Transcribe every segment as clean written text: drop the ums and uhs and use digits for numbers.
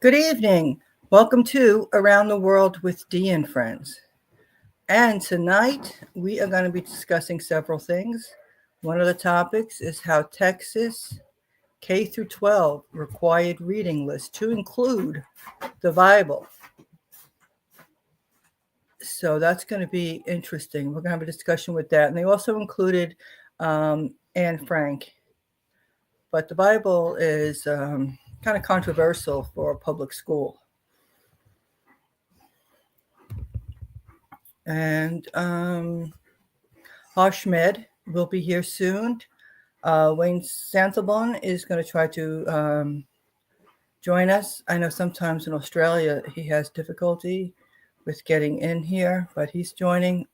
Good evening. Welcome to Around the World with Dee and Friends. And tonight we are going to be discussing several things. One of the topics is how Texas K through 12 required reading list to include the Bible. So that's going to be interesting. We're going to have a discussion with that. And they also included Anne Frank. But the Bible is kind of controversial for a public school. And Hashmed will be here soon. Wayne Santalbon is going to try to join us. I know sometimes in Australia he has difficulty with getting in here, but he's joining.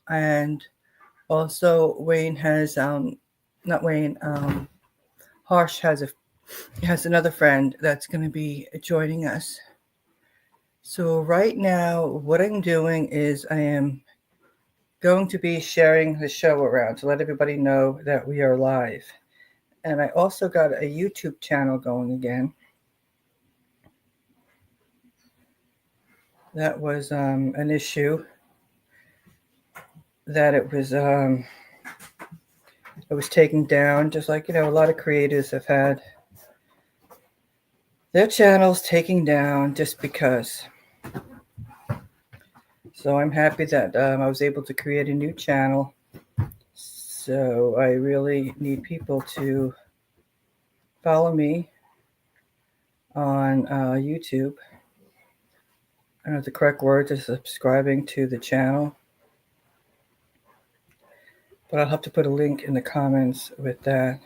And also Wayne has, not Wayne, Harsh has another friend that's going to be joining us. So right now, what I'm doing is I am going to be sharing the show around to let everybody know that we are live. And I also got a YouTube channel going again. That was an issue that it was taken down, just like a lot of creators have had their channels taken down just because. So I'm happy that I was able to create a new channel. So I really need people to follow me on YouTube. I don't know the correct word is subscribing to the channel. But I'll have to put a link in the comments with that.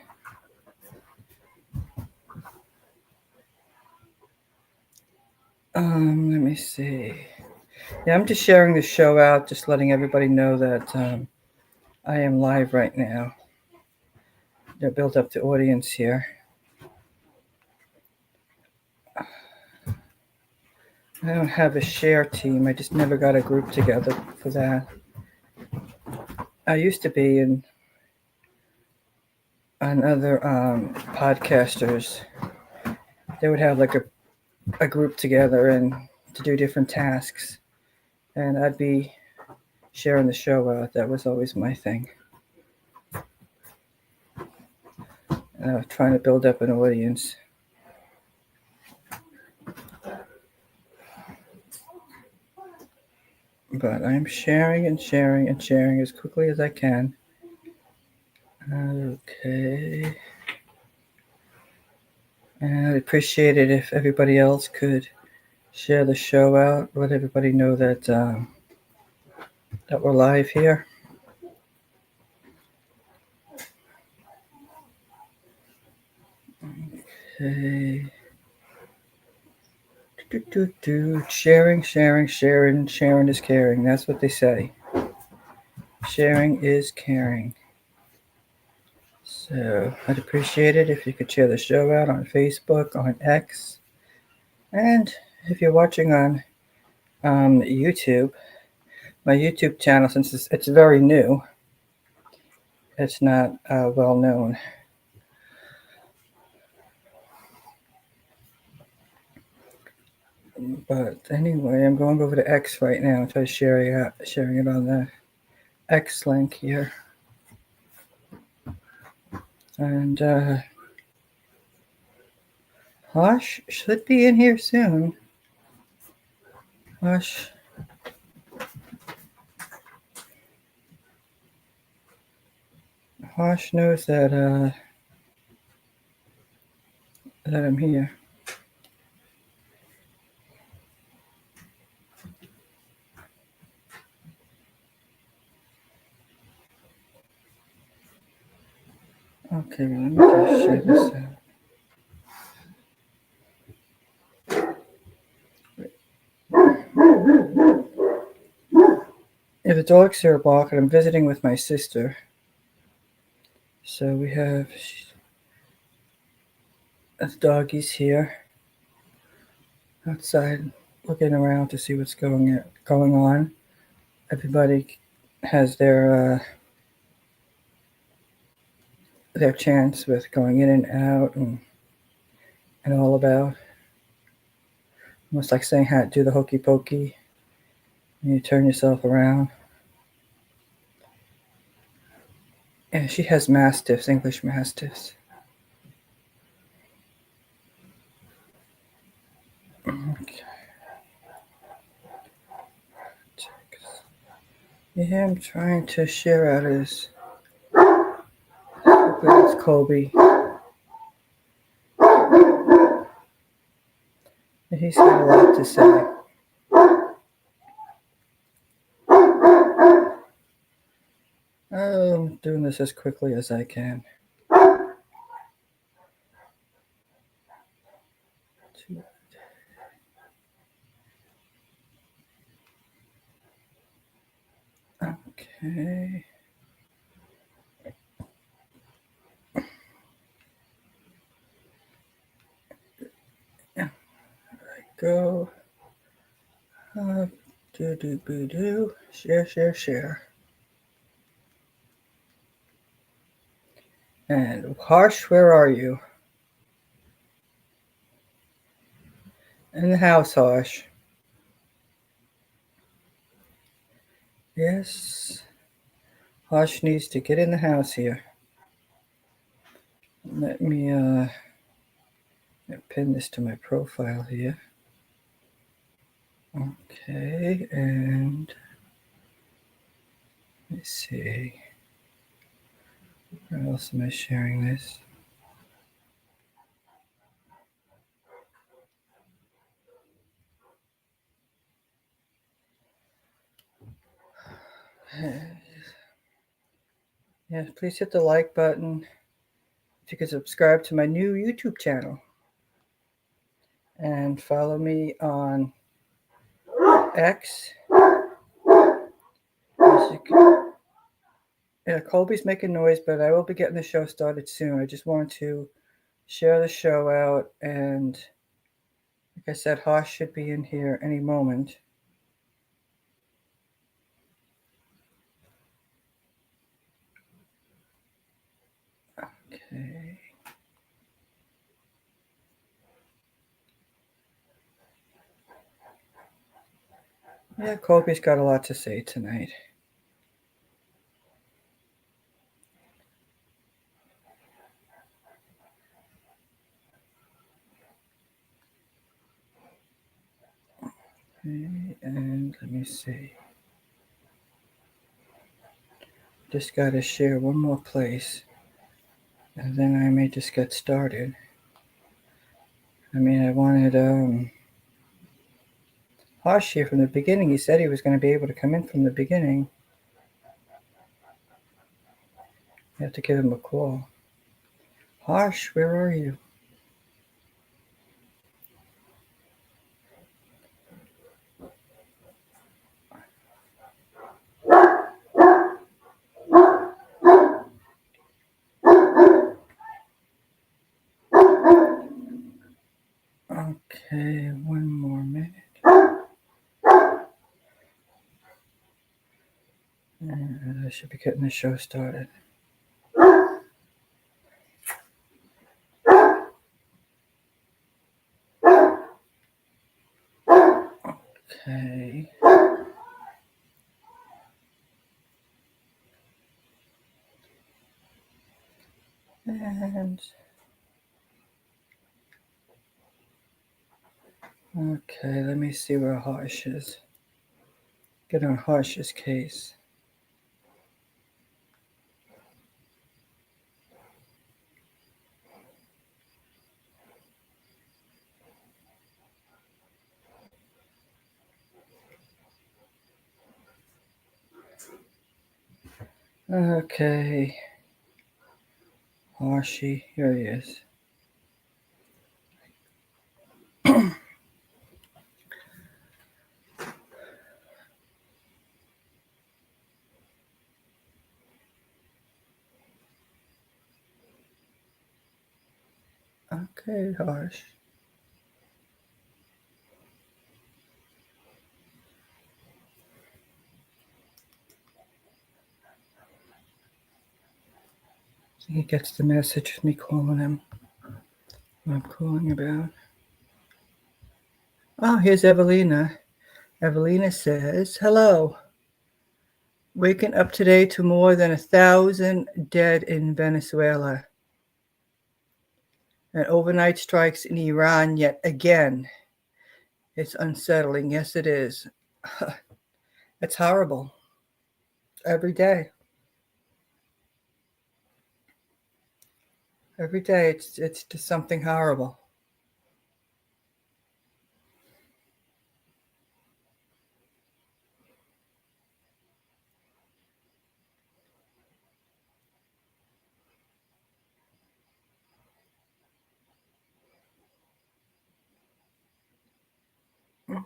Let me see. Yeah, I'm just sharing the show out, just letting everybody know that I am live right now. To build up the audience here. I don't have a share team. I just never got a group together for that. I used to be on other podcasters. They would have like a group together and to do different tasks. And I'd be sharing the show out. That was always my thing. Trying to build up an audience. But I'm sharing and sharing and sharing as quickly as I can. Okay. And I'd appreciate it if everybody else could share the show out. Let everybody know that that we're live here. Okay. Sharing, sharing, sharing. Sharing is caring. That's what they say. Sharing is caring. So I'd appreciate it if you could share the show out on Facebook, on X, and if you're watching on YouTube, my YouTube channel, since it's very new, it's not well known. But anyway, I'm going over to X right now and try sharing it on the X link here. And Hosh should be in here soon. Hosh. Hosh knows that that I'm here. Okay, let me just share this out. Yeah, the dogs are barking. I'm visiting with my sister. So we have the doggies here outside looking around to see what's going on. Everybody has their chance with going in and out and all about. Almost like saying how to do the hokey pokey. And you turn yourself around. And she has mastiffs, English mastiffs. Okay. Yeah, I'm trying to share out his. It's Colby. He's got a lot to say. I'm doing this as quickly as I can. Okay. There we go. Do. Share. And Harsh, where are you? In the house, Harsh. Yes. Harsh needs to get in the house here. Let me pin this to my profile here. Okay, and let's see. Where else am I sharing this? Yeah, please hit the like button. If you could subscribe to my new YouTube channel. And follow me on X. Yeah, Colby's making noise, but I will be getting the show started soon. I just wanted to share the show out, and like I said, Hosh should be in here any moment. Okay. Yeah, Colby's got a lot to say tonight. Okay, and let me see. Just got to share one more place, and then I may just get started. I mean, I wanted Hosh here from the beginning. He said he was going to be able to come in from the beginning. You have to give him a call. Hosh, where are you? Okay, one more minute. And I should be getting the show started. Okay. And okay, let me see where Harsh is. Get on Harsh's case. Okay. Harshy, here he is. Okay, Harsh. He gets the message of me calling him. What I'm calling about. Oh, here's Evelina. Evelina says, "Hello. Waking up today to more than 1,000 dead in Venezuela and overnight strikes in Iran yet again. It's unsettling. Yes, it is. It's horrible. Every day. Every day it's just something horrible."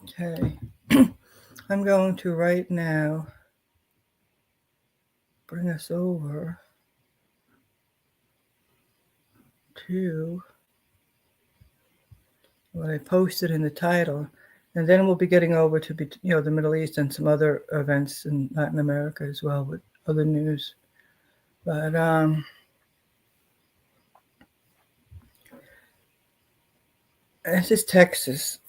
Okay. I'm going to right now bring us over to what I posted in the title, and then we'll be getting over to the Middle East and some other events in Latin America as well with other news. But this is Texas,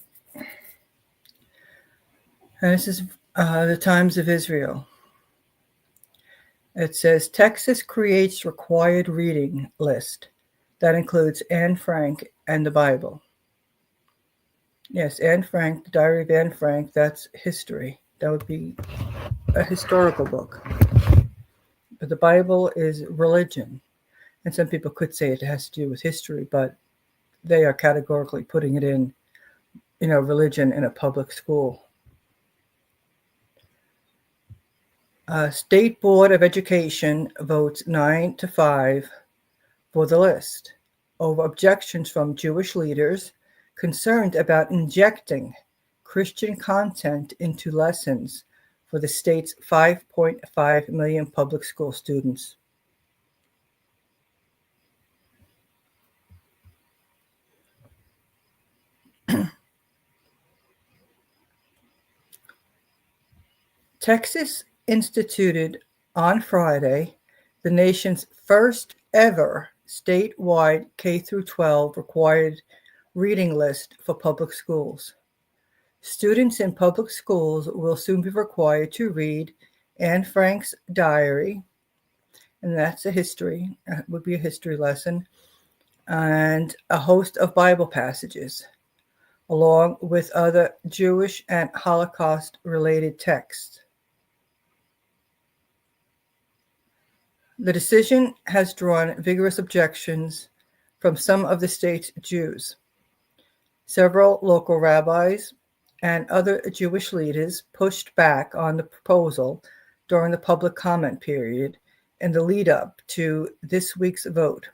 and this is the Times of Israel. It says Texas creates required reading list that includes Anne Frank and the Bible. Yes, Anne Frank, the Diary of Anne Frank, that's history. That would be a historical book. But the Bible is religion. And some people could say it has to do with history, but they are categorically putting it in, religion in a public school. State Board of Education votes 9-5 for the list over objections from Jewish leaders concerned about injecting Christian content into lessons for the state's 5.5 million public school students. Texas instituted on Friday the nation's first ever statewide K-12 required reading list for public schools. Students in public schools will soon be required to read Anne Frank's diary, and that's would be a history lesson, and a host of Bible passages, along with other Jewish and Holocaust-related texts. The decision has drawn vigorous objections from some of the state's Jews. Several local rabbis and other Jewish leaders pushed back on the proposal during the public comment period in the lead up to this week's vote,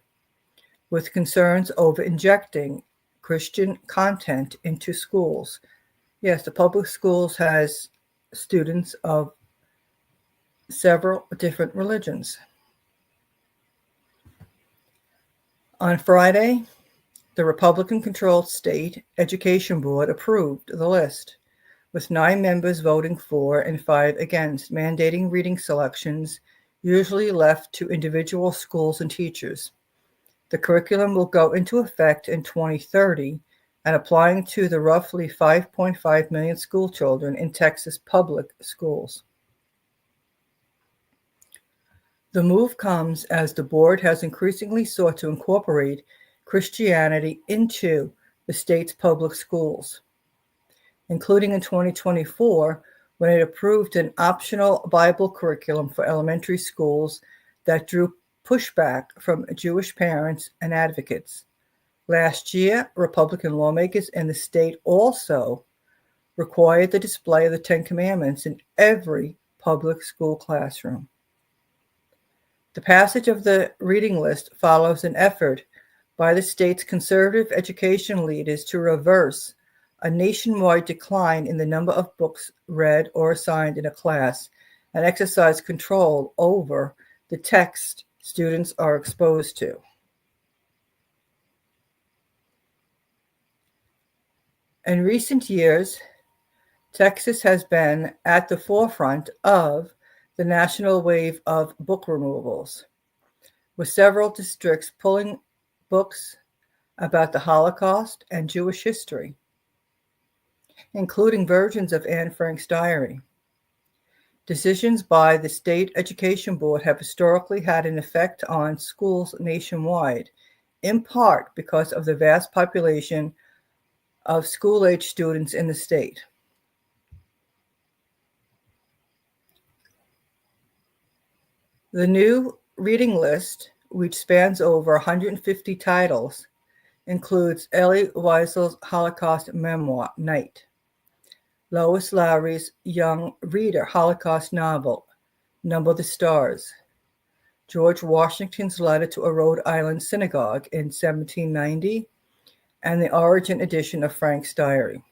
with concerns over injecting Christian content into schools. Yes, the public schools has students of several different religions. On Friday, the Republican-controlled state education board approved the list, with 9 members voting for and 5 against, mandating reading selections usually left to individual schools and teachers. The curriculum will go into effect in 2030 and applying to the roughly 5.5 million school children in Texas public schools. The move comes as the board has increasingly sought to incorporate Christianity into the state's public schools, including in 2024 when it approved an optional Bible curriculum for elementary schools that drew pushback from Jewish parents and advocates. Last year, Republican lawmakers in the state also required the display of the Ten Commandments in every public school classroom. The passage of the reading list follows an effort by the state's conservative education leaders to reverse a nationwide decline in the number of books read or assigned in a class and exercise control over the text students are exposed to. In recent years, Texas has been at the forefront of the national wave of book removals, with several districts pulling books about the Holocaust and Jewish history. including versions of Anne Frank's diary. Decisions by the State Education Board have historically had an effect on schools nationwide, in part because of the vast population of school-age students in the state. The new reading list, which spans over 150 titles, includes Elie Wiesel's Holocaust memoir, Night, Lois Lowry's young reader Holocaust novel, Number the Stars, George Washington's letter to a Rhode Island synagogue in 1790, and the Origin edition of Frank's diary.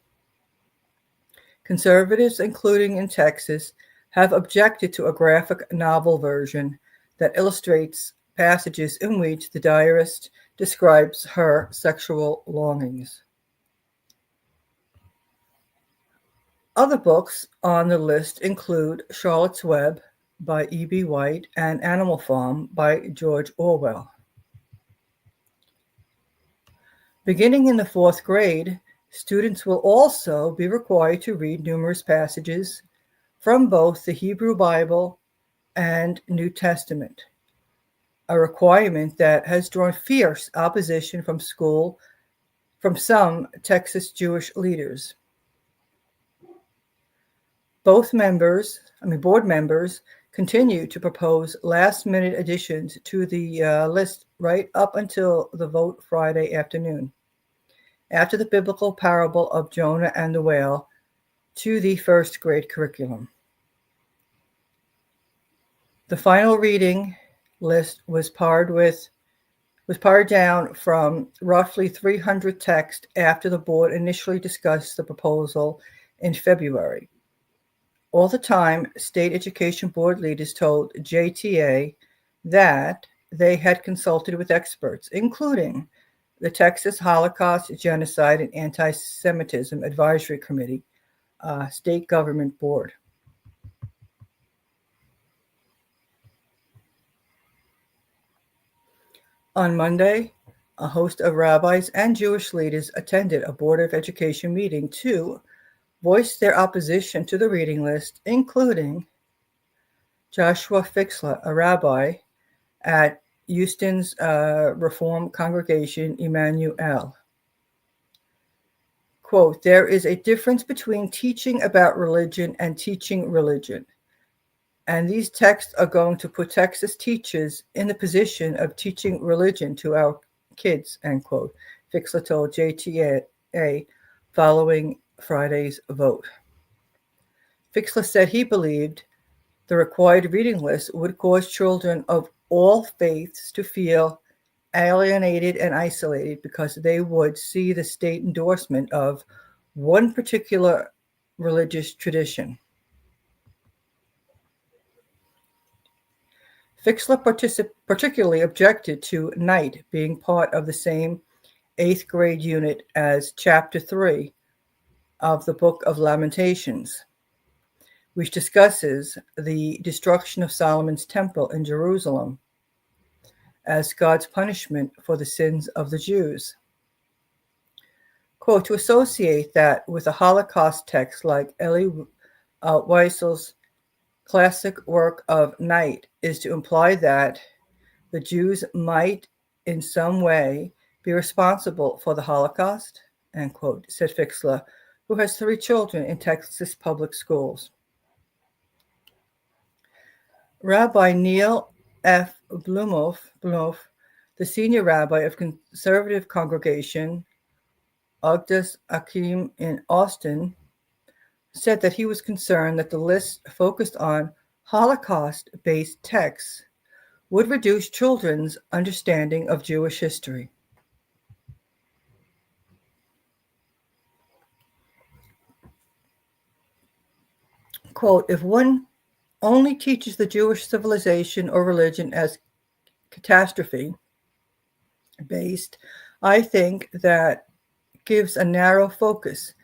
Conservatives, including in Texas, have objected to a graphic novel version that illustrates passages in which the diarist describes her sexual longings. Other books on the list include Charlotte's Web by E.B. White and Animal Farm by George Orwell. Beginning in the fourth grade, students will also be required to read numerous passages from both the Hebrew Bible and New Testament, a requirement that has drawn fierce opposition from some Texas Jewish leaders. Board members continue to propose last-minute additions to the list right up until the vote Friday afternoon, after the biblical parable of Jonah and the whale, to the first grade curriculum. The final reading list was pared down from roughly 300 texts after the board initially discussed the proposal in February. All the time, State Education Board leaders told JTA that they had consulted with experts, including the Texas Holocaust, Genocide, and Anti-Semitism Advisory Committee, state government board. On Monday, a host of rabbis and Jewish leaders attended a Board of Education meeting to voice their opposition to the reading list, including Joshua Fixler, a rabbi at Houston's Reform Congregation, Emmanuel. Quote, "There is a difference between teaching about religion and teaching religion. And these texts are going to put Texas teachers in the position of teaching religion to our kids," end quote, Fixler told JTA following Friday's vote. Fixler said he believed the required reading list would cause children of all faiths to feel alienated and isolated because they would see the state endorsement of one particular religious tradition. Fixler particularly objected to Night being part of the same 8th grade unit as Chapter 3 of the Book of Lamentations, which discusses the destruction of Solomon's temple in Jerusalem as God's punishment for the sins of the Jews. Quote, "To associate that with a Holocaust text like Elie Wiesel's classic work of Night is to imply that the Jews might in some way be responsible for the Holocaust," end quote, said Fixler, who has 3 children in Texas public schools. Rabbi Neil F. Blumof, the senior rabbi of conservative congregation Ogdas Achim in Austin, said that he was concerned that the list focused on Holocaust-based texts would reduce children's understanding of Jewish history. Quote, "If one only teaches the Jewish civilization or religion as catastrophe-based, I think that gives a narrow focus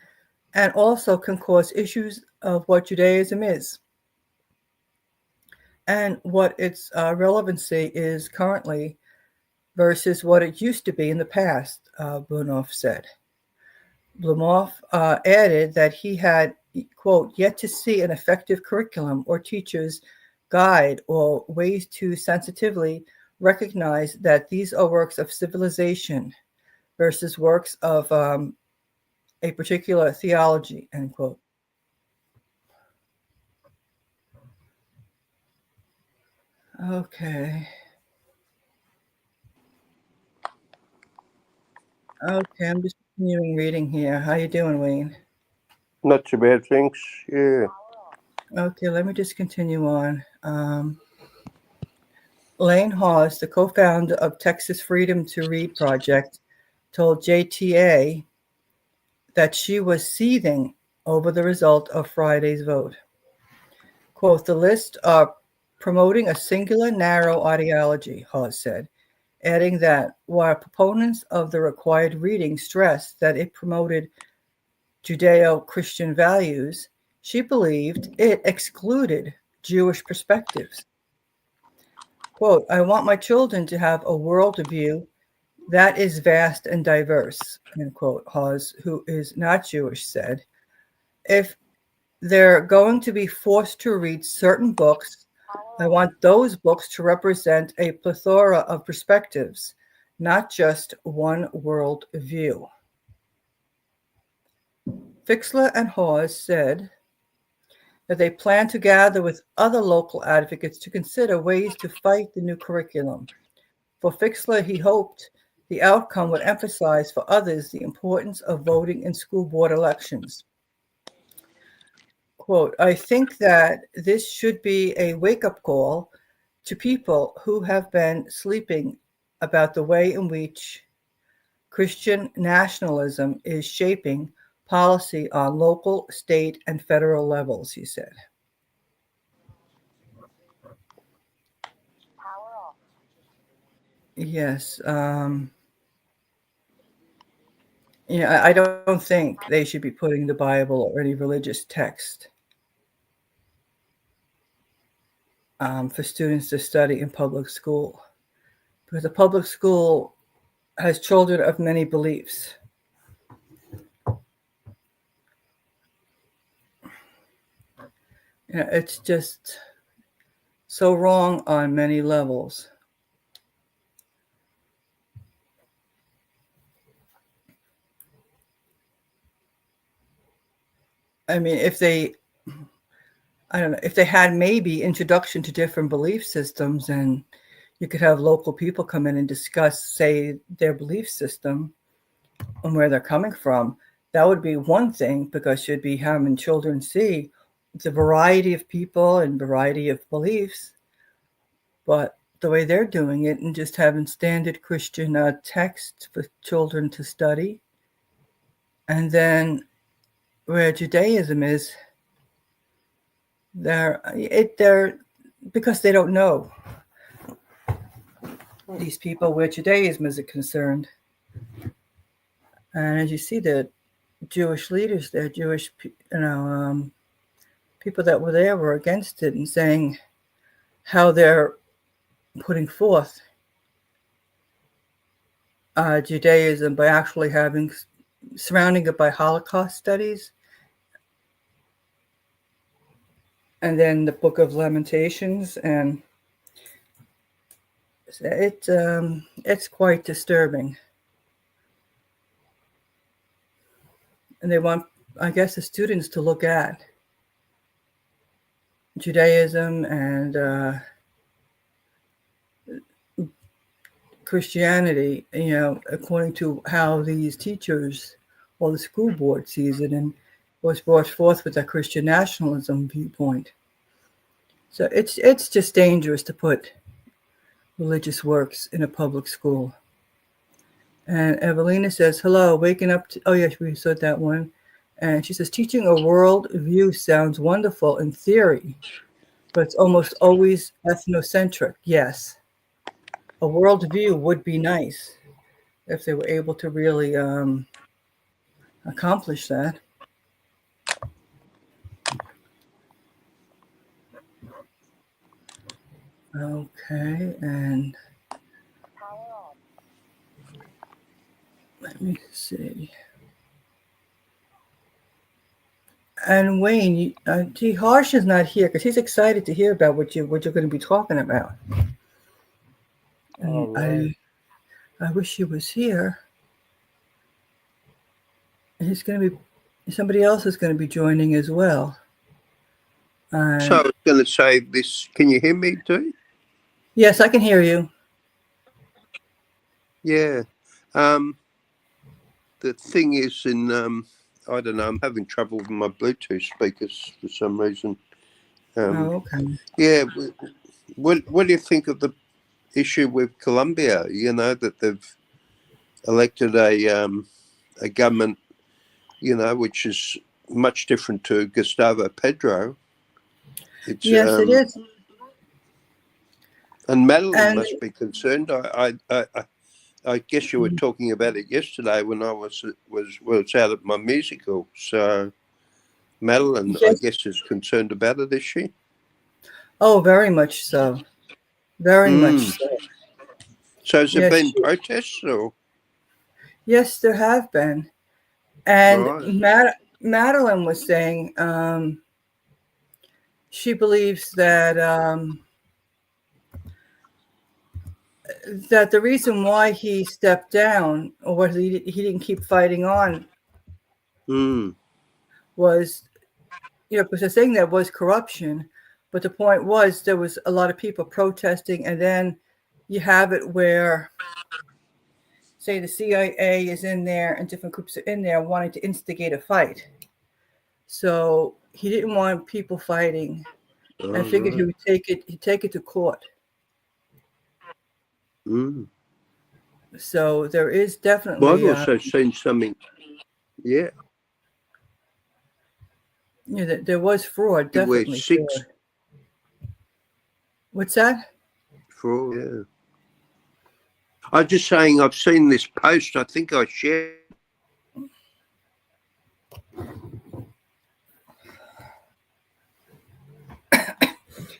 and also can cause issues of what Judaism is and what its relevancy is currently versus what it used to be in the past," Bunoff said. Blumoff added that he had, quote, yet to see an effective curriculum or teacher's guide or ways to sensitively recognize that these are works of civilization versus works of a particular theology, end quote. Okay. Okay, I'm just continuing reading here. How you doing, Wayne? Not too bad, thanks. Yeah. Okay, let me just continue on. Lane Hawes, the co-founder of Texas Freedom to Read Project, told JTA that she was seething over the result of Friday's vote. Quote, the list are promoting a singular narrow ideology, Hawes said, adding that while proponents of the required reading stressed that it promoted Judeo-Christian values, she believed it excluded Jewish perspectives. Quote, I want my children to have a worldview that is vast and diverse, end quote, Hawes, who is not Jewish, said. If they're going to be forced to read certain books, I want those books to represent a plethora of perspectives, not just one world view. Fixler and Hawes said that they plan to gather with other local advocates to consider ways to fight the new curriculum. For Fixler, he hoped the outcome would emphasize for others the importance of voting in school board elections. Quote, I think that this should be a wake-up call to people who have been sleeping about the way in which Christian nationalism is shaping policy on local, state, and federal levels, he said. Yes. I don't think they should be putting the Bible or any religious text for students to study in public school, because a public school has children of many beliefs. It's just so wrong on many levels. I mean, I don't know, if they had maybe introduction to different belief systems, and you could have local people come in and discuss, say, their belief system and where they're coming from, that would be one thing, because you'd be having children see the variety of people and variety of beliefs. But the way they're doing it and just having standard Christian text for children to study, and then where Judaism is, they're because they don't know these people where Judaism is concerned. And as you see, the Jewish leaders, they're Jewish, people that were there were against it and saying how they're putting forth Judaism by actually surrounding it by Holocaust studies. And then the Book of Lamentations, and it's quite disturbing. And they want, I guess, the students to look at Judaism and Christianity, according to how these teachers or the school board sees it, and was brought forth with a Christian nationalism viewpoint. So it's just dangerous to put religious works in a public school. And Evelina says, hello, waking up to, oh yes, we said that one. And she says, teaching a world view sounds wonderful in theory, but it's almost always ethnocentric. Yes, a world view would be nice if they were able to really accomplish that. Okay, and let me see. And Wayne, T. Harsh is not here because he's excited to hear about what you're going to be talking about. All And right. I wish he was here. He's going to be somebody else is going to be joining as well. So I was going to say this. Can you hear me too? Yes, I can hear you. Yeah. The thing is, I don't know. I'm having trouble with my Bluetooth speakers for some reason. Okay. Yeah. What do you think of the issue with Colombia? You know that they've elected a government, which is much different to Gustavo Petro. It's Yes, it is. and Madeline And must be concerned. I guess you were talking about it yesterday when I was out at my musical. So Madeline, I yes, guess, is concerned about it, is she? oh, very much so. Very much Mm. so. So has there Yes, been protests or yes, there have been. And right? Madeline was saying she believes that the reason why he stepped down or he didn't keep fighting on Mm. was, because the thing there was corruption, but the point was there was a lot of people protesting, and then you have it where, say, the CIA is in there and different groups are in there wanting to instigate a fight. So he didn't want people fighting, Oh, and figured he right. would take it to court. Mm. So there is Well, I've definitely, also seen something. Yeah, there was fraud, where definitely six fraud. What's that? for yeah. I'm just saying I've seen this post. I think I shared.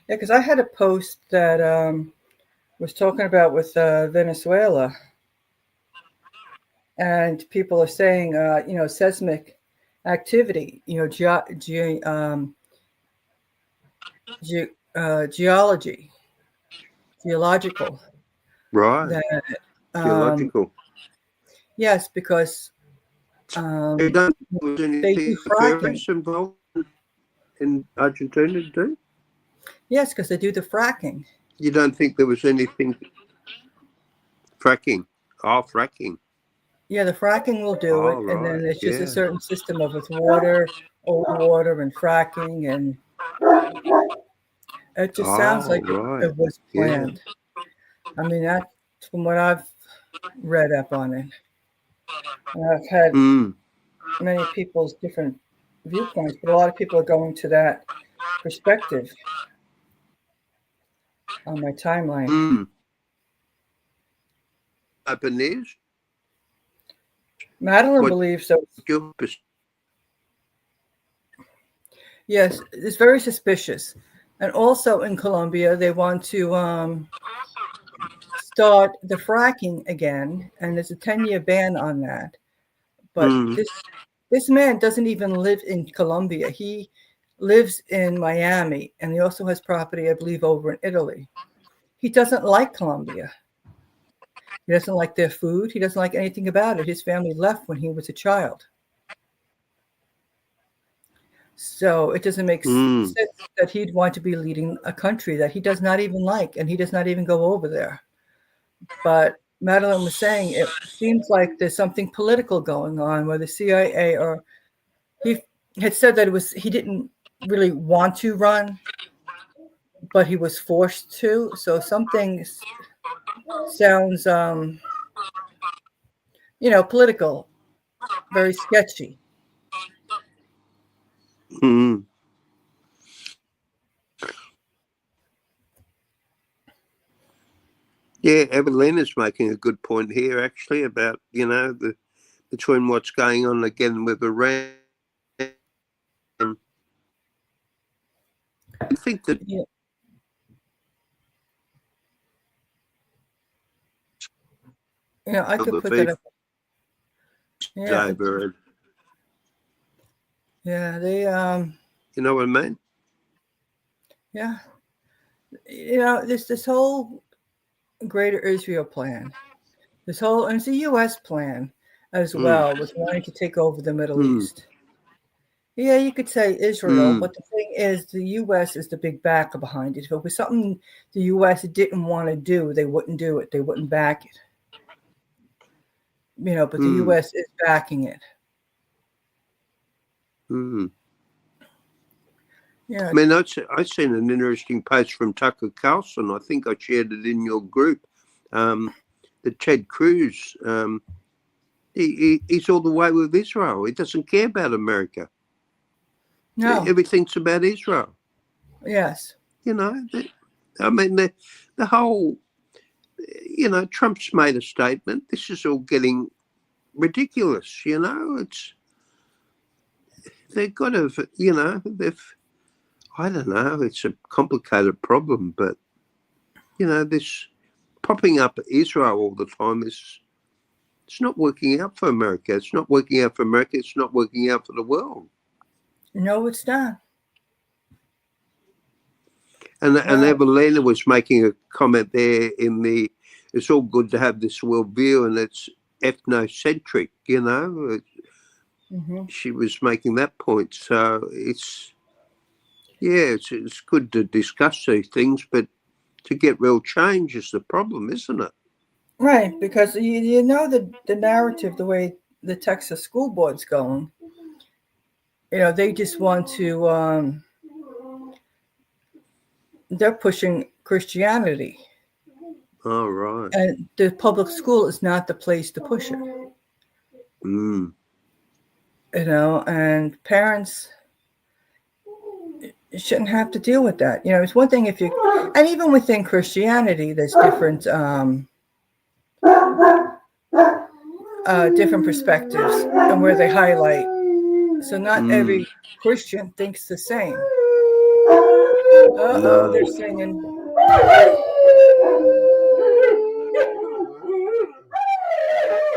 Yeah, because I had a post that was talking about with Venezuela, and people are saying, seismic activity, ge- geology, geological. Right, That geological. yes, because You um, don't think there was they do anything fracking. nefarious involved in Argentina, do you? Yes, because they do the fracking. You don't think there was anything fracking? Oh, fracking. Yeah, the fracking will do Oh, it, and then right. there's just a Yeah. certain system of with water, old water, and fracking, and it just sounds Oh, like right. it was Yeah. planned. I mean, that's from what I've read up on it. And I've had Mm. many people's different viewpoints, but a lot of people are going to that perspective on my timeline. Mm. Japanese? Madeline What believes that, your yes, it's very suspicious. And also in Colombia, they want to start the fracking again, and there's a 10-year ban on that. But mm. this man doesn't even live in Colombia. He lives in Miami, and he also has property, I believe, over in Italy. He doesn't like Colombia. He doesn't like their food. He doesn't like anything about it. His family left when he was a child. So it doesn't make Mm. sense that he'd want to be leading a country that he does not even like, and he does not even go over there. But Madeline was saying it seems like there's something political going on where the CIA, or he had said that he didn't really want to run, but he was forced to. So something sounds, political, very sketchy. Mm. Yeah, Evelina's making a good point here, actually, about between what's going on again with Iran. I think that Yeah, I could the put that FIFA up. is Yeah, over. Yeah, they You know what I mean? yeah. This whole Greater Israel plan, this whole and it's a U.S. plan as Mm, well, with wanting to take over the Middle mm, East. Yeah, you could say Israel, mm, but the thing is, the U.S. is the big backer behind it. If it was something the U.S. didn't want to do, they wouldn't do it. They wouldn't back it. But the mm, U.S. is backing it. mm. Yeah. I mean, I've seen an interesting post from Tucker Carlson. I think I shared it in your group. That Ted Cruz, he's all the way with Israel. He doesn't care about America. No. Everything's about Israel. Yes. You know, I mean, the whole, Trump's made a statement. This is all getting ridiculous. They've got to, I don't know, it's a complicated problem, but, this popping up Israel all the time it's not working out for America. It's not working out for America. It's not working out for the world. No, it's not. And Right. Evelina was making a comment there it's all good to have this worldview and it's ethnocentric, Mm-hmm. She was making that point. So it's good to discuss these things, but to get real change is the problem, isn't it? Right, because you know the narrative, the way the Texas school board's going. They just want to. They're pushing Christianity, All right. and the public school is not the place to push it. Mm. And parents shouldn't have to deal with that. It's one thing if you, and even within Christianity, there's different perspectives and where they highlight. So not Mm. every Christian thinks the same. Oh, No. they're singing.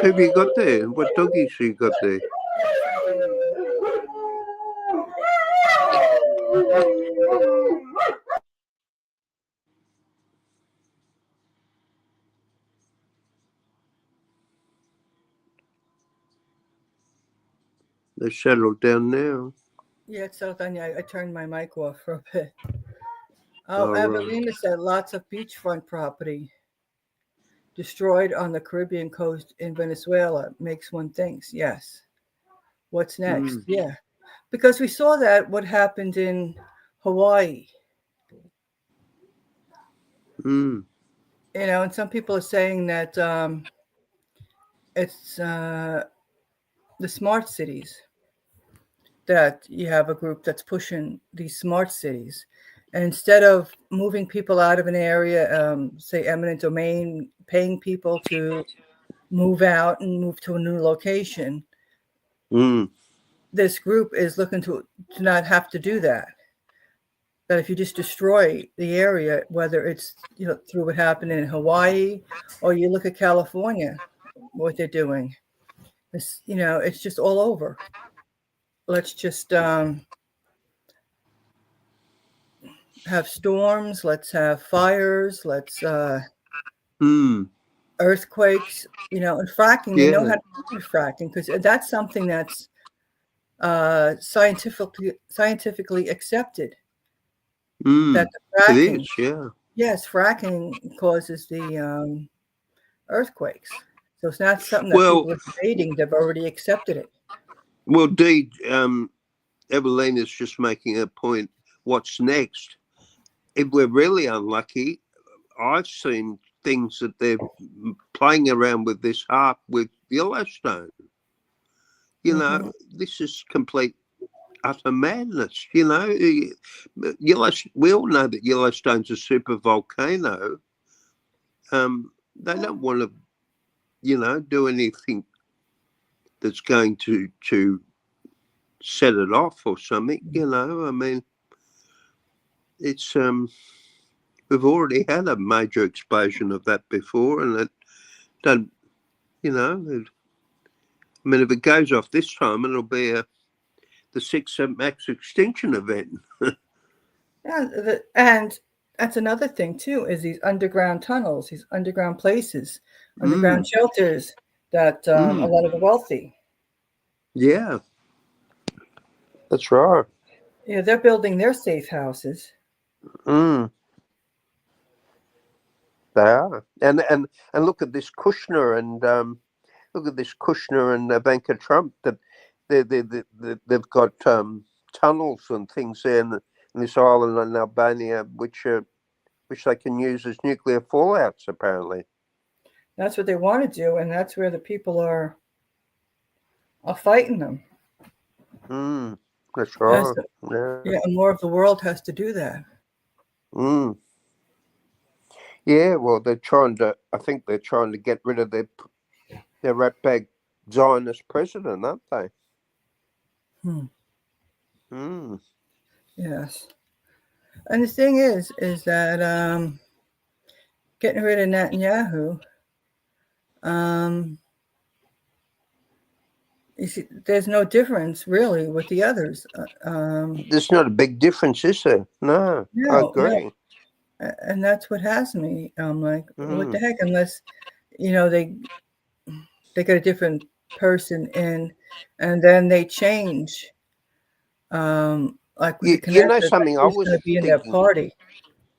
Who have you got there? What doggies have you got there? They're settled down now. Yeah, so then I turned my mic off for a bit. Oh, All right. Evelina said lots of beachfront property destroyed on the Caribbean coast in Venezuela makes one thinks, yes. What's next? Mm. Yeah. Because we saw that what happened in Hawaii. Mm. And some people are saying that it's the smart cities, that you have a group that's pushing these smart cities. And instead of moving people out of an area, say eminent domain, paying people to move out and move to a new location, Mm. this group is looking to not have to do that. That if you just destroy the area, whether it's through what happened in Hawaii, or you look at California, what they're doing, it's just all over. Let's just have storms. Let's have fires. Let's Mm. earthquakes. And fracking. They know Yeah. how to do fracking because that's something that's scientifically accepted. That Mm. the It fracking, is. Yeah. yes, fracking causes the earthquakes. So it's not something that Well, people are debating. They've already accepted it. Dee, Evelina's just making a point. What's next? If we're really unlucky, I've seen things that they're playing around with this harp with Yellowstone. Mm-hmm. This is complete utter madness. We all know that Yellowstone's a super volcano. They don't want to, do anything that's going to set it off or something. I mean, it's we've already had a major explosion of that before, and it don't, I mean, if it goes off this time, it'll be the sixth max extinction event. Yeah, and that's another thing too, is these underground tunnels, these underground places, underground shelters that a lot of the wealthy. Yeah, that's right. Yeah, they're building their safe houses. Mm, they are. And look at this Kushner and look at this Kushner and Ivanka Trump, that they've got tunnels and things there in this island in Albania, which they can use as nuclear fallouts, apparently. That's what they want to do, and that's where the people are fighting them. That's As right. Yeah. yeah, and more of the world has to do that. Mm. Yeah. Well, they're trying to. I think they're trying to get rid of their ratbag Zionist president, aren't they? Hmm. Mm. Yes, and the thing is that getting rid of Netanyahu, um, you see, there's no difference really with the others. There's not a big difference, is there? No, I No, no, agree. and that's what has me. I'm like, what the Mm. heck? Unless they get a different person in, and then they change. Like with the You know Knesset, like something I who's was going to be in their thinking. party?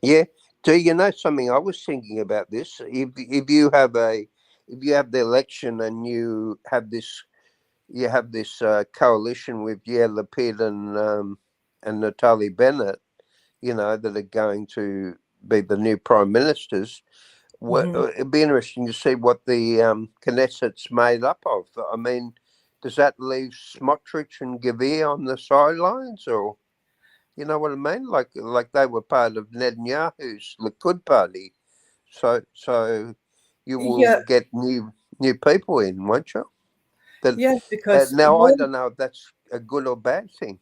Yeah. Do you know something I was thinking about this? If you have the election and you have this coalition with Lapid and Natalie Bennett, that are going to be the new prime ministers. Hmm. It'd be interesting to see what the Knesset's made up of. I mean, does that leave Smotrich and Gavir on the sidelines, or you know what I mean? Like they were part of Netanyahu's Likud party, so you will Yeah, get new people in, won't you? That yes, because now I don't know if that's a good or bad thing.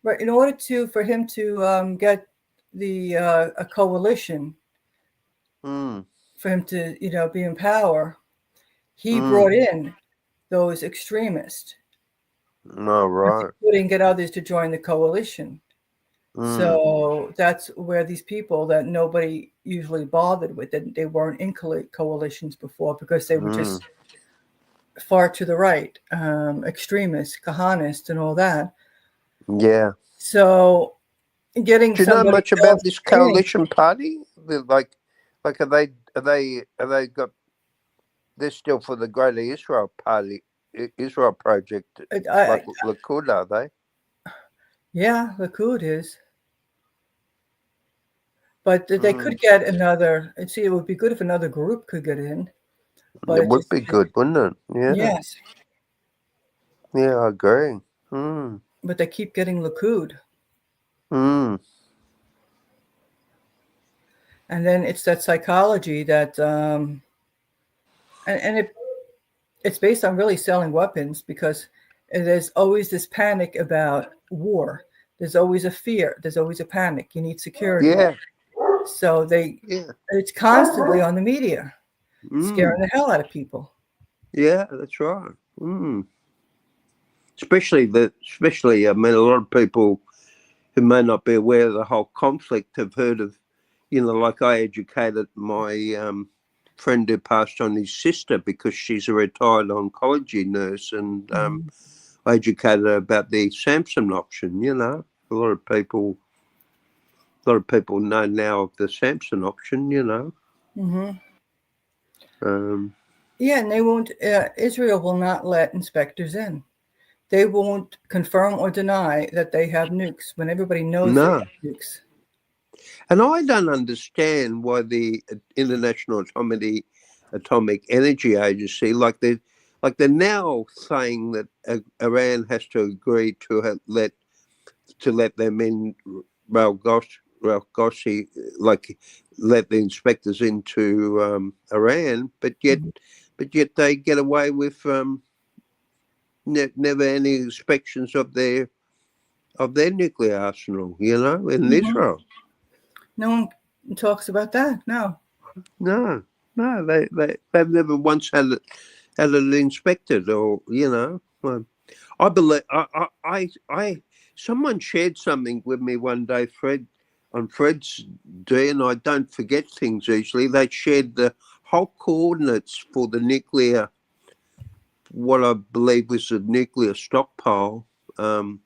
right, in order for him to get the a coalition, Mm, for him to be in power, he mm. brought in those extremists No, because he right. couldn't get others to join the coalition. Mm, So that's where these people that nobody usually bothered with, that they weren't in coalitions before because they were mm. just far to the right, extremists, Kahanists, and all that. Yeah. So getting Do you know somebody much about else this in, coalition party? Like, are they got? They're still for the Greater Israel Party, Israel Project, like I Likud, are they? yeah, Likud is, but they Mm. could get another. And see, it would be good if another group could get in, but It would be good, wouldn't it? Yeah. yes, Yeah, I agree. Mm. but they keep getting Likud, Mm. and then it's that psychology that and it's based on really selling weapons because there's always this panic about war. There's always a fear. There's always a panic. You need security. Yeah. So Yeah. it's constantly on the media, Mm. scaring the hell out of people. Yeah, that's right. Mm. Especially, I mean, a lot of people who may not be aware of the whole conflict have heard of, like I educated my friend who passed on, his sister, because she's a retired oncology nurse, and Mhm. I educated her about the Samson option. A lot of people know now of the Samson option. Mm-hmm. Um, Yeah, and they won't. Israel will not let inspectors in. They won't confirm or deny that they have nukes when everybody knows they no, have nukes. and I don't understand why the International Atomic Energy Agency, they're now saying that Iran has to agree to let them in, Ralgossi, like let the inspectors into Iran, but yet Mhm. they get away with never any inspections of their nuclear arsenal, in Mhm. Israel. No one talks about that. No. No, no, they've never once had it inspected, or I believe someone shared something with me one day, Fred, on Fred's day, and I don't forget things easily. They shared the whole coordinates for the nuclear, what I believe was a nuclear stockpile, the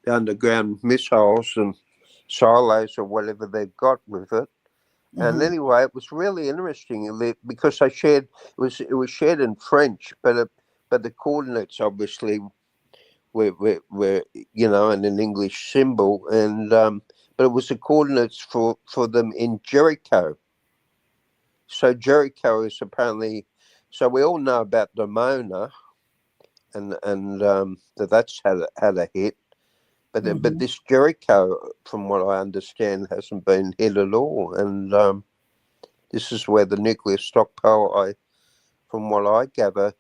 underground missiles and silos or whatever they've got with it. And Mm-hmm. anyway, it was really interesting because it was shared in French, but the coordinates obviously were in an English symbol, and but it was the coordinates for them in Jericho. So Jericho is apparently, so we all know about the Mona, and that's had a hit, but Mm-hmm. this Jericho, from what I understand, hasn't been hit at all, and this is where the nuclear stockpile, from what I gather,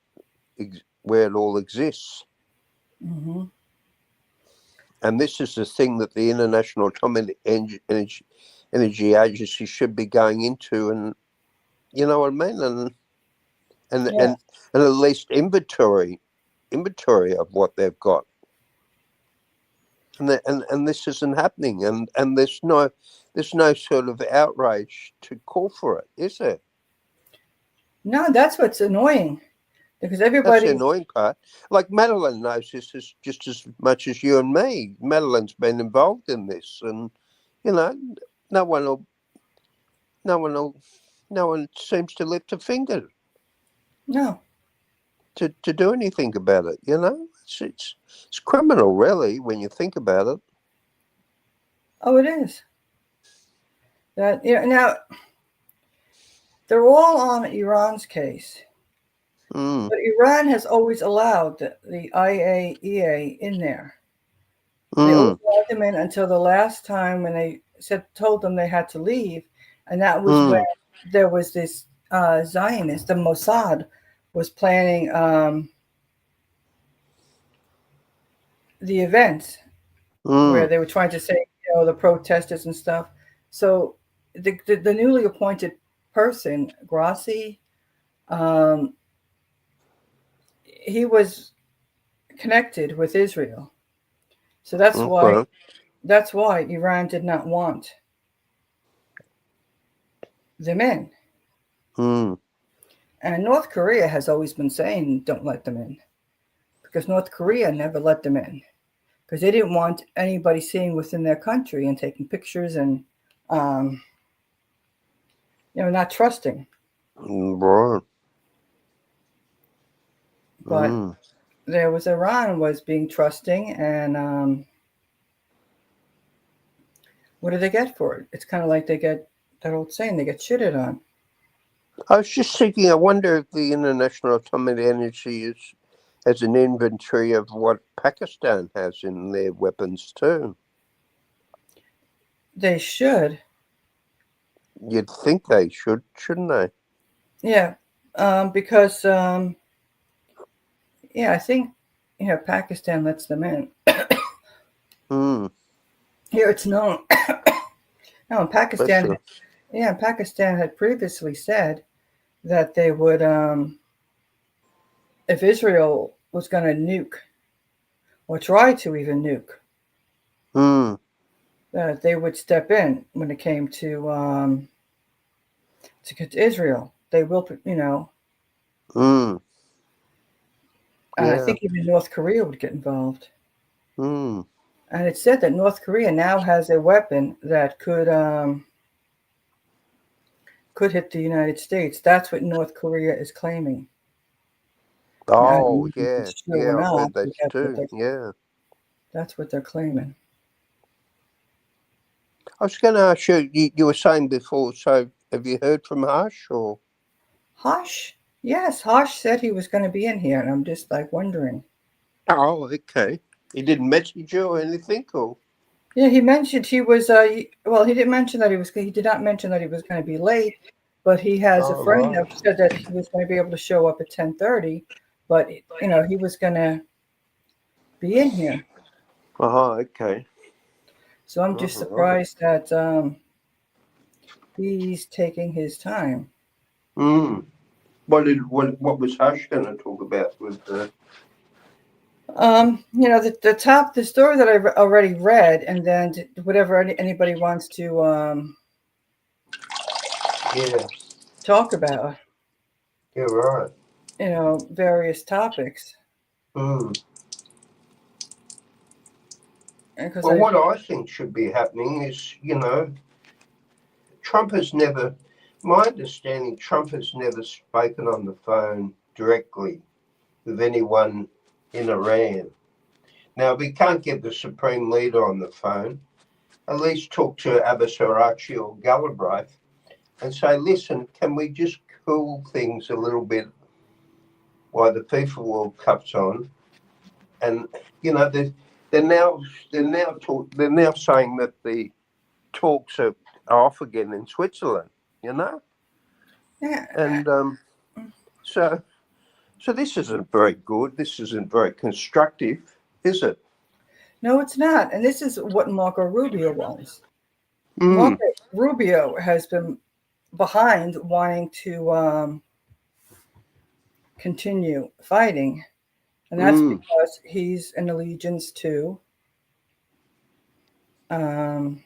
where it all exists. Mm-hmm. And this is the thing that the International Atomic Energy Agency should be going into, and you know what I mean, and Yeah. and, and at least inventory of what they've got. And this isn't happening, and there's no sort of outrage to call for it, is there? No, that's what's annoying because That's the everybody. annoying part. Like Madeline knows this just as much as you and me. Madeline's been involved in this, and you know, no one will, no one will, no one seems to lift a finger No. to do anything about it. It's criminal, really, when you think about it. Oh, it is. That now they're all on Iran's case, Mm, but Iran has always allowed the IAEA in there. They always mm, allowed them in until the last time when they told them they had to leave, and that was when mm, there was this Zionist, the Mossad, was planning the events where mm, they were trying to say, the protesters and stuff. So the newly appointed person, Grassi, um, he was connected with Israel. So okay. that's why Iran did not want them in. Mm, And North Korea has always been saying don't let them in because North Korea never let them in because they didn't want anybody seeing within their country and taking pictures and um, not trusting. right. But Mm. there was Iran was being trusting, and what do they get for it? It's kind of like they get that old saying, they get shitted on. I was just thinking, I wonder if the International Atomic Energy has an inventory of what Pakistan has in their weapons too. They should, You'd think they should, shouldn't they? yeah, because yeah, I think Pakistan lets them in. Hmm. Here it's known. No, Bless Pakistan. you. Yeah, Pakistan had previously said that they would, if Israel was going to nuke or try to even nuke, Hmm. that they would step in when it came to Israel. They will, Hmm. and I Yeah. think even North Korea would get involved. Hmm. And it's said that North Korea now has a weapon that could hit the United States. That's what North Korea is claiming. Now, I don't Oh, know if yeah. it's true or Yeah, I've not, heard that but too. Yeah. that's what they're claiming. I was going to ask you, you were saying before, so have you heard from Harsh or? Hosh, yes, Hosh said he was going to be in here, and I'm just like wondering. Oh, okay. He didn't message you or anything, or? Yeah, he mentioned he was. Well, he didn't mention that he was. He did not mention that he was going to be late, but he has a Oh, friend right. that said that he was going to be able to show up at 10:30, but he was going to be in here. Oh, okay. So I'm just Oh, right. surprised that he's taking his time. Hmm. What was Hush going to talk about with the? The story that I already read, and then whatever anybody wants to Yeah, talk about, you're right. various topics. Mm. Because Well, what I think should be happening is, Trump has never, my understanding, Trump has never spoken on the phone directly with anyone in Iran. Now, if we can't get the Supreme Leader on the phone, at least talk to Abbas Araghchi or Galbraith and say, listen, can we just cool things a little bit while the FIFA World Cup's on? And they're now they're now saying that the talks are off again in Switzerland. You know, yeah, and so this isn't very good. This isn't very constructive, is it? no, it's not. And this is what Marco Rubio wants. Mm, Marco Rubio has been behind wanting to continue fighting, and that's mm, because he's an allegiance to um,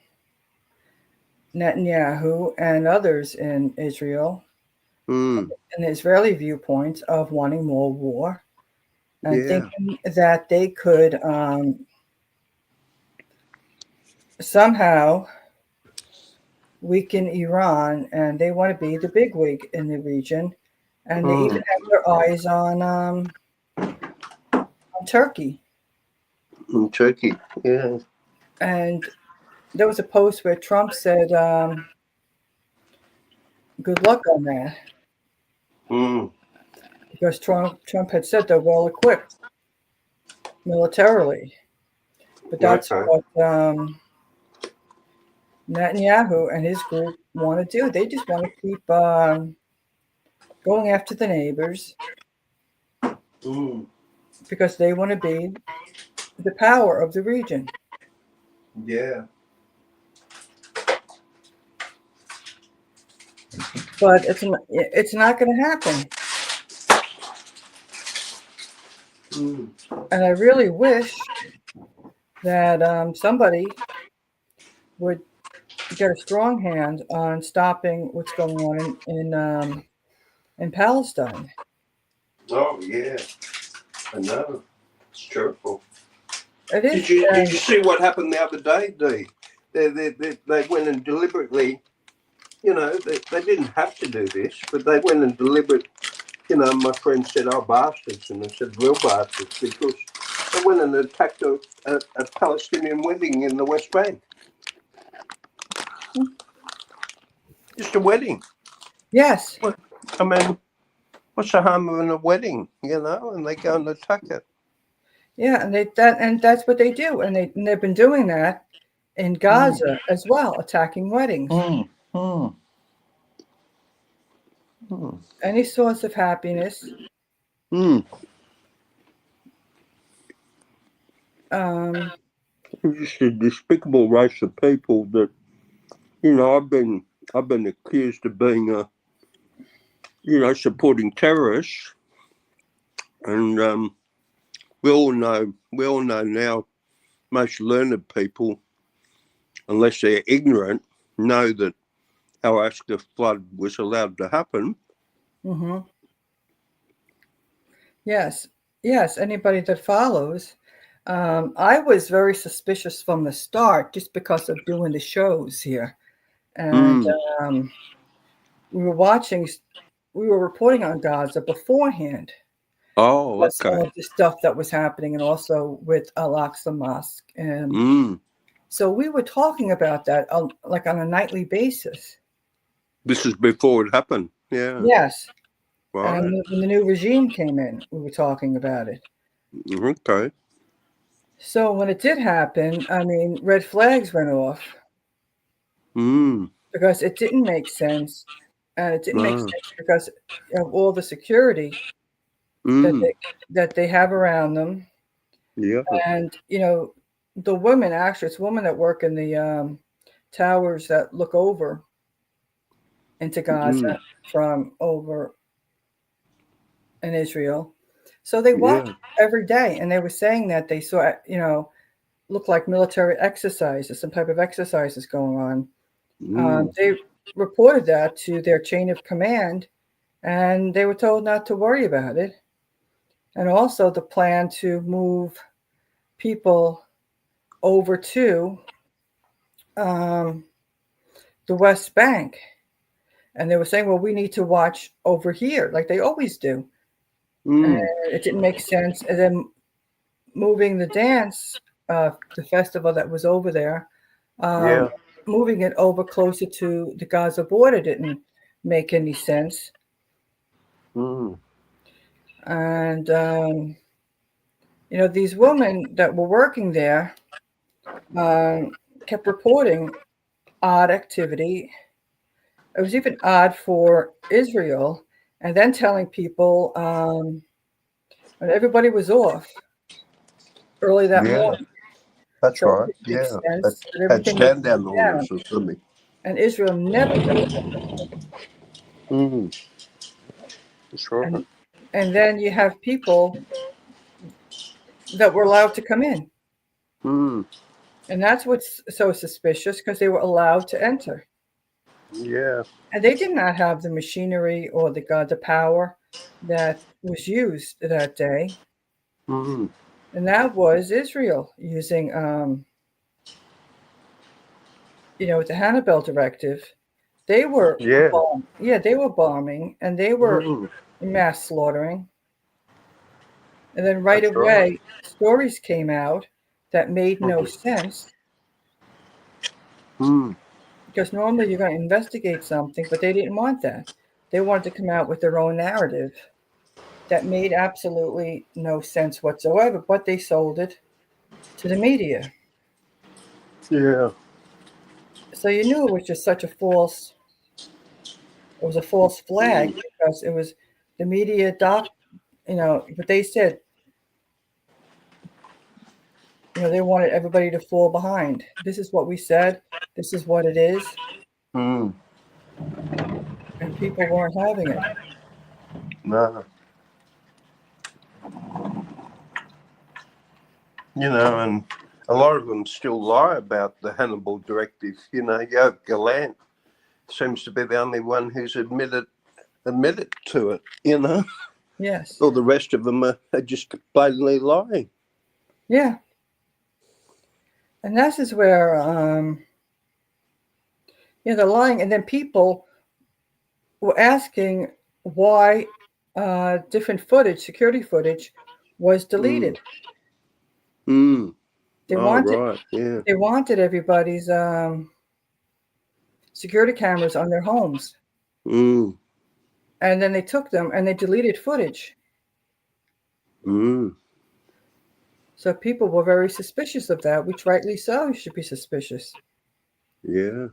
Netanyahu and others in Israel, mm, and the Israeli viewpoint of wanting more war and yeah. thinking that they could somehow weaken Iran, and they want to be the bigwig in the region, and they even Mm, have their eyes on Turkey. in Turkey, yeah. And there was a post where Trump said, "Good luck on that," Mm, because Trump had said they're well equipped militarily, but that's okay. what Netanyahu and his group want to do. They just want to keep going after the neighbors Mm, because they want to be the power of the region. yeah. But it's not going to happen. Mm, And I really wish that somebody would get a strong hand on stopping what's going on in Palestine. oh yeah, I know. It's terrible. It is, Did you and see what happened the other day, Dee? They went and deliberately, they didn't have to do this, but they went and deliberate. My friend said, "Oh, bastards," and I said, "Real bastards," because they went and attacked a Palestinian wedding in the West Bank. Just a wedding. yes, What? I mean, what's the harm of a wedding? And they go and attack it. yeah, and that's what they do, and they've been doing that in Mm, Gaza as well, attacking weddings. mm, mm, mm, Any source of happiness. mm. Um, Just a despicable race of people that I've been accused of being supporting terrorists, and we all know now. Most learned people, unless they're ignorant, know that Alaska flood was allowed to happen. mhm. Yes, yes. Anybody that follows. I was very suspicious from the start just because of doing the shows here. And Mm. um, we were watching, we were reporting on Gaza beforehand Oh, about some okay. of the stuff that was happening and also with Al-Aqsa Mosque. And Mm. so we were talking about that like on a nightly basis. This is before it happened. Yeah. Yes. Right. And when the new regime came in, we were talking about it. Okay. So when it did happen, I mean, red flags went off Mm. because it didn't make sense. And it didn't make No. sense because of all the security that Mm. they have around them. Yeah. And, the women, actually, it's women that work in the towers that look over into Mm. Gaza from over in Israel. So they Yeah. watched every day, and they were saying that they saw, looked like military exercises, some type of exercises going on. Mm. They reported that to their chain of command, and they were told not to worry about it. And also the plan to move people over to um, the West Bank. And they were saying, well, we need to watch over here, like they always do. And Mm. it didn't make sense. And then moving the dance, the festival that was over there, um, Yeah. moving it over closer to the Gaza border didn't make any sense. Mm. And, these women that were working there um, kept reporting odd activity. It was even odd for Israel, and then telling people when everybody was off early that Yeah. morning. That's So it right. didn't make Yeah. sense that Had everything was stand down down, orders or something. and Israel never does. Mm. That's right. And then you have people that were allowed to come in, Mm. and that's what's so suspicious because they were allowed to enter, Yeah. and they did not have the machinery or the power that was used that day, Mm. and that was Israel using with the Hannibal directive. They were Yeah. they were bombing and they were Mm. mass slaughtering. And then right That's right. away, stories came out that made no Mm. sense Mm. because normally you're going to investigate something, but they didn't want that. They wanted to come out with their own narrative that made absolutely no sense whatsoever, but they sold it to the media. Yeah. So you knew it was just it was a false flag Mm. because it was the media but they said, they wanted everybody to fall behind. This is what we said. This is what it is. Mm. And people weren't having it. No. And a lot of them still lie about the Hannibal directive. Yoav Gallant seems to be the only one who's admitted to it. Yes. All the rest of them are just blatantly lying. Yeah. And this is where, they're lying. And then people were asking why different footage, security footage, was Mm. deleted. Mm. They Oh, wanted right. Yeah. they wanted everybody's security cameras on their homes. Mm. And then they took them and they deleted footage. Mm. So people were very suspicious of that, which rightly so, you should be suspicious. Yeah.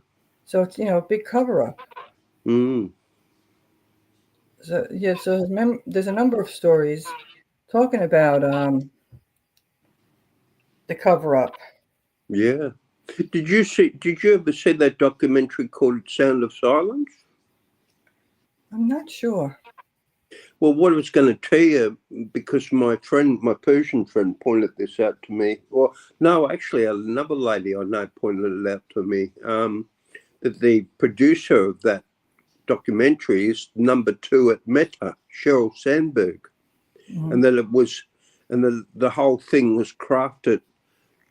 So it's, a big cover up. Mm. So, yeah, so there's a number of stories talking about the cover up. Yeah. Did you ever see that documentary called Sound of Silence? I'm not sure. Well, what I was going to tell you, because my Persian friend pointed this out to me, or no, actually another lady I know pointed it out to me, that the producer of that documentary is number 2 at Meta, Sheryl Sandberg, Mm-hmm. and the whole thing was crafted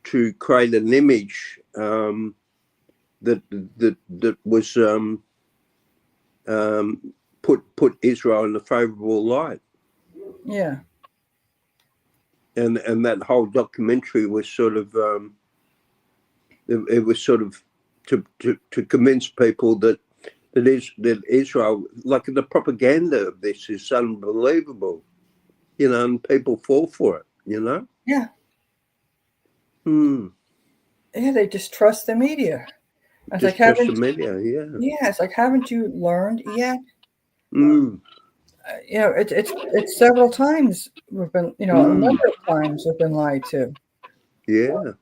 to create an image that was put Israel in a favourable light. Yeah. And that whole documentary was sort of it was sort of to convince people that Israel, like the propaganda of this, is unbelievable, and people fall for it. Yeah. Hmm. Yeah, they just trust the media. It's like Just trust the media, yeah. yeah, it's like haven't you learned yet? Hmm. It's several times we've been, a number Hmm. of times we've been lied to. Yeah.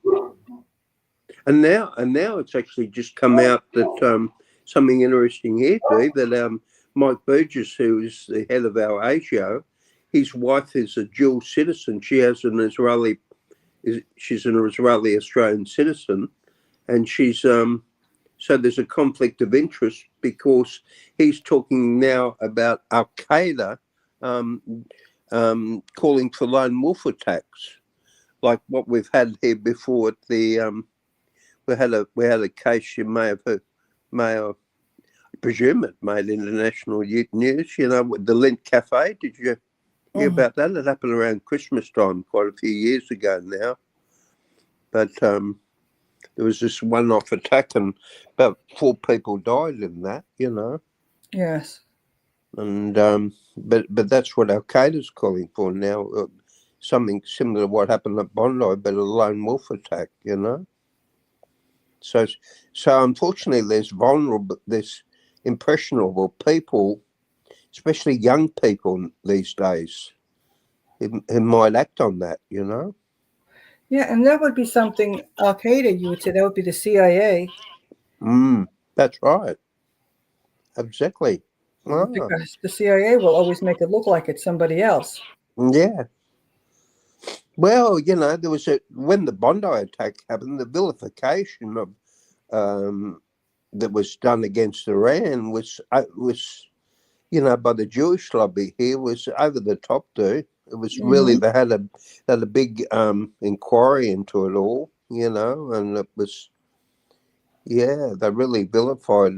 And now it's actually just come out that something interesting here, Dee, that Mike Burgess, who is the head of our ASIO, his wife is a dual citizen. She's an Israeli Australian citizen, and she's so there's a conflict of interest because he's talking now about Al Qaeda calling for lone wolf attacks, like what we've had here before at the we had a case you may have heard, I presume it made international news. You know, with the Lint Cafe. Did you hear about that? It happened around Christmas time, quite a few years ago now. But there was this one-off attack, and about 4 people died in that. You know. Yes. And but that's what Al Qaeda's calling for now. Something similar to what happened at Bondi, but a lone wolf attack. You know. So unfortunately, there's impressionable people, especially young people these days, who might act on that, you know? Yeah, and that would be something Al Qaeda, you would say that would be the CIA. That's right. Exactly. Because the CIA will always make it look like it's somebody else. Yeah. Well, you know, when the Bondi attack happened, the vilification of that was done against Iran was you know, by the Jewish lobby here was over the top, dude. It was really they had a big inquiry into it all, you know, and it was they really vilified,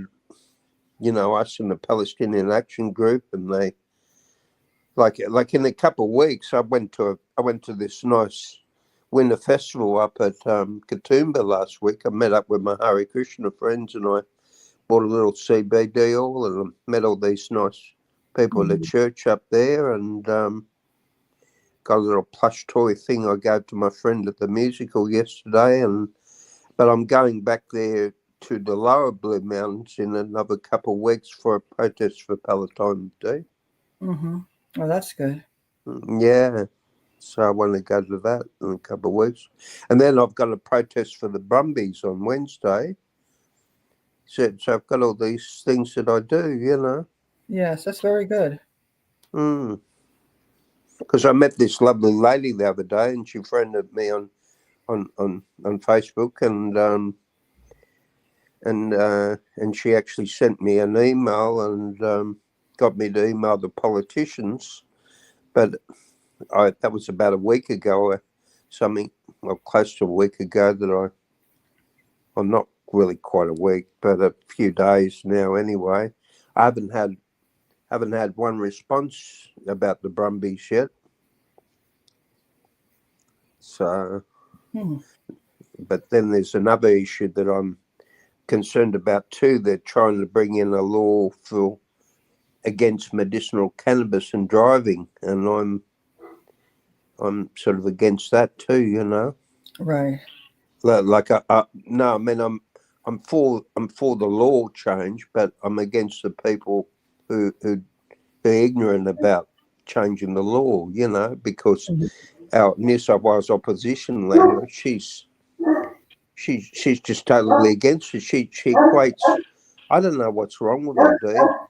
you know, us in the Palestinian Action Group, and they like in a couple of weeks I went to this nice winter festival up at Katoomba last week. I met up with my Hare Krishna friends, and I bought a little CBD oil, and met all these nice people at the church up there, and got a little plush toy thing I gave to my friend at the musical yesterday. But I'm going back there to the lower Blue Mountains in another couple of weeks for a protest for Palestine Day. Well, that's good. Yeah. So I want to go to that in a couple of weeks. And then I've got a protest for the Brumbies on Wednesday. So I've got all these things that I do, you know. Yes, that's very good. Because I met this lovely lady the other day, and she friended me on Facebook, and she actually sent me an email and got me to email the politicians. But that was about a week ago, or something, well, close to a week ago. Well, not really quite a week, but a few days now. Anyway, I haven't had one response about the Brumbies yet. So, but then there's another issue that I'm concerned about too. They're trying to bring in a law against medicinal cannabis and driving, and I'm sort of against that too. You know, Right. like no, I mean I'm for the law change, but I'm against the people who are ignorant about changing the law. You know, because our New South Wales opposition leader, she's just totally against it. She equates. I don't know what's wrong with her,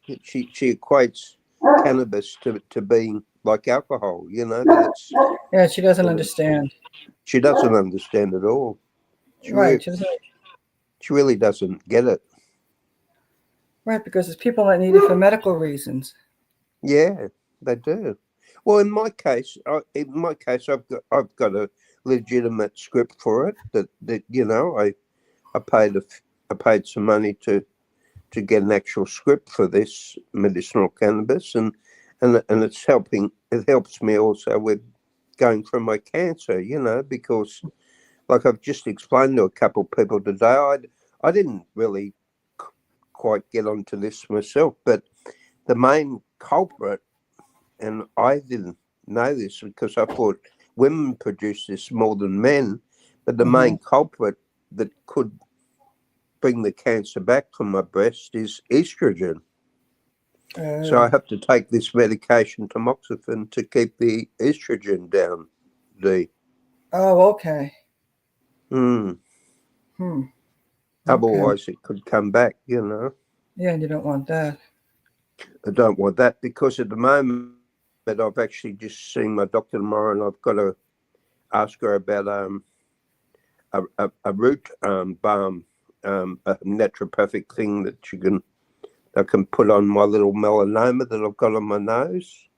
dude. She equates cannabis to being like alcohol. You know, that it's. Yeah, she doesn't understand. She doesn't understand at all. Right. She really doesn't get it. Right, because it's people that need it for medical reasons. Yeah, they do. Well, in my case, I've got a legitimate script for it. That you know, I paid some money to get an actual script for this medicinal cannabis, and it's helping. It helps me also with going through my cancer. You know, because like I've just explained to a couple of people today, I didn't really quite get onto this myself, but the main culprit, and I didn't know this because I thought women produce this more than men, but the main culprit that could bring the cancer back from my breast is estrogen. So I have to take this medication, tamoxifen, to keep the estrogen down. Oh, okay. Otherwise, it could come back, you know. Yeah, and you don't want that. I don't want that because at the moment but I've actually just seen my doctor tomorrow, and I've got to ask her about a root balm, a naturopathic thing that I can put on my little melanoma that I've got on my nose,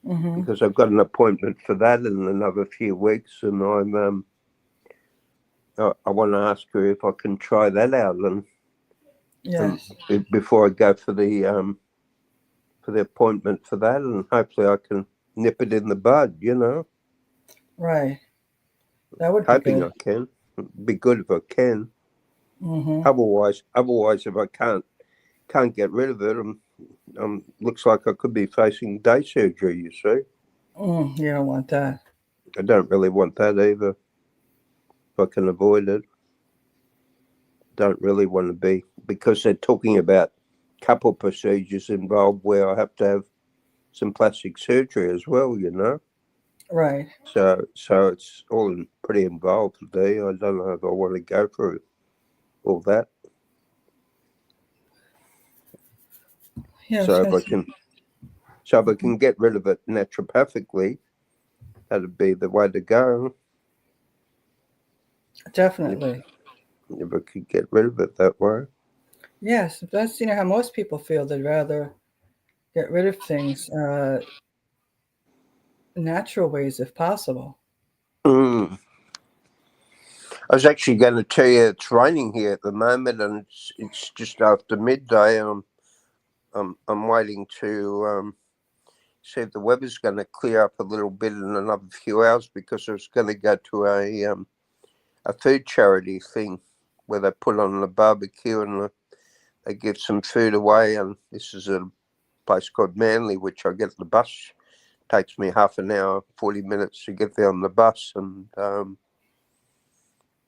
because I've got an appointment for that in another few weeks, and I want to ask her if I can try that out, and Yes. before I go for the appointment for that, and hopefully I can nip it in the bud, Right. That would be hoping good. I can. It'd be good if I can. Mm-hmm. Otherwise, if I can't get rid of it, looks like I could be facing day surgery. You see, You don't want that. I don't really want that either. If I can avoid it, don't really want to be, because they're talking about couple procedures involved where I have to have some plastic surgery as well. Right. So it's all pretty involved today. I don't know if I want to go through all that. Yeah. So if I can get rid of it naturopathically, that'd be the way to go. Definitely. If I could get rid of it that way. Yes. That's how most people feel. They'd rather get rid of things natural ways if possible. I was actually going to tell you it's raining here at the moment, and it's just after midday. I'm waiting to see if the weather's going to clear up a little bit in another few hours, because I was going to go to a food charity thing where they put on a barbecue and they give some food away. And this is a place called Manly, which I get the bus. Takes me half an hour, 40 minutes to get there on the bus, and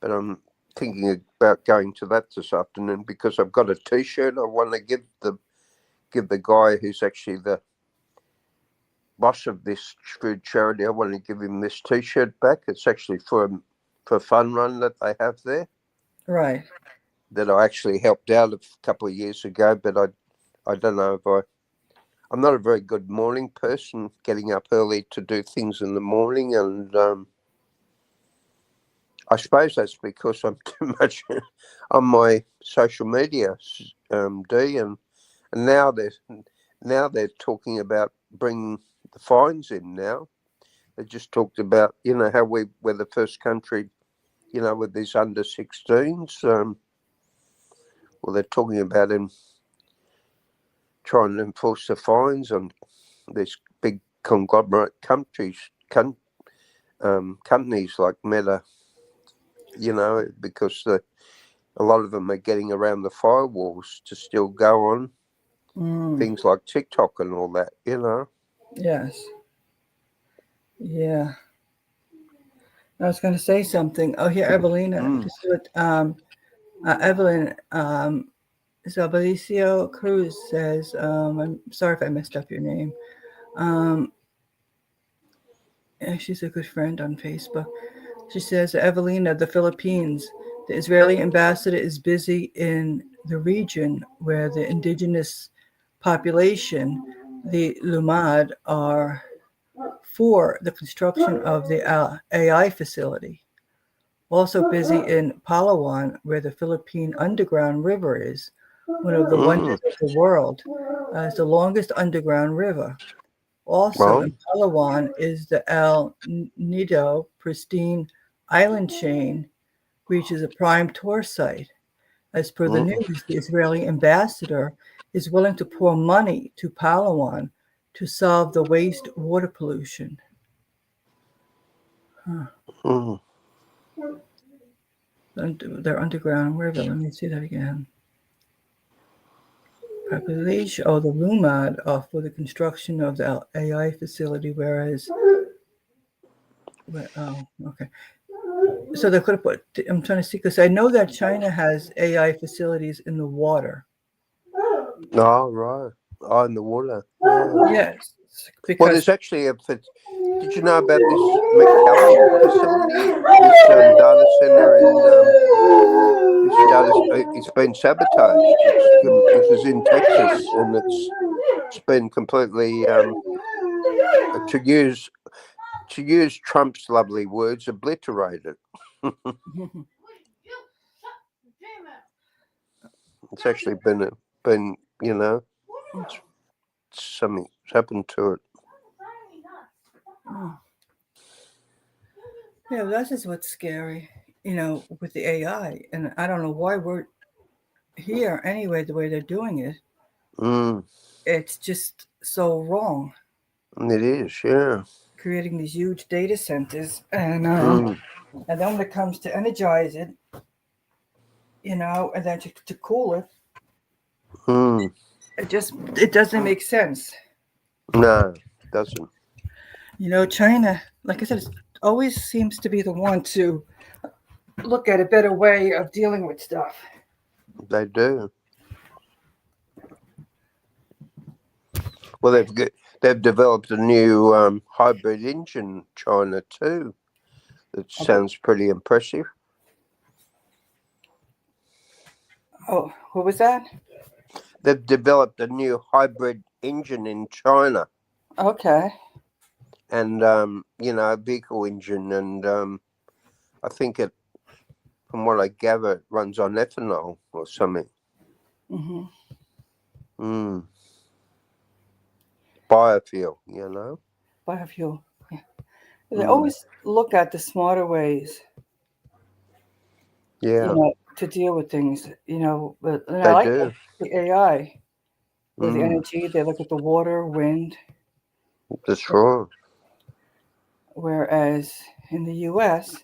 but I'm thinking about going to that this afternoon, because I've got a T-shirt I want to give the guy who's actually the boss of this food charity. I want to give him this T-shirt back. It's actually for a fun run that they have there. Right. That I actually helped out a couple of years ago, but I don't know if I'm not a very good morning person, getting up early to do things in the morning, and I suppose that's because I'm too much on my social media, D, and now they're talking about bringing the fines in now. They just talked about how we're the first country, with these under 16s. Well, they're talking about trying to enforce the fines on these big conglomerate companies like Meta, because a lot of them are getting around the firewalls to still go on things like TikTok and all that, Yes. Yeah. I was going to say something. Oh, here, Evelina. This is what Evelyn Zabalicio Cruz says. I'm sorry if I messed up your name. She's a good friend on Facebook. She says, Evelina, the Philippines, the Israeli ambassador is busy in the region where the indigenous population, the Lumad, are for the construction of the AI facility. Also busy in Palawan, where the Philippine Underground River is, one of the wonders of the world. It's the longest underground river. Also in Palawan is the El Nido pristine island chain, which is a prime tour site. As per the news, the Israeli ambassador is willing to pour money to Palawan to solve the waste water pollution. Their underground river. Let me see that again. Population. Oh, the Lumad for the construction of the AI facility, whereas. Oh, okay. So they could have put. I'm trying to see, because I know that China has AI facilities in the water. Oh, right. Oh, in the water. Yes, Well, because there's actually did you know about this McKelly facility? This data center it's been sabotaged. It was in Texas, and it's been completely to use Trump's lovely words, obliterated. It's actually been something's happened to it. Yeah, that's just what's scary, with the AI. And I don't know why we're here anyway, the way they're doing it. Mm, It's just so wrong, it is, yeah. creating these huge data centers. And Mm, and then when it comes to energize it, and then to cool it, mm. it doesn't make sense. No, it doesn't. China, like I said, always seems to be the one to look at a better way of dealing with stuff. They do. Well, they've developed a new hybrid engine, China too. That sounds pretty impressive. Oh, what was that? They've developed a new hybrid engine in China, Okay. and a vehicle engine, and I think from what I gather, it runs on ethanol or something. Mm-hmm. Mm. Biofuel, Biofuel. Yeah. They always look at the smarter ways, Yeah, to deal with things, but and I they like do. the AI with the Mm. energy. They look at the water, wind, That's right. whereas in the U.S.,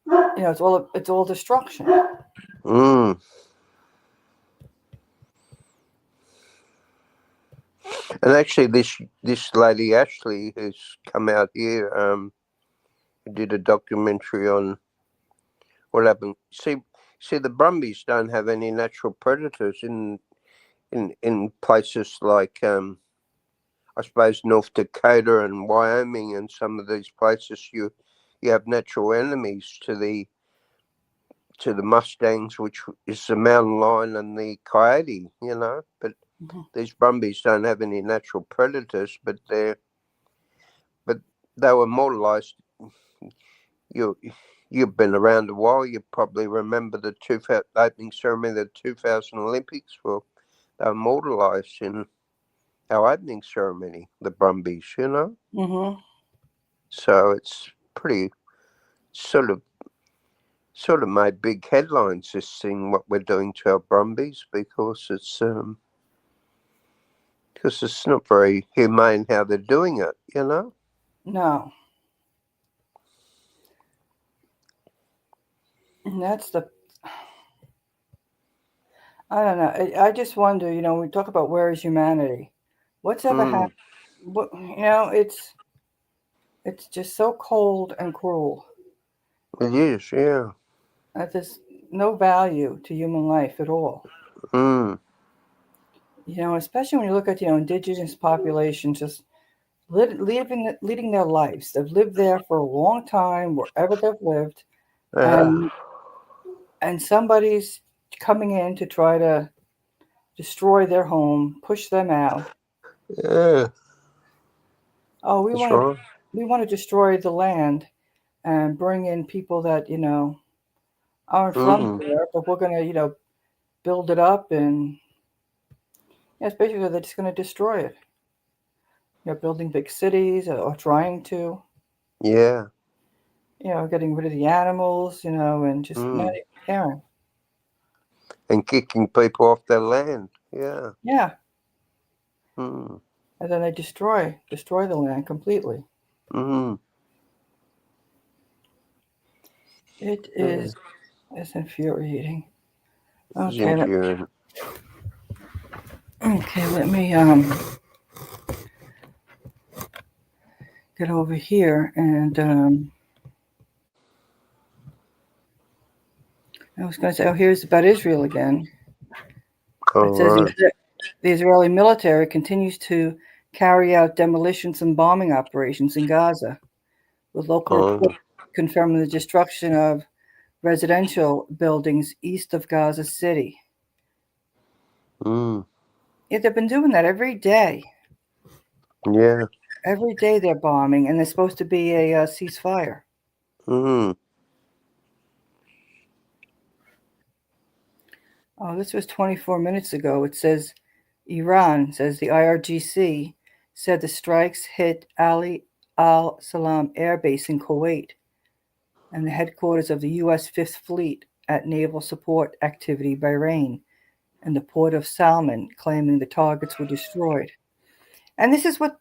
it's all destruction. Mm. And actually, this lady Ashley has come out here. Did a documentary on what happened. See, the Brumbies don't have any natural predators in places like I suppose North Dakota and Wyoming and some of these places. You have natural enemies to the mustangs, which is the mountain lion and the coyote. But these Brumbies don't have any natural predators, but they were immortalised. You've been around a while. You probably remember the opening ceremony of the 2000 Olympics. Well, they were immortalised in our opening ceremony, the Brumbies. Mm-hmm. So it's pretty sort of made big headlines. This thing, what we're doing to our Brumbies, because it's not very humane how they're doing it. No, and that's the. I don't know. I just wonder. We talk about where is humanity. What's ever happened? What it's just so cold and cruel. It is, yeah. That there's no value to human life at all. Mm. Especially when you look at indigenous populations just leading their lives. They've lived there for a long time, wherever they've lived, and somebody's coming in to try to destroy their home, push them out. Yeah, Oh, that's right. we want to destroy the land and bring in people that aren't from Mm. there, but we're gonna build it up, and it's basically they're just gonna destroy it. Building big cities or trying to. Yeah. Getting rid of the animals, and just not even caring. And kicking people off their land. Yeah. Yeah. Mm. And then they destroy the land completely. Mm. It is it's infuriating. It's Okay, infuriating. let me get over here, and I was going to say, oh, here's about Israel again. It says Right. the Israeli military continues to carry out demolitions and bombing operations in Gaza, with local reports confirming the destruction of residential buildings east of Gaza City. Mm. Yeah, they've been doing that every day. Yeah. Every day they're bombing, and there's supposed to be a ceasefire. Mm. Oh, this was 24 minutes ago. It says Iran, says the IRGC, said the strikes hit Ali al Salam Air Base in Kuwait and the headquarters of the U.S. Fifth Fleet at Naval Support Activity Bahrain and the port of Salman, claiming the targets were destroyed. And this is what,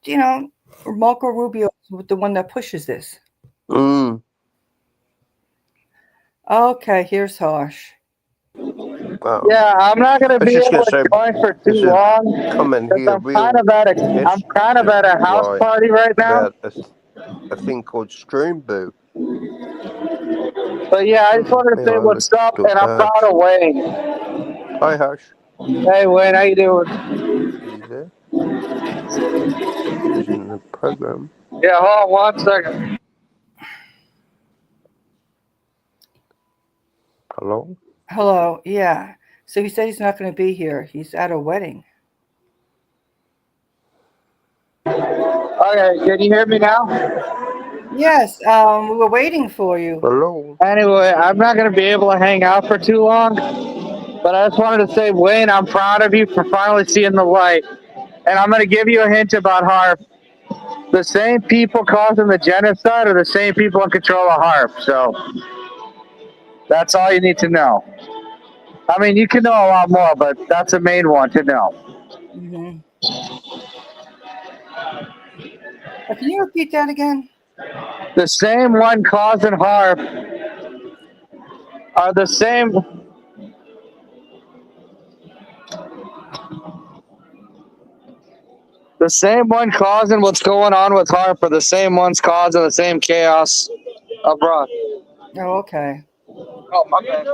Marco Rubio is the one that pushes this. Mm. Okay, here's Harsh. Wow. Yeah, I'm not gonna I was be just able going to to say, join for too there's a long comment because here, real I'm kind of test at a house flight party right now. about a thing called stream boot. But yeah, I just wanted to say Anyway, let's what's up, talk and I'm to proud Harsh. of Wayne. Hi, Harsh. Hey Wayne, how you doing? Are you there? He's in the program. Yeah, hold on 1 second. Hello? Hello, yeah. So he said he's not going to be here. He's at a wedding. Okay, can you hear me now? Yes, we were waiting for you. Hello? Anyway, I'm not gonna be able to hang out for too long, but I just wanted to say, Wayne, I'm proud of you for finally seeing the light. And I'm gonna give you a hint about HARP. The same people causing the genocide are the same people in control of HARP. So that's all you need to know. I mean, you can know a lot more, but that's the main one to know. Mm-hmm. Can you repeat that again? The same one causing HARP are the same. The same one causing what's going on with HARP are the same ones causing the same chaos abroad. Oh, okay. Oh, my bad.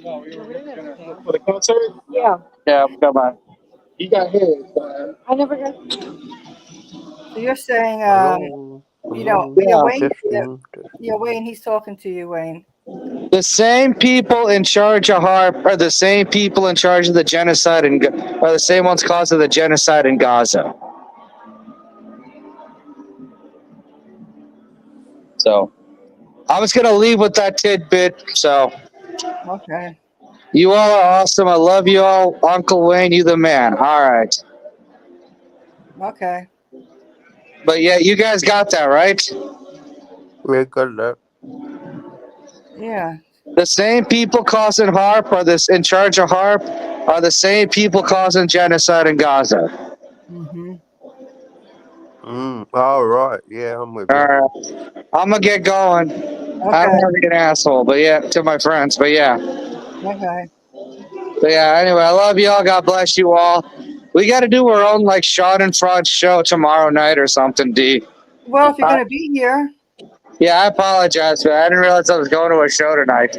For the concert? Yeah. Yeah, come on. You got his. I never got. So you're saying, Hello? Hello? yeah, Yeah. Wayne, Testing. yeah, Wayne, he's talking to you, Wayne. The same people in charge of HARP are the same people in charge of the genocide and are the same ones causing the genocide in Gaza. So I was gonna leave with that tidbit. So Okay. you all are awesome. I love you all. Uncle Wayne, you the man. All right. Okay. But yeah, you guys got that, right? We got that. Yeah. The same people causing HARP are this in charge of HARP are the same people causing genocide in Gaza. Mm-hmm. All right. Yeah, I'm with All you. right. I'm gonna get going. I don't Okay. want to be an asshole, but yeah, to my friends, but yeah. Okay. But yeah, anyway, I love you all. God bless you all. We got to do our own like Schadenfreude show tomorrow night or something, D. Well, if you're going to be here, Yeah, I apologize, man. I didn't realize I was going to a show tonight.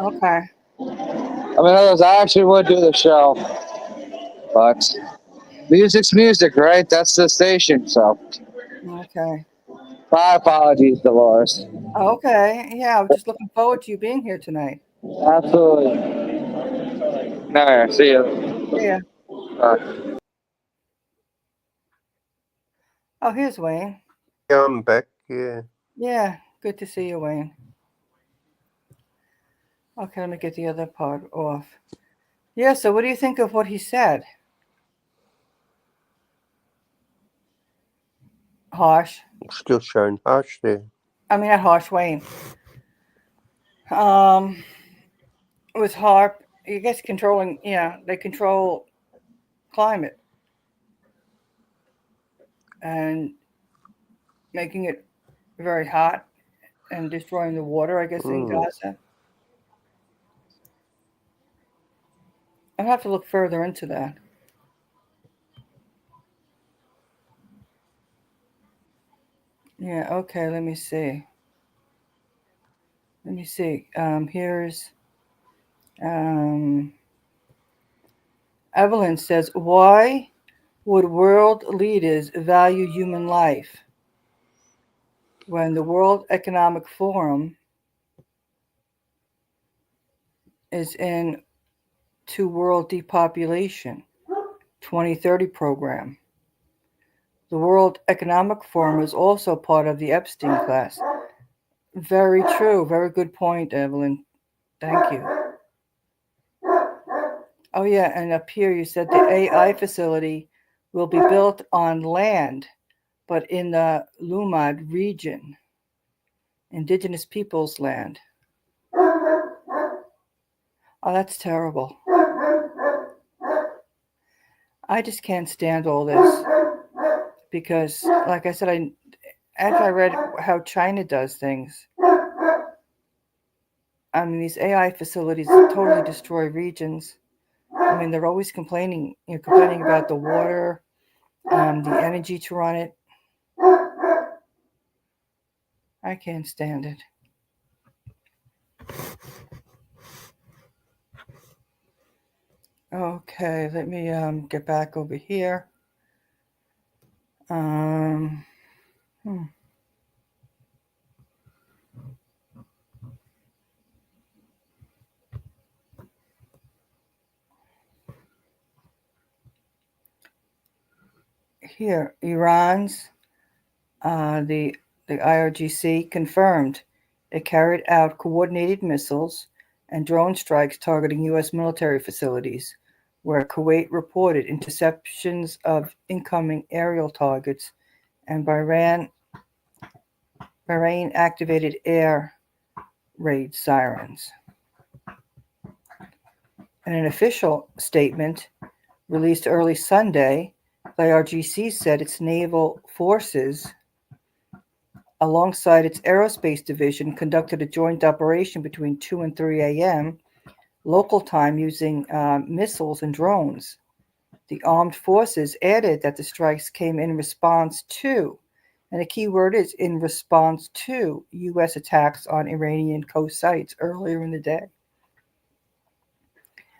okay. I mean, otherwise, I actually would do the show. But music's music, right? That's the station, so. Okay. My apologies, Dolores. Okay. Yeah, I'm just looking forward to you being here tonight. Absolutely. No, yeah, see you. Yeah. Bye. Oh, here's Wayne. Yeah, I'm back. Yeah. Yeah. Good to see you, Wayne. Okay, let me get the other part off. Yeah, so what do you think of what he said? Harsh. Still showing Harsh there. I mean, not Harsh, Wayne. Um, with HARP, I guess controlling, they control climate and making it very hot and destroying the water, I guess, in Mm. Gaza. I'll have to look further into that. Yeah, okay, let me see. Let me see. Here's um, Evelyn says, why would world leaders value human life when the World Economic Forum is in to World Depopulation 2030 program. The World Economic Forum is also part of the Epstein class. Very true. Very good point, Evelyn. Thank you. Oh, yeah, and up here you said the AI facility will be built on land, but in the Lumad region, indigenous peoples' land. Oh, that's terrible. I just can't stand all this because, like I said, after I read how China does things, I mean, these AI facilities totally destroy regions. I mean, they're always complaining about the water, the energy to run it. I can't stand it. Okay, let me get back over here. Here, Iran's the IRGC confirmed it carried out coordinated missiles and drone strikes targeting U.S. military facilities, where Kuwait reported interceptions of incoming aerial targets, and Bahrain activated air raid sirens. In an official statement released early Sunday, the IRGC said its naval forces, alongside its aerospace division, conducted a joint operation between 2 and 3 a.m. local time using missiles and drones. The armed forces added that the strikes came in response to, and the key word is in response to, U.S. attacks on Iranian coast sites earlier in the day.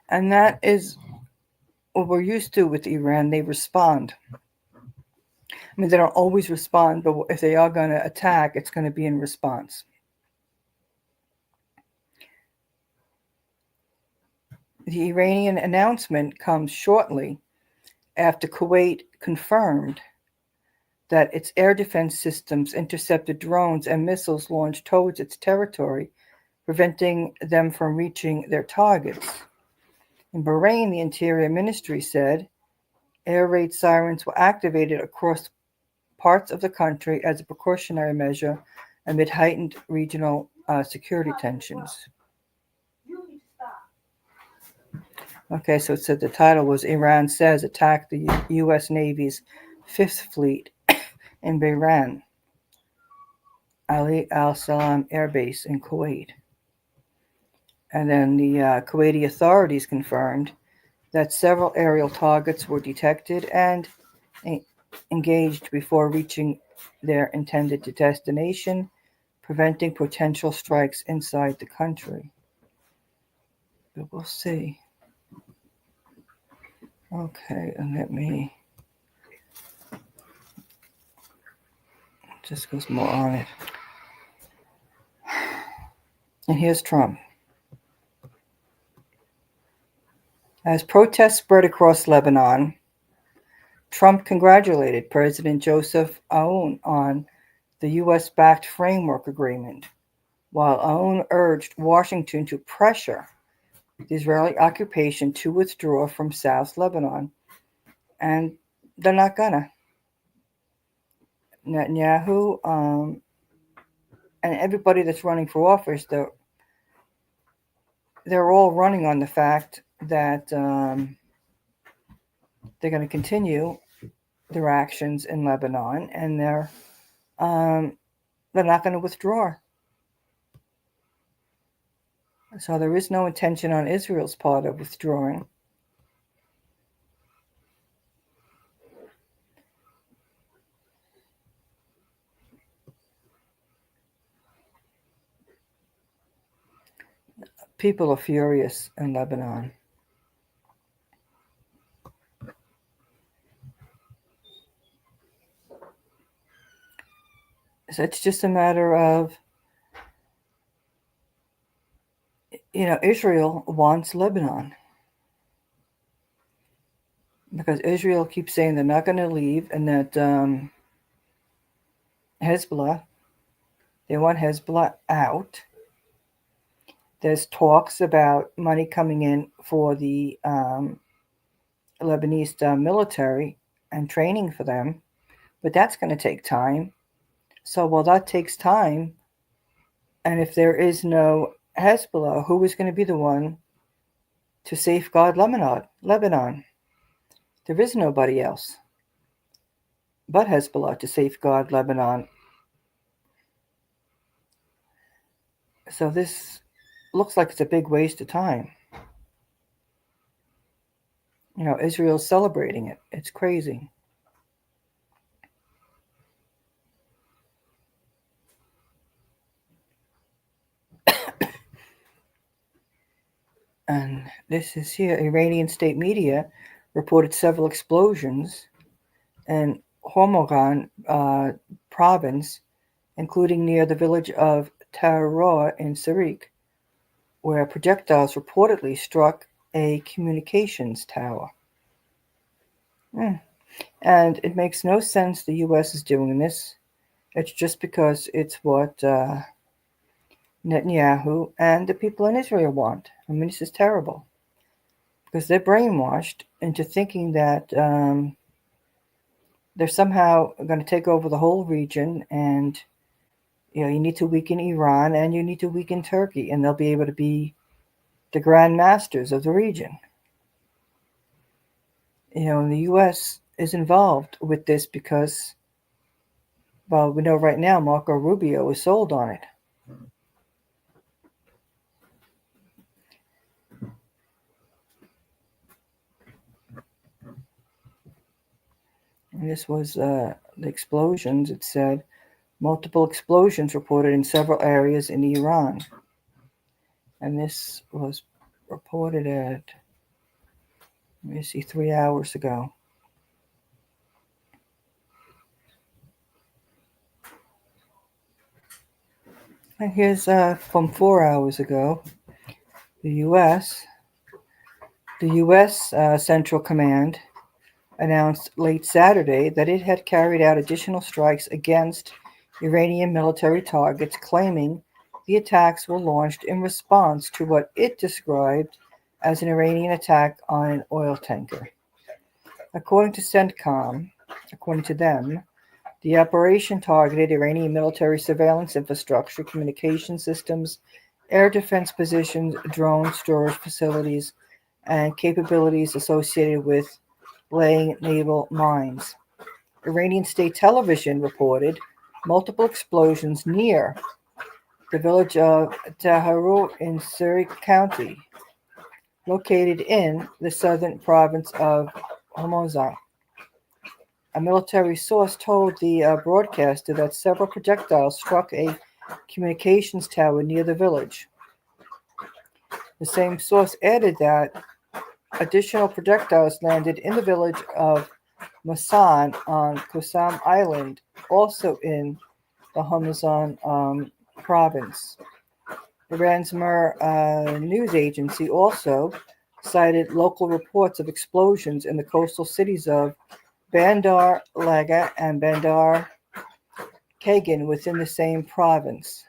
And that is what we're used to with Iran. They respond. I mean, they don't always respond, but if they are going to attack, it's going to be in response. The Iranian announcement comes shortly after Kuwait confirmed that its air defense systems intercepted drones and missiles launched towards its territory, preventing them from reaching their targets. In Bahrain, the Interior Ministry said air raid sirens were activated across parts of the country as a precautionary measure amid heightened regional security tensions. Okay, so it said the title was Iran says attacked the U.S. Navy's Fifth Fleet in Bahrain, Ali Al Salam Air Base in Kuwait. And then the Kuwaiti authorities confirmed that several aerial targets were detected and engaged before reaching their intended destination, preventing potential strikes inside the country. But we'll see. Okay, and let me just goes more on it. And here's Trump. As protests spread across Lebanon, Trump congratulated President Joseph Aoun on the U.S.-backed framework agreement, while Aoun urged Washington to pressure the Israeli occupation to withdraw from South Lebanon. And they're not gonna. Netanyahu and everybody that's running for office, they're all running on the fact that they're going to continue their actions in Lebanon, and they're not going to withdraw. So there is no intention on Israel's part of withdrawing. People are furious in Lebanon. So it's just a matter of, Israel wants Lebanon. because Israel keeps saying they're not going to leave, and that Hezbollah, they want Hezbollah out. There's talks about money coming in for the Lebanese military and training for them, but that's going to take time. So while that takes time, and if there is no Hezbollah, who is going to be the one to safeguard Lebanon? There is nobody else but Hezbollah to safeguard Lebanon. So this looks like it's a big waste of time. You know, Israel's celebrating it. It's crazy. And this is here. Iranian state media reported several explosions in Hormozgan province, including near the village of Tahrir in Syria, where projectiles reportedly struck a communications tower. And it makes no sense the U.S. is doing this. It's just because it's what Netanyahu and the people in Israel want. I mean, this is terrible. Because they're brainwashed into thinking that they're somehow going to take over the whole region, and you need to weaken Iran and you need to weaken Turkey, and they'll be able to be the grand masters of the region. And the U.S. is involved with this because, well, we know right now Marco Rubio is sold on it. And this was the explosions. It said multiple explosions reported in several areas in Iran. And this was reported at, let me see, 3 hours ago. And here's from 4 hours ago. The U.S. Central Command announced late Saturday that it had carried out additional strikes against Iranian military targets, claiming the attacks were launched in response to what it described as an Iranian attack on an oil tanker. According to CENTCOM, according to them, the operation targeted Iranian military surveillance infrastructure, communication systems, air defense positions, drone storage facilities, and capabilities associated with laying naval mines. Iranian state television reported multiple explosions near the village of Tahrir in Syria County, located in the southern province of Hormozgan. A military source told the broadcaster that several projectiles struck a communications tower near the village. The same source added that additional projectiles landed in the village of Masan on Qusam Island, also in the Hormozgan province. Iran's Mer news agency also cited local reports of explosions in the coastal cities of Bandar Laga and Bandar Kagan within the same province.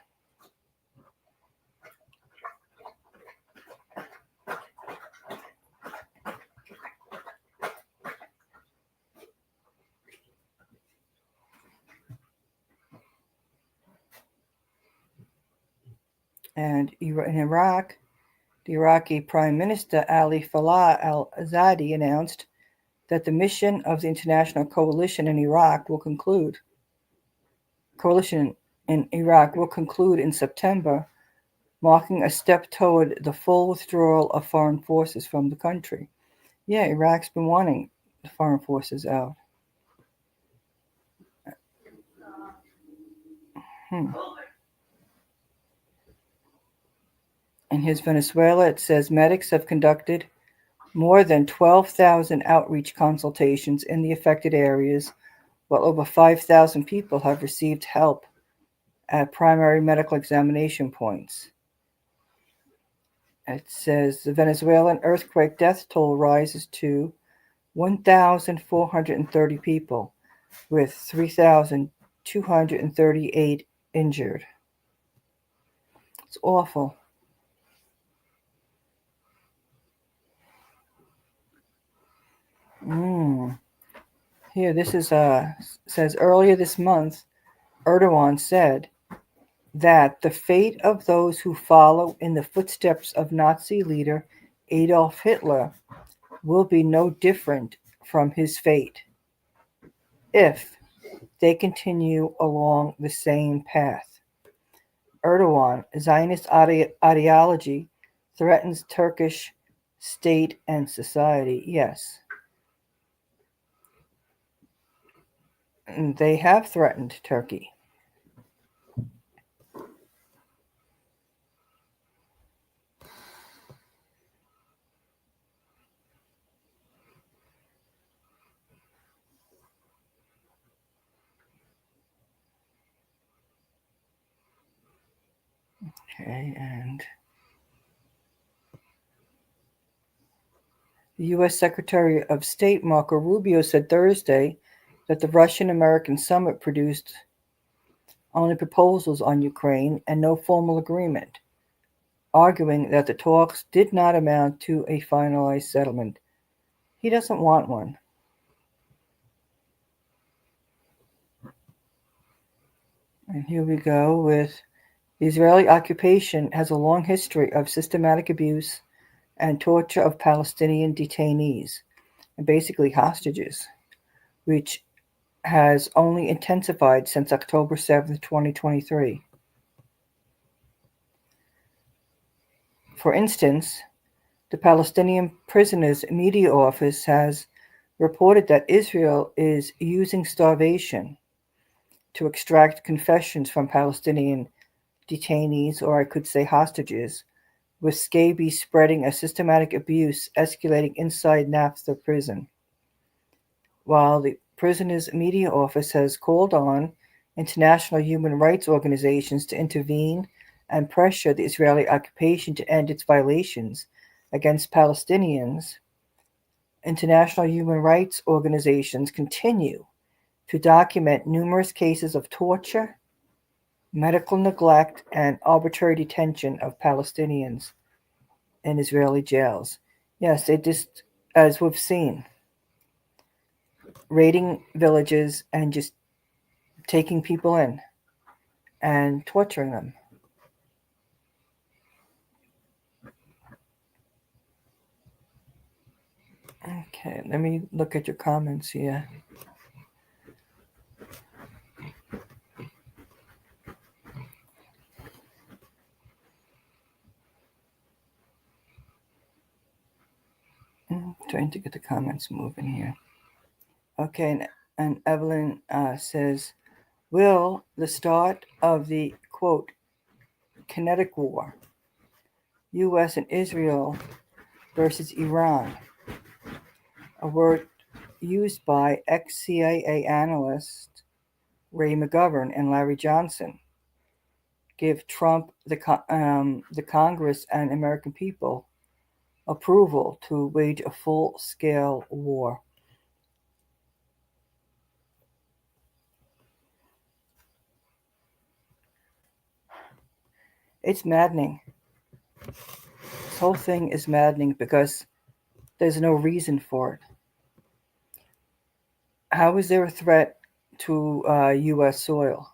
And in Iraq, the Iraqi Prime Minister Ali Falah al-Azadi announced that the mission of the international coalition in Iraq will conclude in September, marking a step toward the full withdrawal of foreign forces from the country. Yeah, Iraq's been wanting the foreign forces out. In his Venezuela, it says medics have conducted more than 12,000 outreach consultations in the affected areas, while over 5,000 people have received help at primary medical examination points. It says the Venezuelan earthquake death toll rises to 1,430 people, with 3,238 injured. It's awful. Here, this is says earlier this month, Erdogan said that the fate of those who follow in the footsteps of Nazi leader Adolf Hitler will be no different from his fate if they continue along the same path. Erdogan, Zionist ideology threatens Turkish state and society. Yes. And they have threatened Turkey. Okay, and the U.S. Secretary of State Marco Rubio said Thursday that the Russian-American summit produced only proposals on Ukraine and no formal agreement, arguing that the talks did not amount to a finalized settlement. He doesn't want one. And here we go with the Israeli occupation has a long history of systematic abuse and torture of Palestinian detainees, and basically hostages, which has only intensified since October 7th, 2023. For instance, the Palestinian Prisoners Media Office has reported that Israel is using starvation to extract confessions from Palestinian detainees, or I could say hostages, with scabies spreading a systematic abuse escalating inside Naphtha prison. While the Prisoners Media Office has called on international human rights organizations to intervene and pressure the Israeli occupation to end its violations against Palestinians, international human rights organizations continue to document numerous cases of torture, medical neglect, and arbitrary detention of Palestinians in Israeli jails. Yes, they just, as we've seen, raiding villages and just taking people in and torturing them. Okay, let me look at your comments here. I'm trying to get the comments moving here. Okay, and Evelyn says, will the start of the, quote, kinetic war, U.S. and Israel versus Iran, a word used by ex-CIA analysts Ray McGovern and Larry Johnson, give Trump, the Congress, and American people approval to wage a full-scale war? It's maddening. This whole thing is maddening because there's no reason for it. How is there a threat to U.S. soil?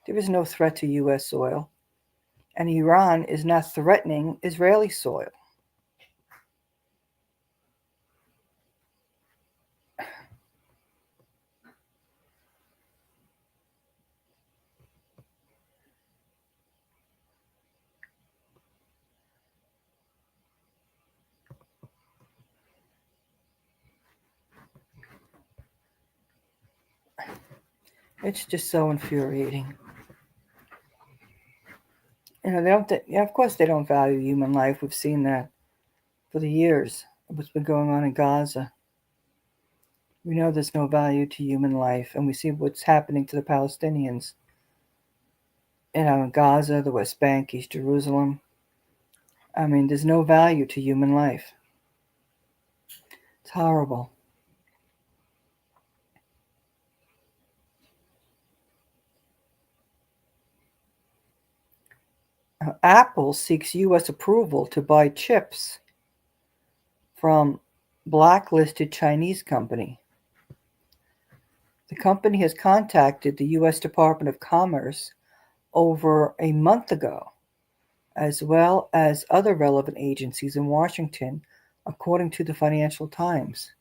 There is no threat to U.S. soil. And Iran is not threatening Israeli soil. It's just so infuriating. You know, they don't. Of course, they don't value human life. We've seen that for the years. What's been going on in Gaza. We know there's no value to human life, and we see what's happening to the Palestinians. You know, in Gaza, the West Bank, East Jerusalem. I mean, there's no value to human life. It's horrible. Apple seeks U.S. approval to buy chips from blacklisted Chinese company. The company has contacted the U.S. Department of Commerce over a month ago, as well as other relevant agencies in Washington, according to the Financial Times.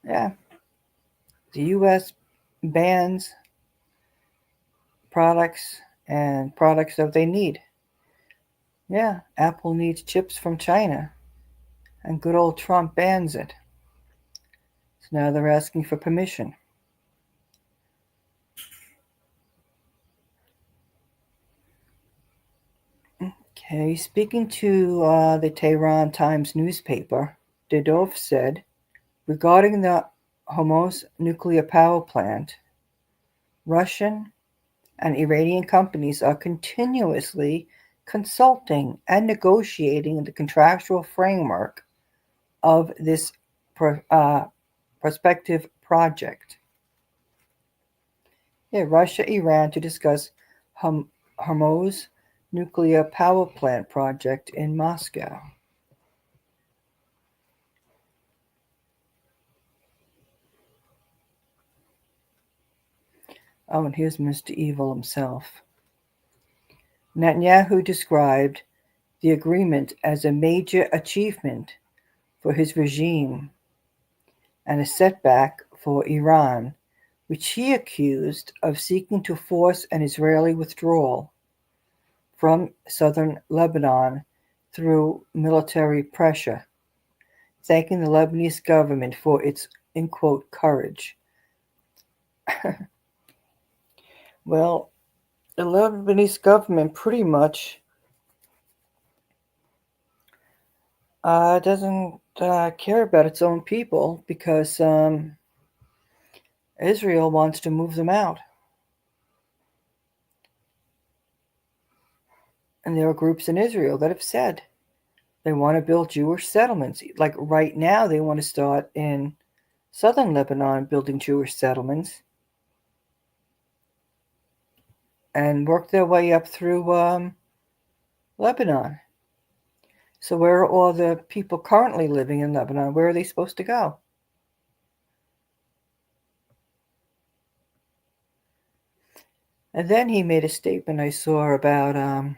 Yeah, the U.S. bans products and products that they need. Yeah, Apple needs chips from China, and good old Trump bans it. So now they're asking for permission. Okay, speaking to the Tehran Times newspaper, Dedov said, regarding the Hormuz nuclear power plant, Russian and Iranian companies are continuously consulting and negotiating the contractual framework of this prospective project. Yeah, Russia, Iran to discuss Hormuz nuclear power plant project in Moscow. Oh, and here's Mr. Evil himself. Netanyahu described the agreement as a major achievement for his regime and a setback for Iran, which he accused of seeking to force an Israeli withdrawal from southern Lebanon through military pressure, thanking the Lebanese government for its, in quote, courage. Well, the Lebanese government pretty much doesn't care about its own people because Israel wants to move them out. And there are groups in Israel that have said they want to build Jewish settlements. Like right now, they want to start in southern Lebanon building Jewish settlements and work their way up through Lebanon. So where are all the people currently living in Lebanon? Where are they supposed to go? And then he made a statement I saw about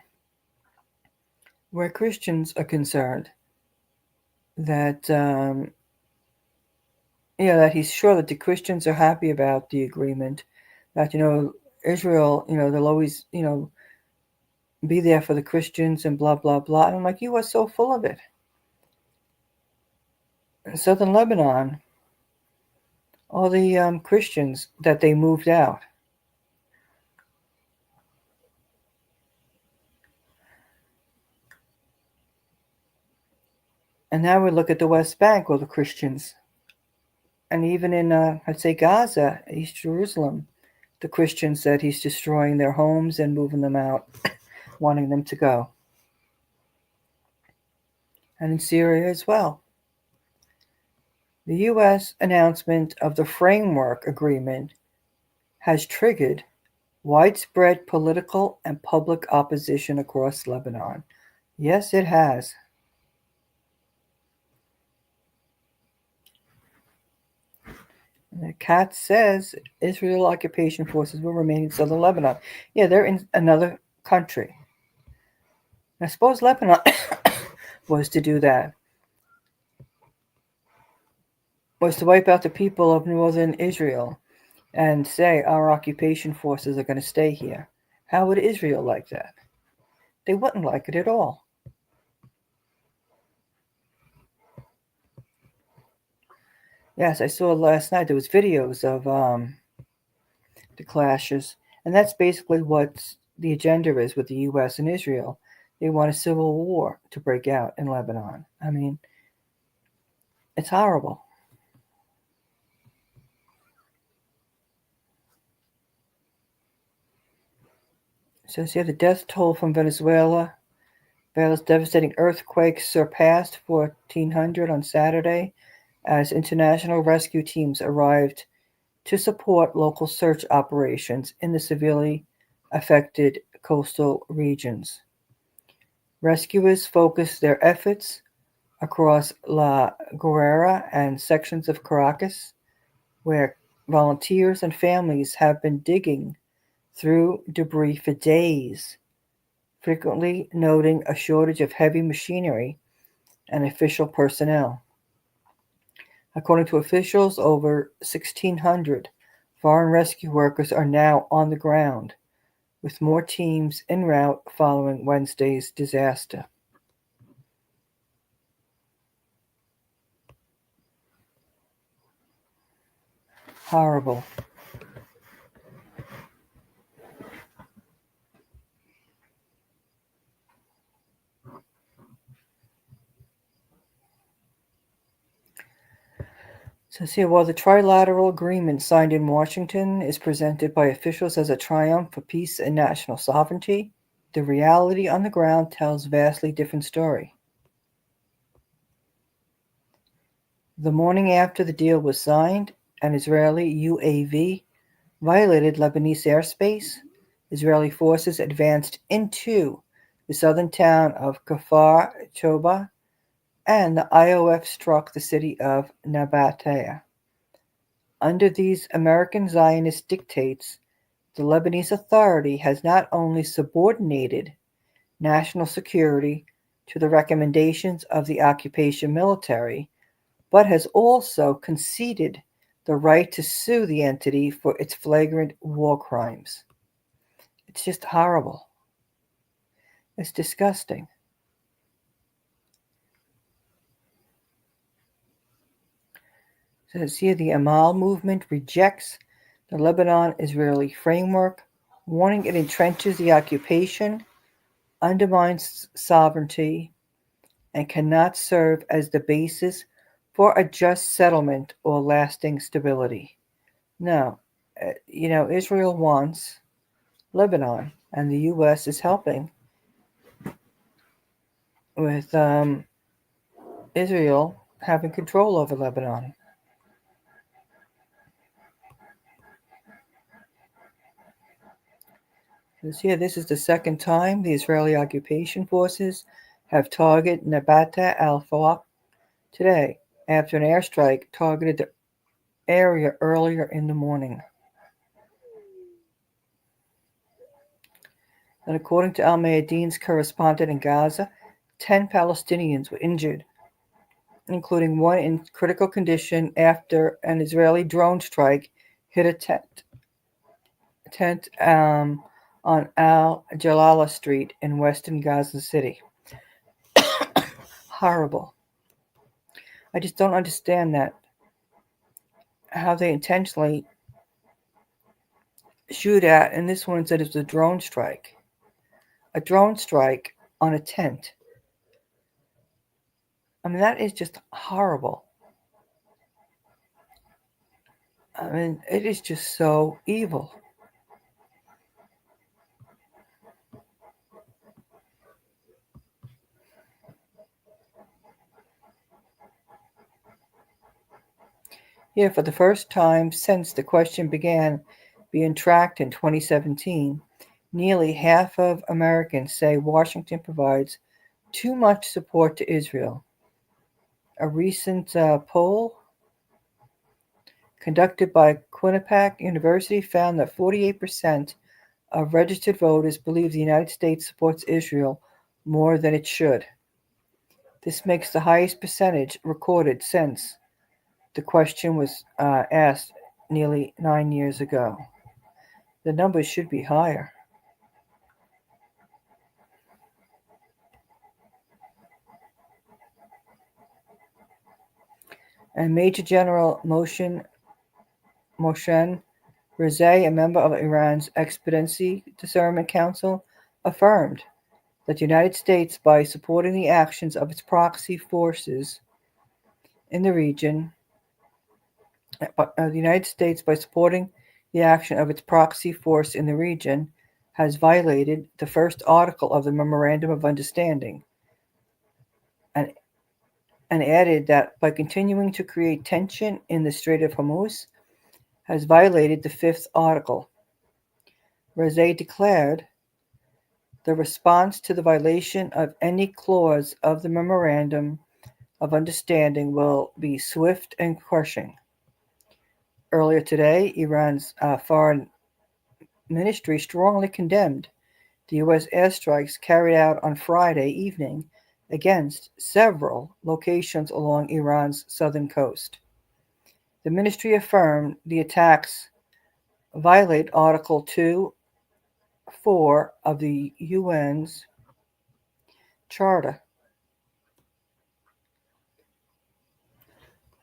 where Christians are concerned, that that he's sure that the Christians are happy about the agreement, that Israel, they'll always be there for the Christians and blah blah blah. And I'm like, you are so full of it. In southern Lebanon, all the Christians that they moved out. And now we look at the West Bank, all the Christians. And even in, I'd say, Gaza, East Jerusalem, the Christians said he's destroying their homes and moving them out, wanting them to go. And in Syria as well. The U.S. announcement of the framework agreement has triggered widespread political and public opposition across Lebanon. Yes, it has. The Katz says Israel occupation forces will remain in southern Lebanon. Yeah, they're in another country. I suppose Lebanon was to do that. Was to wipe out the people of northern Israel and say our occupation forces are going to stay here. How would Israel like that? They wouldn't like it at all. Yes, I saw last night there was videos of the clashes, and that's basically what the agenda is with the U.S. and Israel. They want a civil war to break out in Lebanon. I mean, it's horrible. It says here the death toll from Venezuela Venezuela's devastating earthquake surpassed 1,400 on Saturday as international rescue teams arrived to support local search operations in the severely affected coastal regions. Rescuers focused their efforts across La Guerra and sections of Caracas, where volunteers and families have been digging through debris for days, frequently noting a shortage of heavy machinery and official personnel. According to officials, over 1,600 foreign rescue workers are now on the ground, with more teams en route following Wednesday's disaster. Horrible. Says here, while the trilateral agreement signed in Washington is presented by officials as a triumph for peace and national sovereignty, the reality on the ground tells a vastly different story. The morning after the deal was signed, an Israeli UAV violated Lebanese airspace. Israeli forces advanced into the southern town of Kfar Choba, and the IOF struck the city of Nabatea. Under these American Zionist dictates, the Lebanese Authority has not only subordinated national security to the recommendations of the occupation military, but has also conceded the right to sue the entity for its flagrant war crimes. It's just horrible. It's disgusting. It says here the Amal movement rejects the Lebanon-Israeli framework, warning it entrenches the occupation, undermines sovereignty, and cannot serve as the basis for a just settlement or lasting stability. No, Israel wants Lebanon, and the U.S. is helping with Israel having control over Lebanon. This is the second time the Israeli occupation forces have targeted Nabata al-Fawq today, after an airstrike targeted the area earlier in the morning. And according to Al Mayadeen's correspondent in Gaza, 10 Palestinians were injured, including one in critical condition after an Israeli drone strike hit a tent on Al-Jalala Street in western Gaza City. Horrible. I just don't understand that. How they intentionally shoot at, and this one said it was a drone strike. A drone strike on a tent. I mean, that is just horrible. I mean, it is just so evil. Yeah, for the first time since the question began being tracked in 2017, nearly half of Americans say Washington provides too much support to Israel. A recent poll conducted by Quinnipiac University found that 48% of registered voters believe the United States supports Israel more than it should. This makes the highest percentage recorded since the question was asked nearly 9 years ago. The numbers should be higher. And Major General Moshen Rezai, a member of Iran's Expediency Discernment Council, affirmed that the United States, by supporting the actions of its proxy forces in the region, has violated the first article of the Memorandum of Understanding, and added that by continuing to create tension in the Strait of Hormuz has violated the fifth article. Rezai declared the response to the violation of any clause of the Memorandum of Understanding will be swift and crushing. Earlier today, Iran's foreign ministry strongly condemned the U.S. airstrikes carried out on Friday evening against several locations along Iran's southern coast. The ministry affirmed the attacks violate Article 2.4 of the UN's Charter,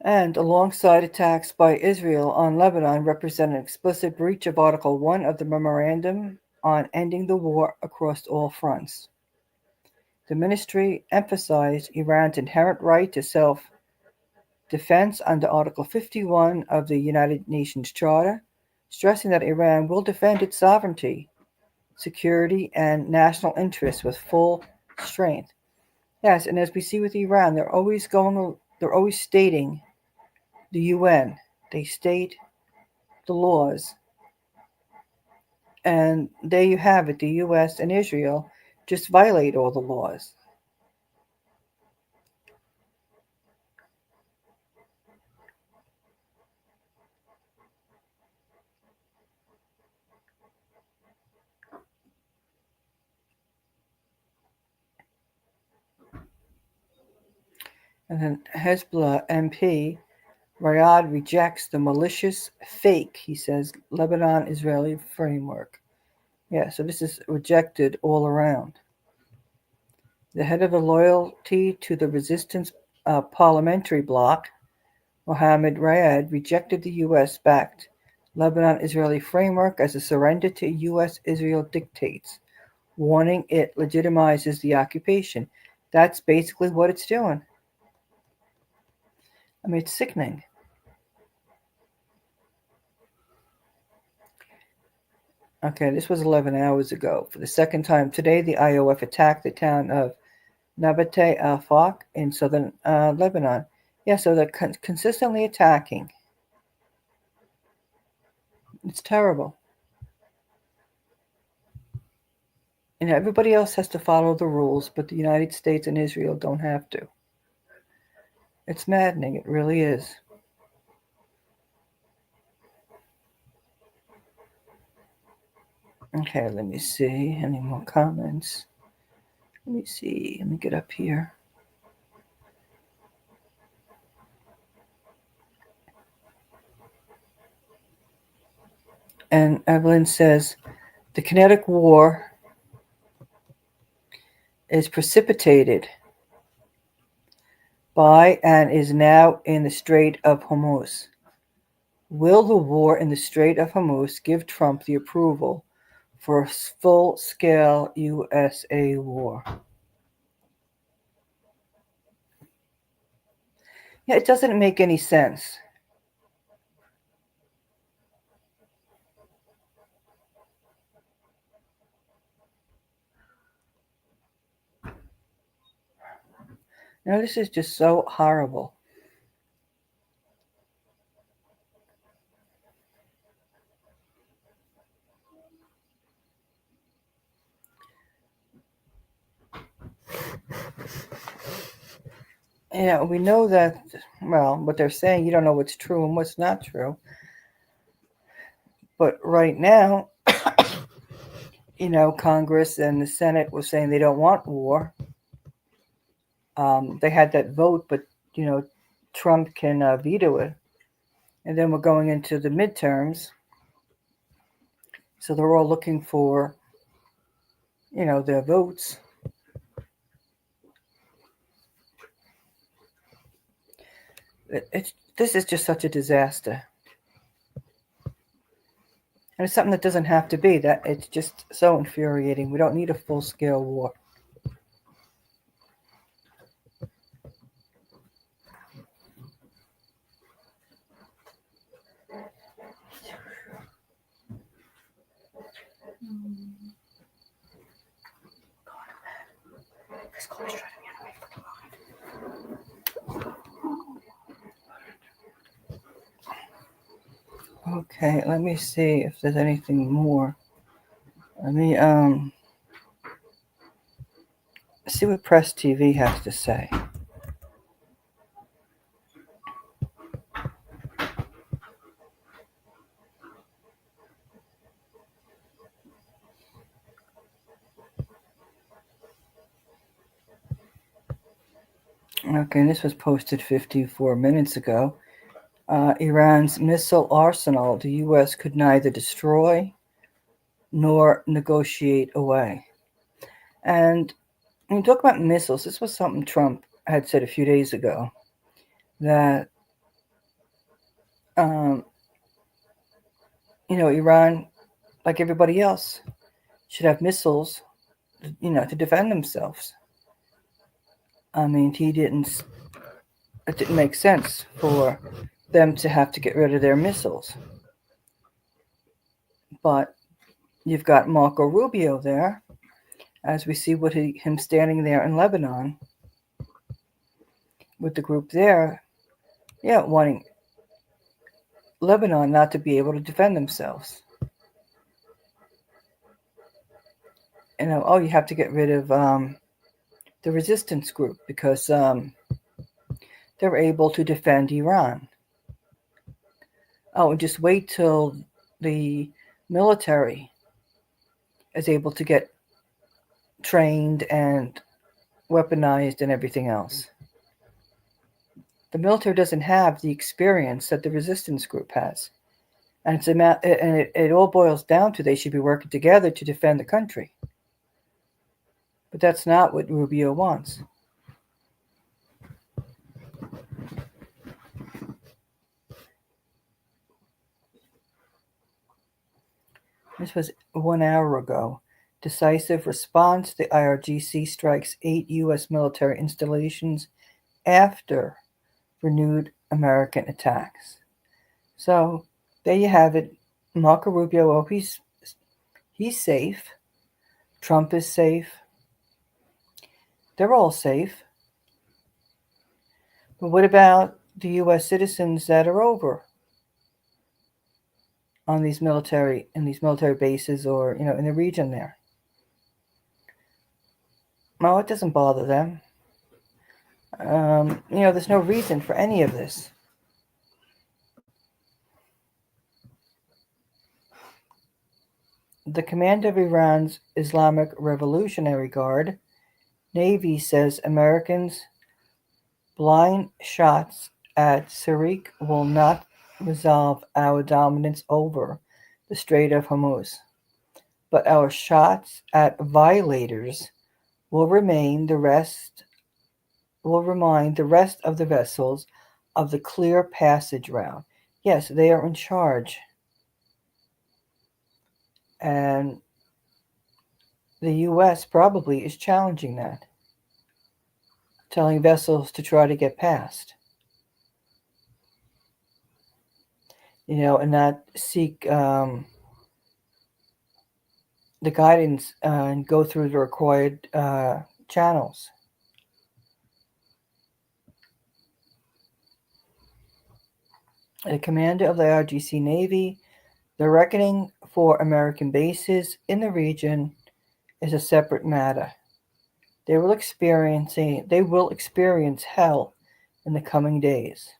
and alongside attacks by Israel on Lebanon represent an explicit breach of Article 1 of the Memorandum on Ending the War across all fronts. The ministry emphasized Iran's inherent right to self-defense under Article 51 of the United Nations Charter, stressing that Iran will defend its sovereignty, security, and national interests with full strength. Yes, and as we see with Iran, they're always stating the UN. They state the laws. And there you have it. The US and Israel just violate all the laws. And then Hezbollah MP Riyadh rejects the malicious, fake, he says, Lebanon-Israeli framework. Yeah, so this is rejected all around. The head of the Loyalty to the Resistance Parliamentary Bloc, Mohammed Riyadh, rejected the U.S.-backed Lebanon-Israeli framework as a surrender to U.S.-Israel dictates, warning it legitimizes the occupation. That's basically what it's doing. I mean, it's sickening. Okay, this was 11 hours ago. For the second time today, the IOF attacked the town of Nabate al-Faq in southern Lebanon. Yeah, so they're consistently attacking. It's terrible. And everybody else has to follow the rules, but the United States and Israel don't have to. It's maddening. It really is. Okay, let me see. Any more comments? Let me see. Let me get up here. And Evelyn says, the kinetic war is precipitated by and is now in the Strait of Hormuz. Will the war in the Strait of Hormuz give Trump the approval for a full-scale USA war? Yeah, it doesn't make any sense. Now, this is just so horrible. Yeah, we know that, well, what they're saying, you don't know what's true and what's not true. But right now, Congress and the Senate were saying they don't want war. They had that vote, but, Trump can veto it. And then we're going into the midterms. So they're all looking for, their votes. This is just such a disaster. And it's something that doesn't have to be. That it's just so infuriating. We don't need a full-scale war. This call is driving me out of my fucking mind. Okay, let me see if there's anything more. Let me see what Press TV has to say. Okay, and this was posted 54 minutes ago. Iran's missile arsenal, the U.S. could neither destroy nor negotiate away. And when you talk about missiles, this was something Trump had said a few days ago, that Iran, like everybody else, should have missiles, to defend themselves. I mean, it didn't make sense for them to have to get rid of their missiles. But you've got Marco Rubio there, as we see him standing there in Lebanon with the group there, wanting Lebanon not to be able to defend themselves. You have to get rid of the resistance group because they're able to defend Iran. Oh, and just wait till the military is able to get trained and weaponized and everything else. The military doesn't have the experience that the resistance group has. And it all boils down to they should be working together to defend the country. But that's not what Rubio wants. This was 1 hour ago. Decisive response. The IRGC strikes 8 U.S. military installations after renewed American attacks. So there you have it. Marco Rubio, he's safe. Trump is safe. They're all safe. But what about the U.S. citizens that are over on these military bases or in the region there? Well, it doesn't bother them. There's no reason for any of this. The commander of Iran's Islamic Revolutionary Guard, Navy, says Americans' blind shots at Sirik will not resolve our dominance over the Strait of Hormuz, but our shots at violators will remind the rest of the vessels of the clear passage route. Yes, they are in charge. And the U.S. probably is challenging that, telling vessels to try to get past, and not seek the guidance and go through the required channels. The commander of the IRGC Navy, the reckoning for American bases in the region is a separate matter. They will experience hell in the coming days.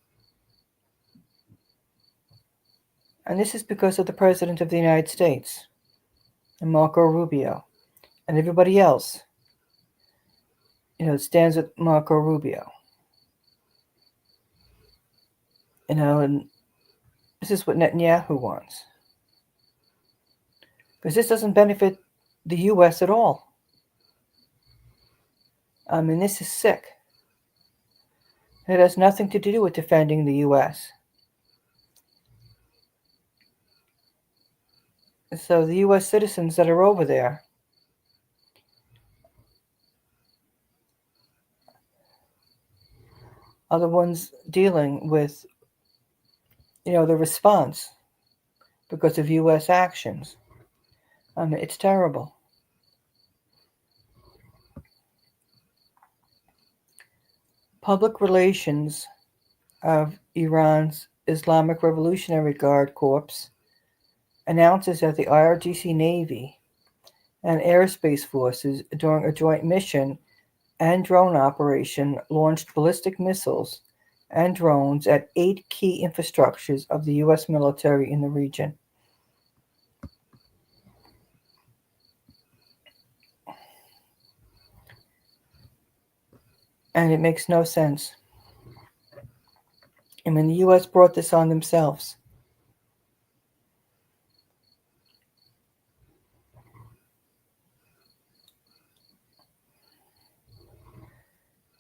And this is because of the President of the United States and Marco Rubio and everybody else, stands with Marco Rubio. And this is what Netanyahu wants. Because this doesn't benefit the U.S. at all. I mean, this is sick. It has nothing to do with defending the U.S. So the U.S. citizens that are over there are the ones dealing with, the response because of U.S. actions. I mean, it's terrible. Public relations of Iran's Islamic Revolutionary Guard Corps announces that the IRGC Navy and Airspace Forces, during a joint mission and drone operation, launched ballistic missiles and drones at 8 key infrastructures of the U.S. military in the region. And it makes no sense. I mean, the U.S. brought this on themselves.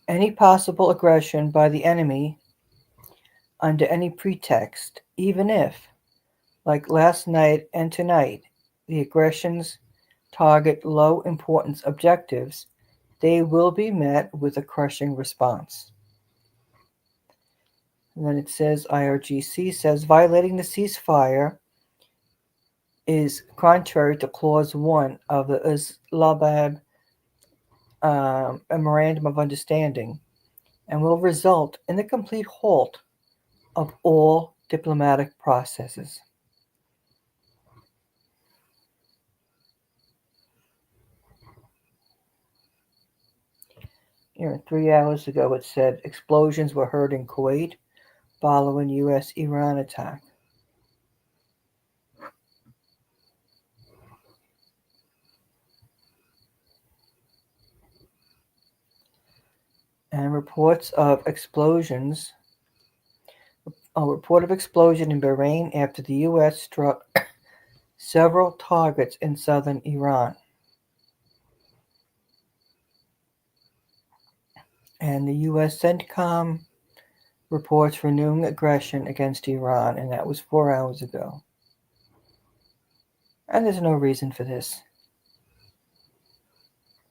Any possible aggression by the enemy under any pretext, even if, like last night and tonight, the aggressions target low-importance objectives, they will be met with a crushing response. And then it says, IRGC says, violating the ceasefire is contrary to Clause 1 of the Islamabad Memorandum of Understanding and will result in the complete halt of all diplomatic processes. Here, 3 hours ago, it said explosions were heard in Kuwait following U.S.-Iran attack. And reports of explosions. A report of explosion in Bahrain after the U.S. struck several targets in southern Iran. And the U.S. CENTCOM reports renewing aggression against Iran, and that was 4 hours ago. And there's no reason for this.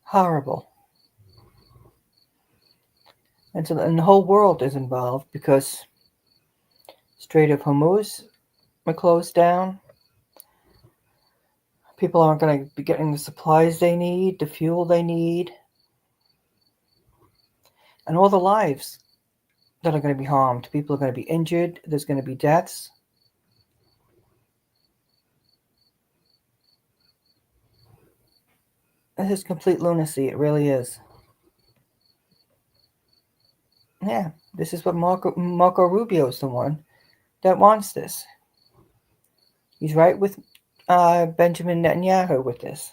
Horrible. And so and the whole world is involved because Strait of Hormuz were closed down. People aren't going to be getting the supplies they need, the fuel they need, and all the lives that are going to be harmed. People are going to be injured. There's going to be deaths. This is complete lunacy. It really is. Yeah, this is what Marco Rubio is the one that wants this. He's right with Benjamin Netanyahu with this.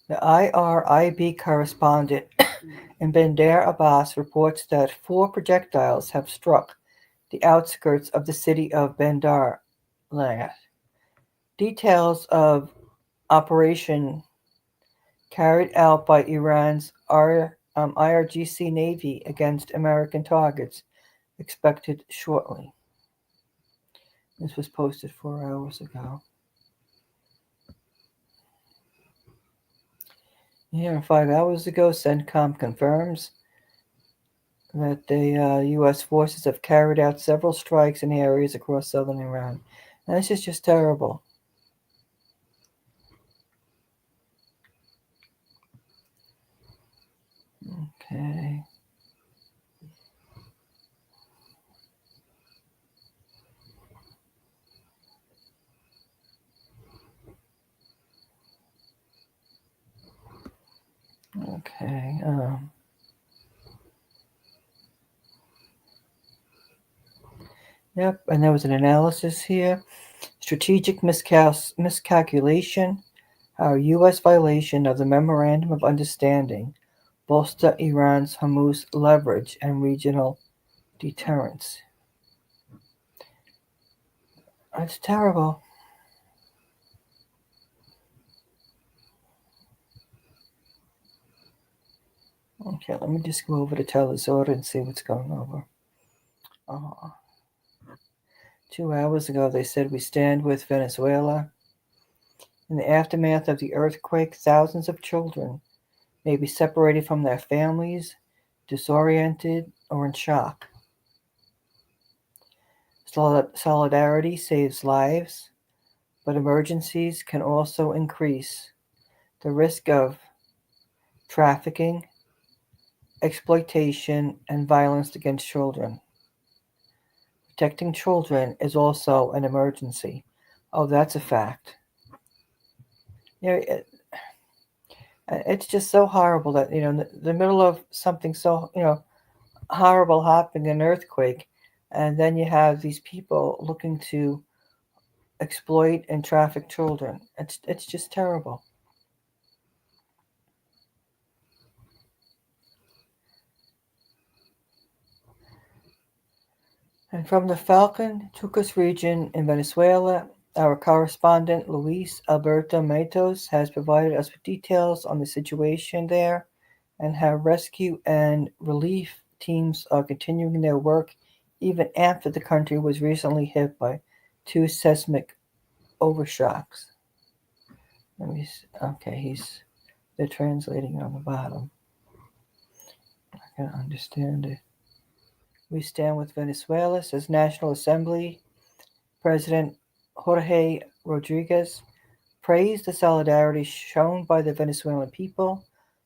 The IRIB correspondent in Bandar Abbas reports that 4 projectiles have struck the outskirts of the city of Bandar. Details of operation carried out by Iran's IRGC Navy against American targets expected shortly. This was posted 4 hours ago. Here, 5 hours ago, CENTCOM confirms that the U.S. forces have carried out several strikes in areas across southern Iran. And this is just terrible. Okay. Okay. Yep, and there was an analysis here. Strategic miscalculation, how U.S. violation of the Memorandum of Understanding bolster Iran's Hormuz leverage and regional deterrence. That's terrible. Okay, let me just go over to Telesur and see what's going over. 2 hours ago, they said we stand with Venezuela. In the aftermath of the earthquake, thousands of children may be separated from their families, disoriented, or in shock. Solidarity saves lives, but emergencies can also increase the risk of trafficking, exploitation, and violence against children. Protecting children is also an emergency. Oh, that's a fact. It's just so horrible that in the middle of something so horrible happening, an earthquake, and then you have these people looking to exploit and traffic children. It's just terrible. And from the Falcon Tucas region in Venezuela, our correspondent Luis Alberto Matos has provided us with details on the situation there and how rescue and relief teams are continuing their work even after the country was recently hit by 2 seismic overshocks. Okay, they're translating on the bottom. I can understand it. We stand with Venezuela, says National Assembly President Jorge Rodriguez praised the solidarity shown by the Venezuelan people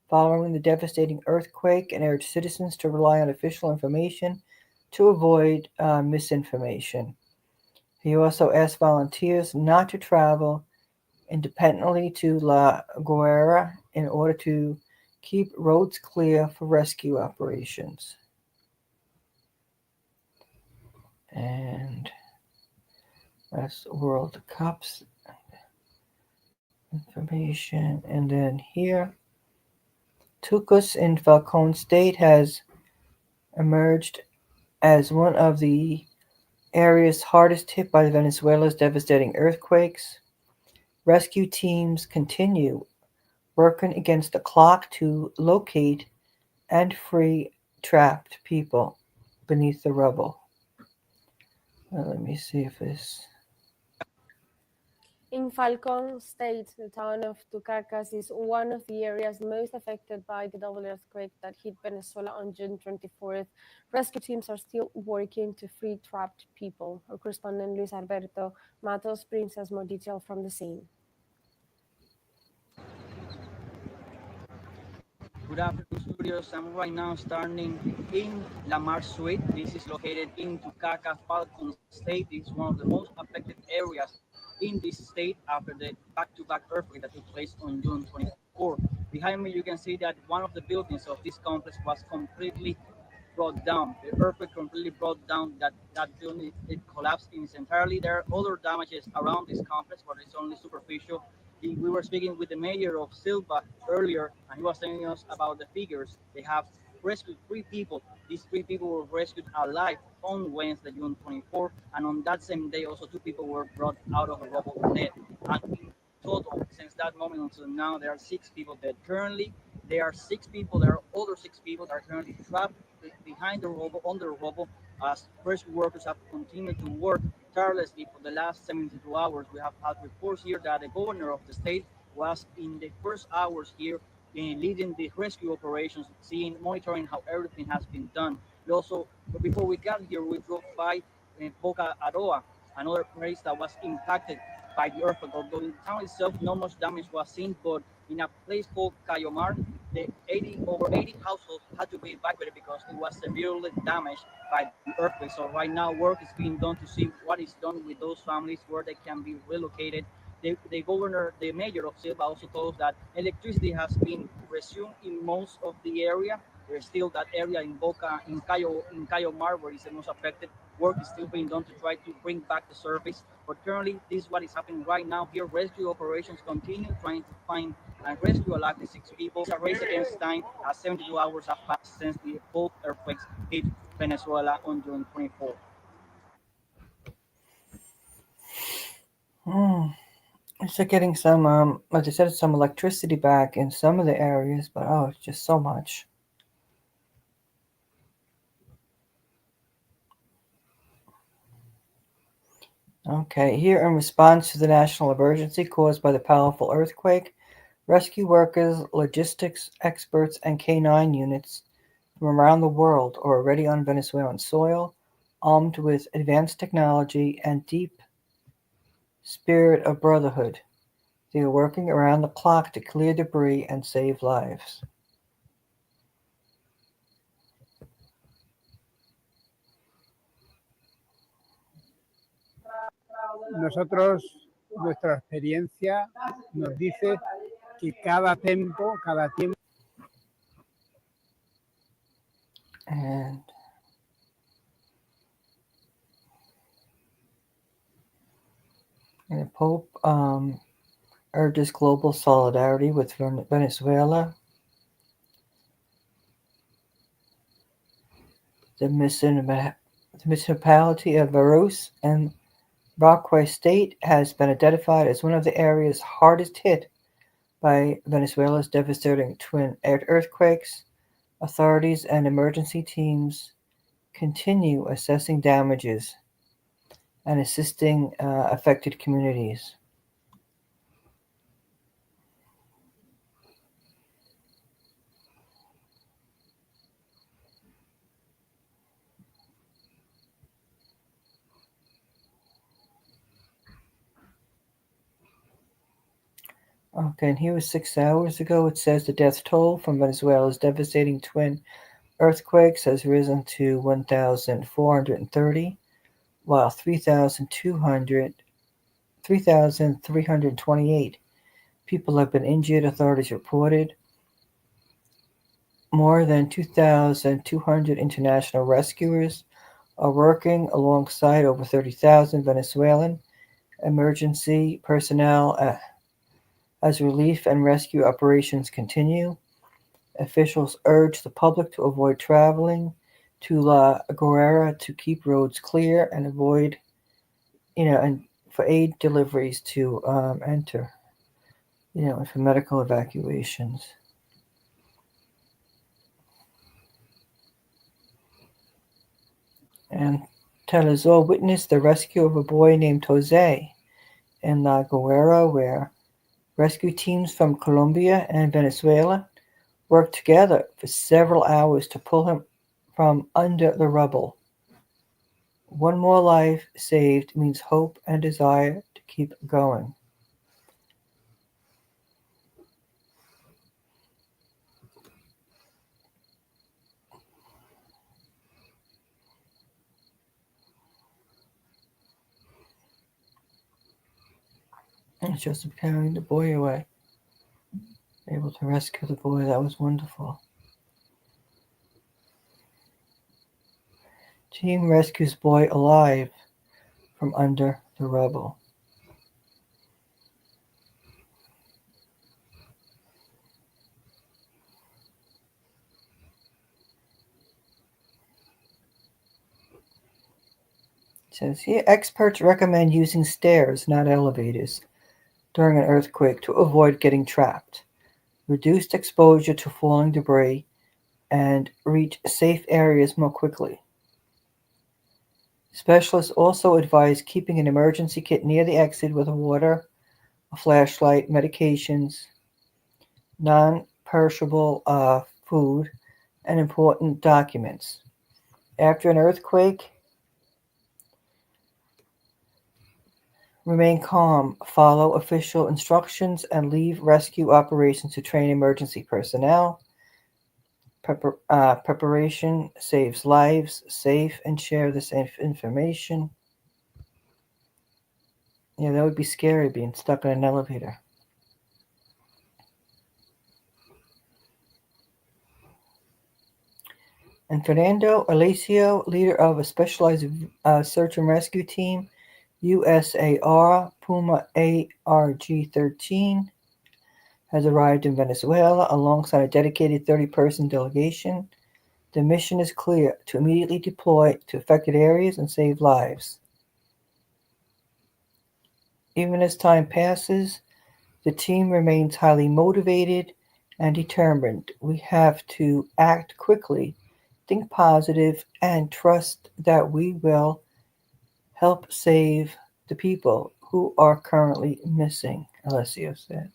following the devastating earthquake and urged citizens to rely on official information to avoid misinformation. He also asked volunteers not to travel independently to La Guaira in order to keep roads clear for rescue operations. And that's World Cups information. And then here, Tucos in Falcon State has emerged as one of the areas hardest hit by Venezuela's devastating earthquakes. Rescue teams continue working against the clock to locate and free trapped people beneath the rubble. Let me see if this. In Falcon State, the town of Tucacas is one of the areas most affected by the double earthquake that hit Venezuela on June 24th. Rescue teams are still working to free trapped people. Our correspondent Luis Alberto Matos brings us more detail from the scene. Good afternoon, studios. I'm right now standing in La Mar Suite. This is located in Tucacas, Falcon State. It's one of the most affected areas in this state after the back-to-back earthquake that took place on June 24. Behind me, you can see that one of the buildings of this complex was completely brought down. The earthquake completely brought down that building. It collapsed in its entirety. There are other damages around this complex, but it's only superficial. We were speaking with the mayor of Silva earlier, and he was telling us about the figures. They have rescued 3 people. These 3 people were rescued alive on Wednesday, June 24th, and on that same day, also 2 people were brought out of the rubble dead. And in total, since that moment until now, there are 6 people dead. Currently, there are 6 people. There are other 6 people that are currently trapped behind the rubble, under the rubble, as rescue workers have continued to work tirelessly for the last 72 hours. We have had reports here that the governor of the state was in the first hours here in leading the rescue operations, monitoring how everything has been done. We also, before we got here, we drove by Boca Aroa, another place that was impacted by the earthquake. Although in the town itself, no much damage was seen, but in a place called Cayomar, the over 80 households had to be evacuated because it was severely damaged by the earthquake. So right now, work is being done to see what is done with those families, where they can be relocated. The mayor of Silva also told us that electricity has been resumed in most of the area. There's still that area in Cayo Mar, where is the most affected. Work is still being done to try to bring back the service. But currently, this is what is happening right now here. Rescue operations continue trying to find and rescue alive the 6 people. It's a race against time as 72 hours have passed since the both earthquakes hit Venezuela on June 24th. It's like getting some, like I said, some electricity back in some of the areas, but it's just so much. Okay, here in response to the national emergency caused by the powerful earthquake, rescue workers, logistics experts, and K-9 units from around the world are already on Venezuelan soil, armed with advanced technology and deep spirit of brotherhood. They are working around the clock to clear debris and save lives. nosotros, nuestra experiencia nos dice que cada tiempo, And the Pope urges global solidarity with Venezuela. The municipality of Verus and Rockaway State has been identified as one of the areas hardest hit by Venezuela's devastating twin earthquakes. Authorities and emergency teams continue assessing damages and assisting affected communities. Okay, and here was 6 hours ago. It says the death toll from Venezuela's devastating twin earthquakes has risen to 1,430, while 3,328 people have been injured, authorities reported. More than 2,200 international rescuers are working alongside over 30,000 Venezuelan emergency personnel as relief and rescue operations continue. Officials urge the public to avoid traveling to La Guerra to keep roads clear and avoid, and for aid deliveries to enter, and for medical evacuations. And Telezor witnessed the rescue of a boy named Jose in La Guerra, where rescue teams from Colombia and Venezuela worked together for several hours to pull him from under the rubble. One more life saved means hope and desire to keep going. And Joseph carrying the boy away, able to rescue the boy. That was wonderful. Team rescues boy alive from under the rubble. It says here, experts recommend using stairs, not elevators, during an earthquake to avoid getting trapped. Reduced exposure to falling debris, and reach safe areas more quickly. Specialists also advise keeping an emergency kit near the exit with water, a flashlight, medications, non-perishable food, and important documents. After an earthquake, remain calm, follow official instructions, and leave rescue operations to train emergency personnel. Preparation saves lives. Safe and share this information. Yeah, that would be scary, being stuck in an elevator. And Fernando Alacio, leader of a specialized search and rescue team, USAR Puma ARG-13, has arrived in Venezuela alongside a dedicated 30-person delegation. The mission is clear: to immediately deploy to affected areas and save lives. Even as time passes, the team remains highly motivated and determined. We have to act quickly, think positive, and trust that we will help save the people who are currently missing, Alessio said.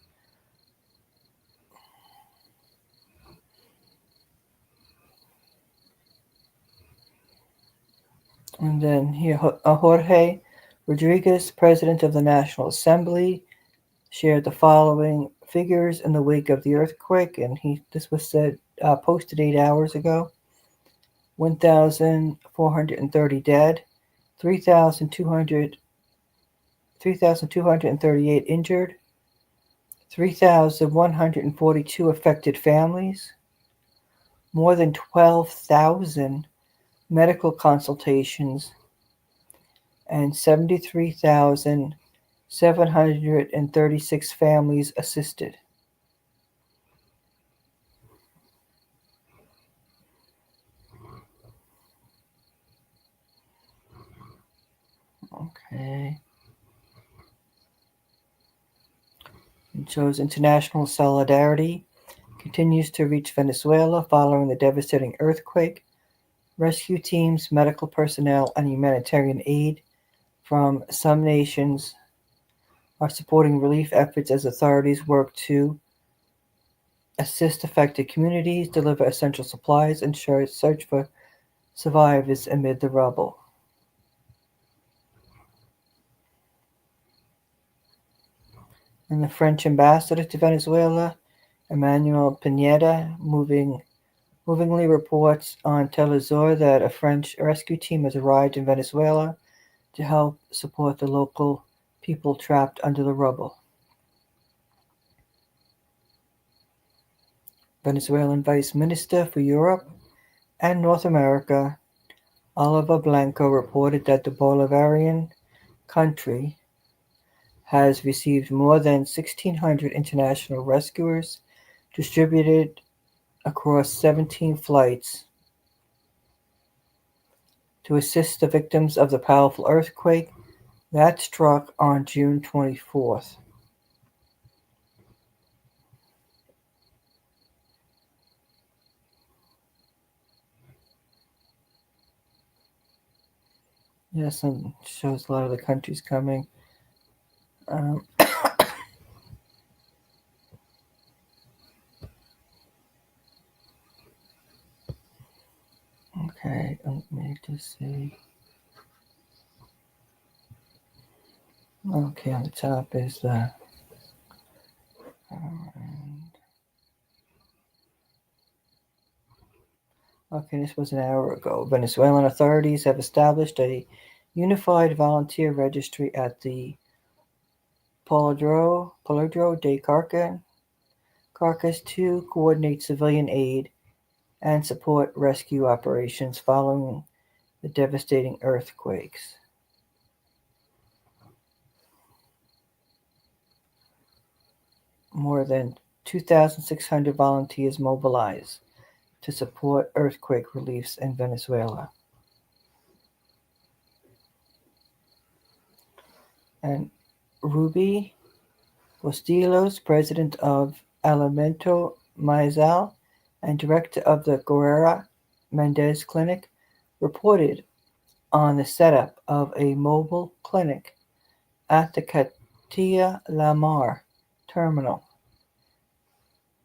And then here, Jorge Rodriguez, president of the National Assembly, shared the following figures in the wake of the earthquake, and this was posted 8 hours ago. 1,430 dead, 3,200 3,238 injured, 3,142 affected families, more than 12,000 medical consultations, and 73,736 families assisted. Okay. It shows international solidarity continues to reach Venezuela following the devastating earthquake. Rescue teams, medical personnel, and humanitarian aid from some nations are supporting relief efforts as authorities work to assist affected communities, deliver essential supplies, and search for survivors amid the rubble. And the French ambassador to Venezuela, Emmanuel Pineda, movingly reports on Telesur that a French rescue team has arrived in Venezuela to help support the local people trapped under the rubble. Venezuelan Vice Minister for Europe and North America, Oliver Blanco, reported that the Bolivarian country has received more than 1,600 international rescuers distributed across 17 flights to assist the victims of the powerful earthquake that struck on June 24th. Yes, and shows a lot of the countries coming. Okay, let me just see. Okay, on the top is the. Okay, this was an hour ago. Venezuelan authorities have established a unified volunteer registry at the Polidro de Caracas to coordinate civilian aid and support rescue operations following the devastating earthquakes. More than 2,600 volunteers mobilized to support earthquake reliefs in Venezuela. And Ruby Bustillos, president of Alimento Maizal and director of the Guerrera Mendez Clinic, reported on the setup of a mobile clinic at the Castilla La Mar terminal.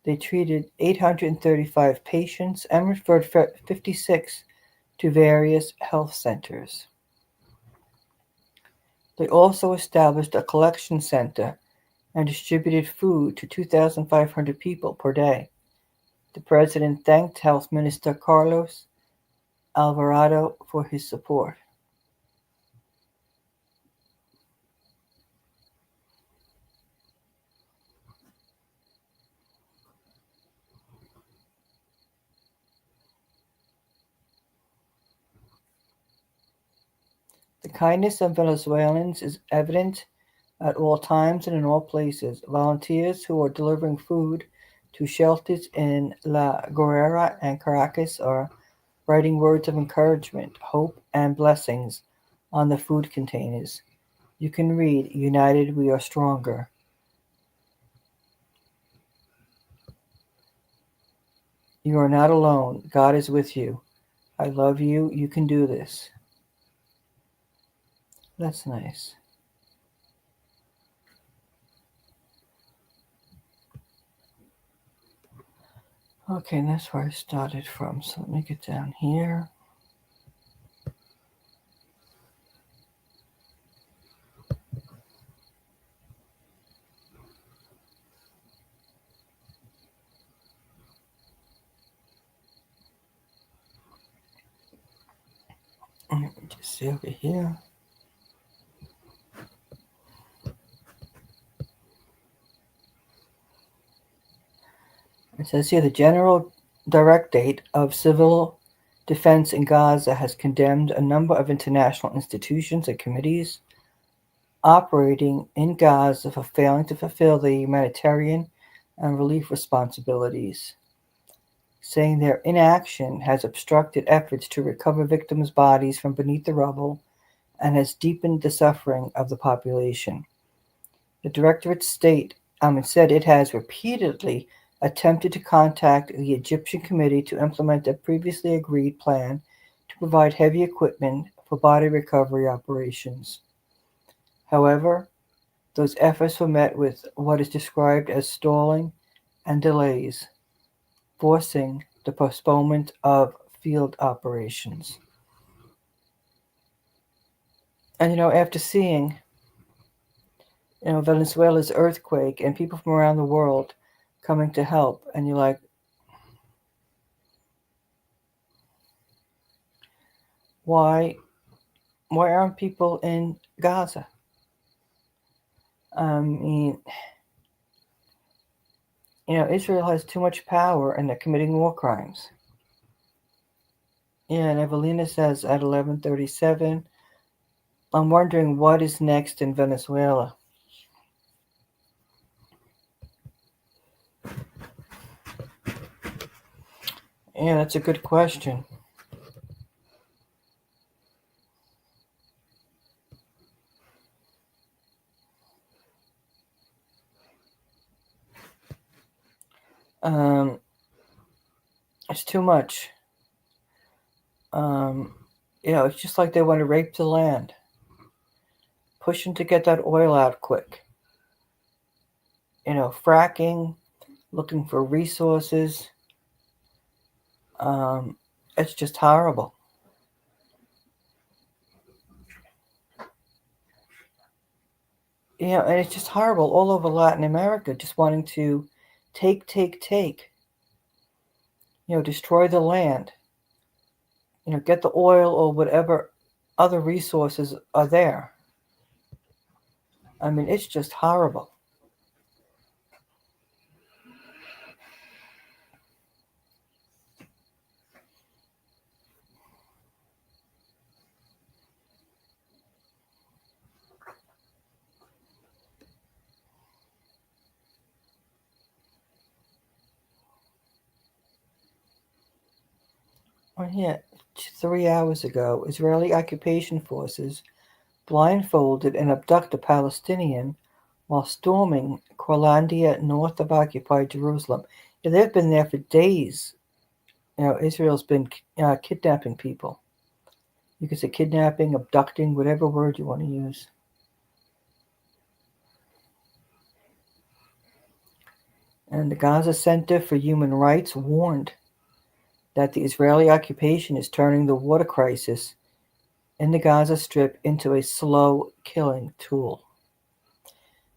They treated 835 patients and referred 56 to various health centers. They also established a collection center and distributed food to 2,500 people per day. The president thanked Health Minister Carlos Alvarado for his support. The kindness of Venezuelans is evident at all times and in all places. Volunteers who are delivering food to shelters in La Guerrera and Caracas are writing words of encouragement, hope, and blessings on the food containers. You can read, "United we are stronger." You are not alone. God is with you. I love you. You can do this. That's nice. Okay, and that's where I started from. So let me get down here. Let me just see over here. It says here the General Directorate of Civil Defense in Gaza has condemned a number of international institutions and committees operating in Gaza for failing to fulfill their humanitarian and relief responsibilities, saying their inaction has obstructed efforts to recover victims' bodies from beneath the rubble and has deepened the suffering of the population. The Directorate said it has repeatedly attempted to contact the Egyptian committee to implement a previously agreed plan to provide heavy equipment for body recovery operations. However, those efforts were met with what is described as stalling and delays, forcing the postponement of field operations. And after seeing Venezuela's earthquake and people from around the world coming to help, and you're like, why aren't people in Gaza? I mean, Israel has too much power and they're committing war crimes. Yeah, and Evelina says at 11:37, I'm wondering what is next in Venezuela. Yeah, that's a good question. It's too much. It's just like they want to rape the land, pushing to get that oil out quick. Fracking, looking for resources. It's just horrible. And it's just horrible all over Latin America, just wanting to take, destroy the land, get the oil or whatever other resources are there. I mean, it's just horrible. Well, yeah, 3 hours ago, Israeli occupation forces blindfolded and abduct a Palestinian while storming Kurlandia north of occupied Jerusalem. Yeah, they've been there for days. Israel's been kidnapping people. You could say kidnapping, abducting, whatever word you want to use. And the Gaza Center for Human Rights warned that the Israeli occupation is turning the water crisis in the Gaza Strip into a slow killing tool,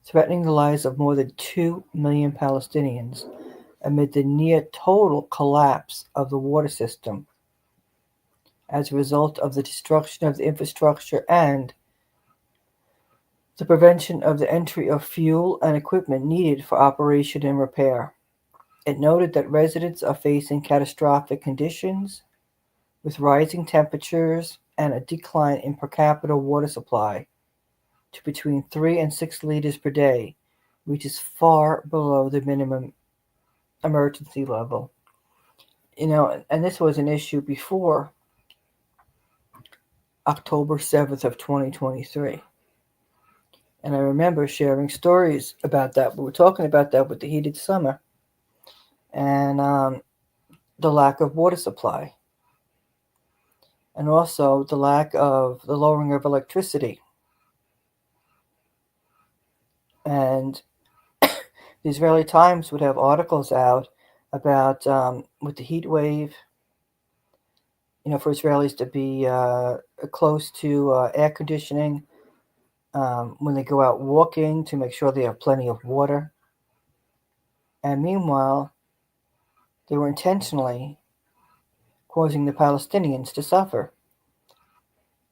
threatening the lives of more than 2 million Palestinians amid the near total collapse of the water system as a result of the destruction of the infrastructure and the prevention of the entry of fuel and equipment needed for operation and repair. It noted that residents are facing catastrophic conditions with rising temperatures and a decline in per capita water supply to between 3 and 6 liters per day, which is far below the minimum emergency level. And this was an issue before October 7th of 2023. And I remember sharing stories about that. We were talking about that with the heated summer and the lack of water supply. And also the lack of the lowering of electricity. And the Israeli Times would have articles out about with the heat wave, for Israelis to be close to air conditioning when they go out walking to make sure they have plenty of water. And meanwhile, they were intentionally causing the Palestinians to suffer,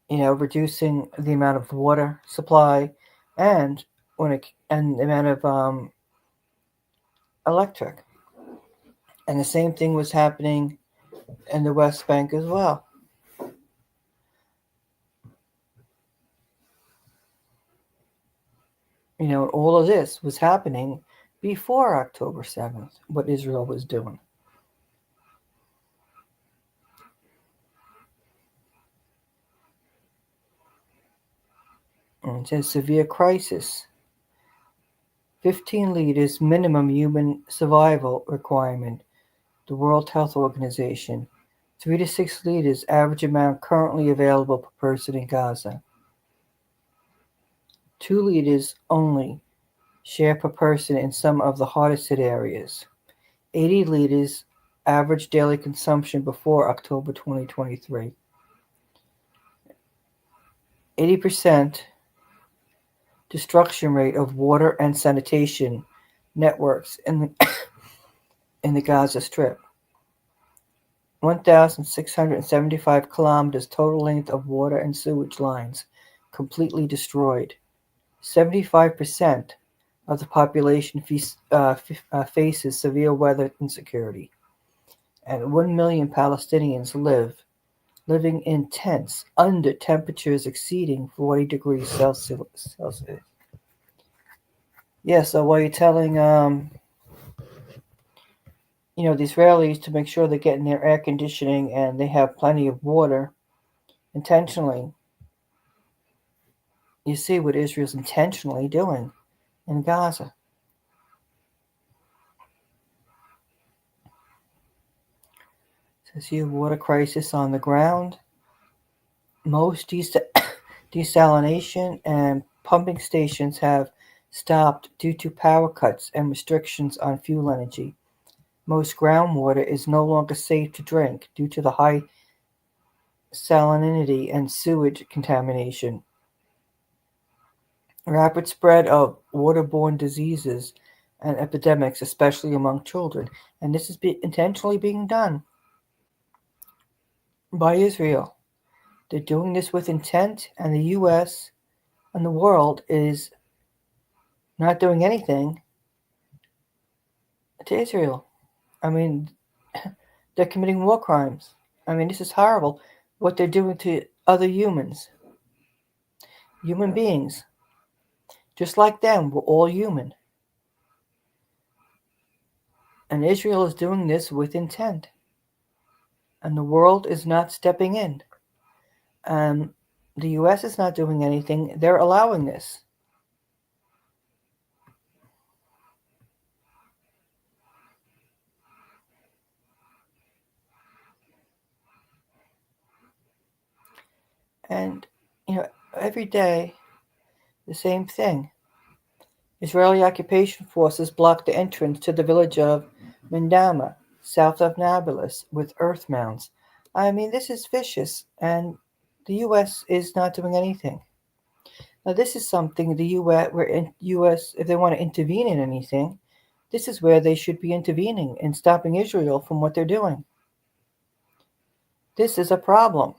reducing the amount of water supply and the amount of electric. And the same thing was happening in the West Bank as well. You know, all of this was happening before October 7th, what Israel was doing. And it says severe crisis. 15 liters minimum human survival requirement. The World Health Organization. 3 to 6 liters average amount currently available per person in Gaza. 2 liters only share per person in some of the hardest hit areas. 80 liters average daily consumption before October 2023. 80% destruction rate of water and sanitation networks in the Gaza Strip. 1,675 kilometers total length of water and sewage lines completely destroyed. 75% of the population faces severe weather insecurity. And 1 million Palestinians living in tents under temperatures exceeding 40 degrees Celsius. Yeah, so while you're telling the Israelis to make sure they're getting their air conditioning and they have plenty of water intentionally, you see what Israel's intentionally doing in Gaza. It says here, water crisis on the ground. Most desalination and pumping stations have stopped due to power cuts and restrictions on fuel energy. Most groundwater is no longer safe to drink due to the high salinity and sewage contamination. Rapid spread of waterborne diseases and epidemics, especially among children. And this is intentionally being done by Israel. They're doing this with intent, and the U.S. and the world is not doing anything to Israel. I mean, they're committing war crimes. I mean, this is horrible what they're doing to other humans. Human beings. Just like them, we're all human. And Israel is doing this with intent. And the world is not stepping in. And the U.S. is not doing anything. They're allowing this. And, every day, the same thing. Israeli occupation forces blocked the entrance to the village of Mindama, south of Nablus, with earth mounds. I mean, this is vicious, and the U.S. is not doing anything. Now, this is something the U.S., if they want to intervene in anything, this is where they should be intervening and stopping Israel from what they're doing. This is a problem.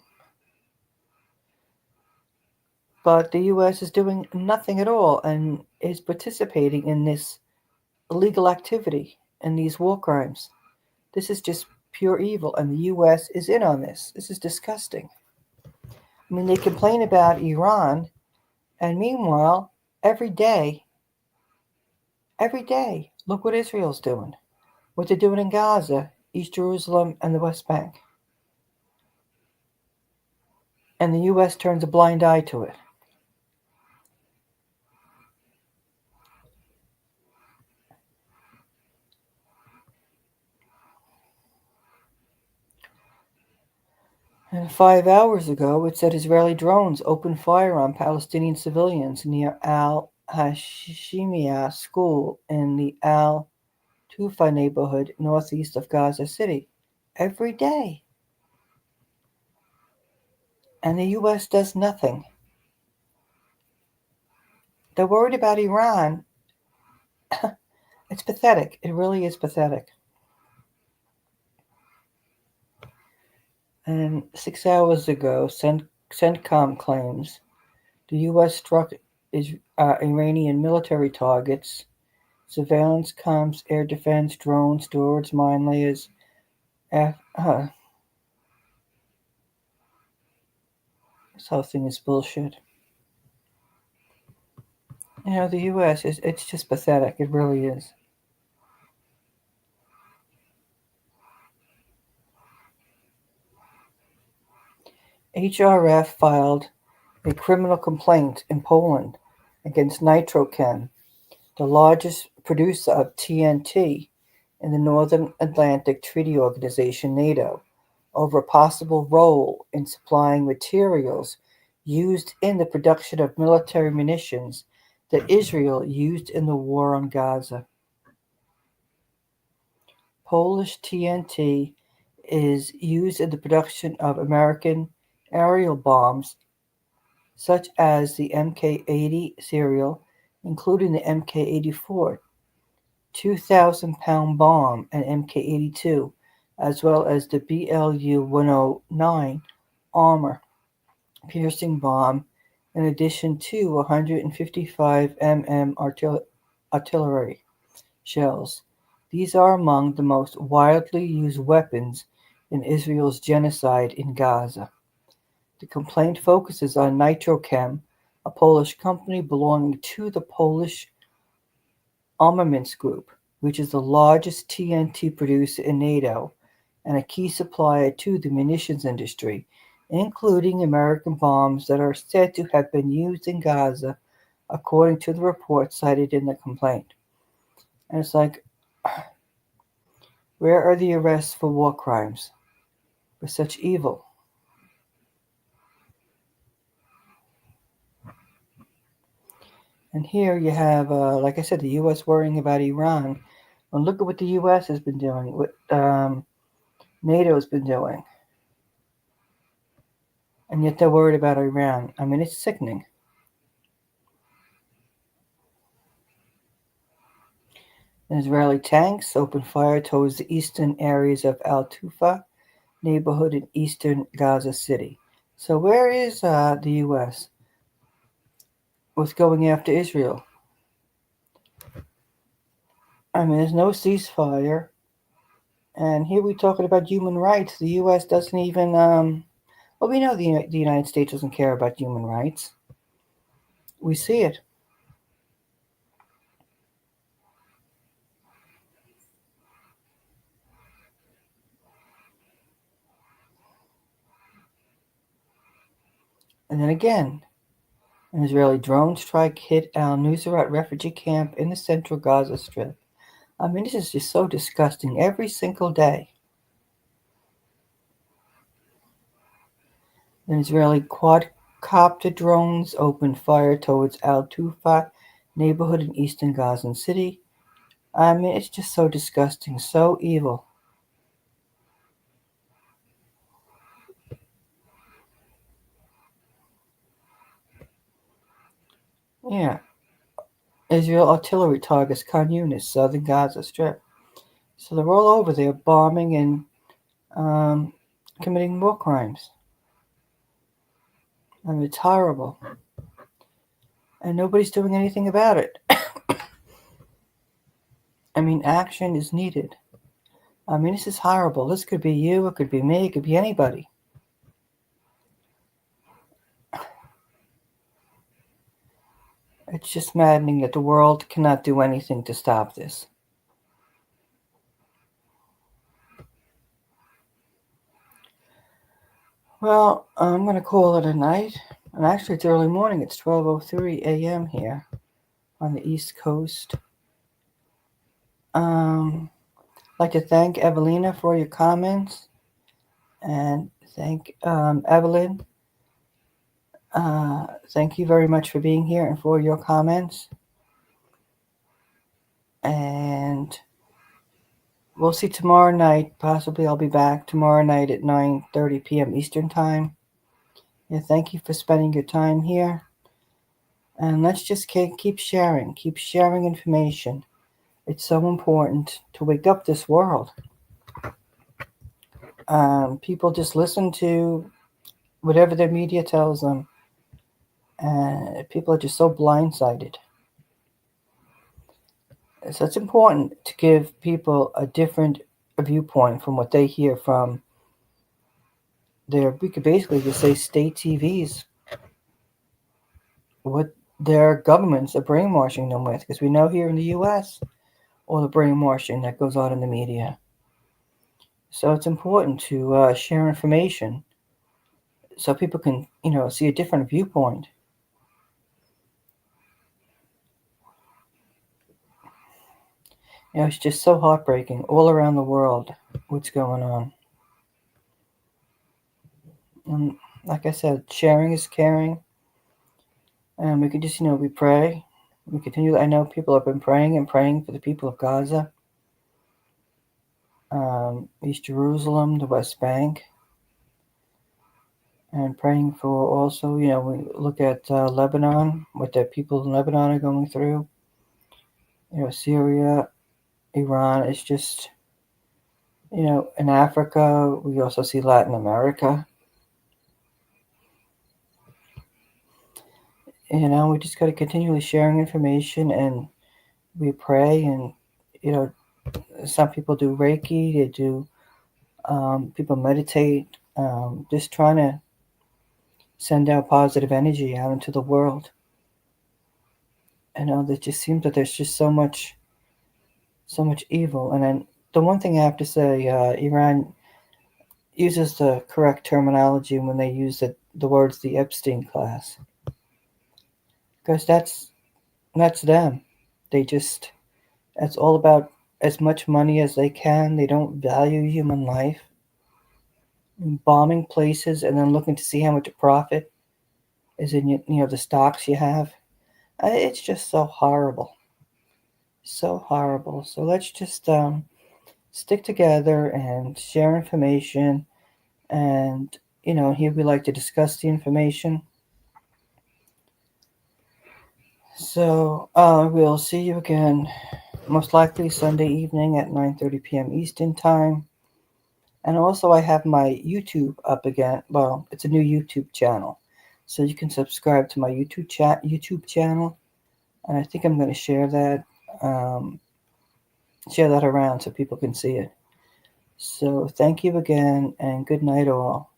But the U.S. is doing nothing at all and is participating in this illegal activity and these war crimes. This is just pure evil, and the U.S. is in on this. This is disgusting. I mean, they complain about Iran, and meanwhile, every day, look what Israel's doing. What they're doing in Gaza, East Jerusalem, and the West Bank. And the U.S. turns a blind eye to it. And 5 hours ago, it said Israeli drones opened fire on Palestinian civilians near Al-Hashimiyah School in the Al-Tufa neighborhood northeast of Gaza City. Every day. And the U.S. does nothing. They're worried about Iran. It's pathetic. It really is pathetic. And 6 hours ago, CENTCOM claims the U.S. struck Iranian military targets surveillance, comms, air defense, drones, storage, mine layers. This whole thing is bullshit. You know, the U.S. it's just pathetic. It really is. HRF filed a criminal complaint in Poland against Nitrochem, the largest producer of TNT in the Northern Atlantic Treaty Organization, NATO, over a possible role in supplying materials used in the production of military munitions that Israel used in the war on Gaza. Polish TNT is used in the production of American aerial bombs such as the Mk-80 serial, including the Mk-84 2,000-pound bomb and Mk-82, as well as the BLU-109 armor-piercing bomb, in addition to 155 mm artillery shells. These are among the most widely used weapons in Israel's genocide in Gaza. The complaint focuses on Nitrochem, a Polish company belonging to the Polish Armaments Group, which is the largest TNT producer in NATO and a key supplier to the munitions industry, including American bombs that are said to have been used in Gaza, according to the report cited in the complaint. And it's like, where are the arrests for war crimes, for such evil? And here you have, like I said, the U.S. worrying about Iran. And look at what the U.S. has been doing, what NATO has been doing. And yet they're worried about Iran. I mean, it's sickening. And Israeli tanks opened fire towards the eastern areas of Al-Tufa neighborhood in eastern Gaza City. So where is the U.S. with going after Israel? I mean, there's no ceasefire. And here we're talking about human rights. The U.S. doesn't even, well, we know the United States doesn't care about human rights. We see it. And then again, an Israeli drone strike hit al-Nusrat refugee camp in the central Gaza Strip. I mean, this is just so disgusting every single day. An Israeli quadcopter drones opened fire towards Al-Tufa neighborhood in eastern Gaza City. I mean, it's just so disgusting, so evil. Yeah. Israel artillery targets Khan Yunis, southern Gaza Strip. So they're all over there bombing and committing war crimes. I mean, it's horrible. And nobody's doing anything about it. I mean, action is needed. I mean, this is horrible. This could be you, it could be me, it could be anybody. It's just maddening that the world cannot do anything to stop this. Well, I'm going to call it a night. And actually, it's early morning. It's 12:03 a.m. here on the East Coast. I'd like to thank Evelina for your comments. And thank Evelyn. Thank you very much for being here and for your comments. And we'll see tomorrow night. Possibly I'll be back tomorrow night at 9:30 p.m. Eastern Time. Yeah, thank you for spending your time here. And let's just keep sharing information. It's so important to wake up this world. People just listen to whatever their media tells them. And people are just so blindsided. So it's important to give people a different viewpoint from what they hear from we could basically just say state TVs, what their governments are brainwashing them with, because we know here in the U.S. all the brainwashing that goes on in the media. So it's important to share information so people can, see a different viewpoint. It's just so heartbreaking all around the world what's going on. And like I said, sharing is caring. And we can just, we pray. We continue. I know people have been praying and praying for the people of Gaza, East Jerusalem, the West Bank, and praying for also, we look at Lebanon, what the people in Lebanon are going through. Syria, Iran. It's just, in Africa, we also see Latin America. We just got to continually sharing information, and we pray, and some people do Reiki, they do people meditate, just trying to send out positive energy out into the world. It just seems that there's just so much evil. And then the one thing I have to say, Iran uses the correct terminology when they use the words the Epstein class, because that's them. It's all about as much money as they can. They don't value human life. Bombing places and then looking to see how much profit is in the stocks you have. It's just so horrible. So horrible. So let's just stick together and share information. And, here we like to discuss the information. So we'll see you again, most likely Sunday evening at 9:30 p.m. Eastern Time. And also I have my YouTube up again. Well, it's a new YouTube channel. So you can subscribe to my YouTube channel. And I think I'm going to share that around so people can see it. So thank you again, and good night all.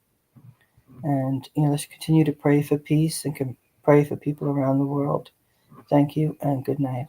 And let's continue to pray for peace and pray for people around the world. Thank you and good night.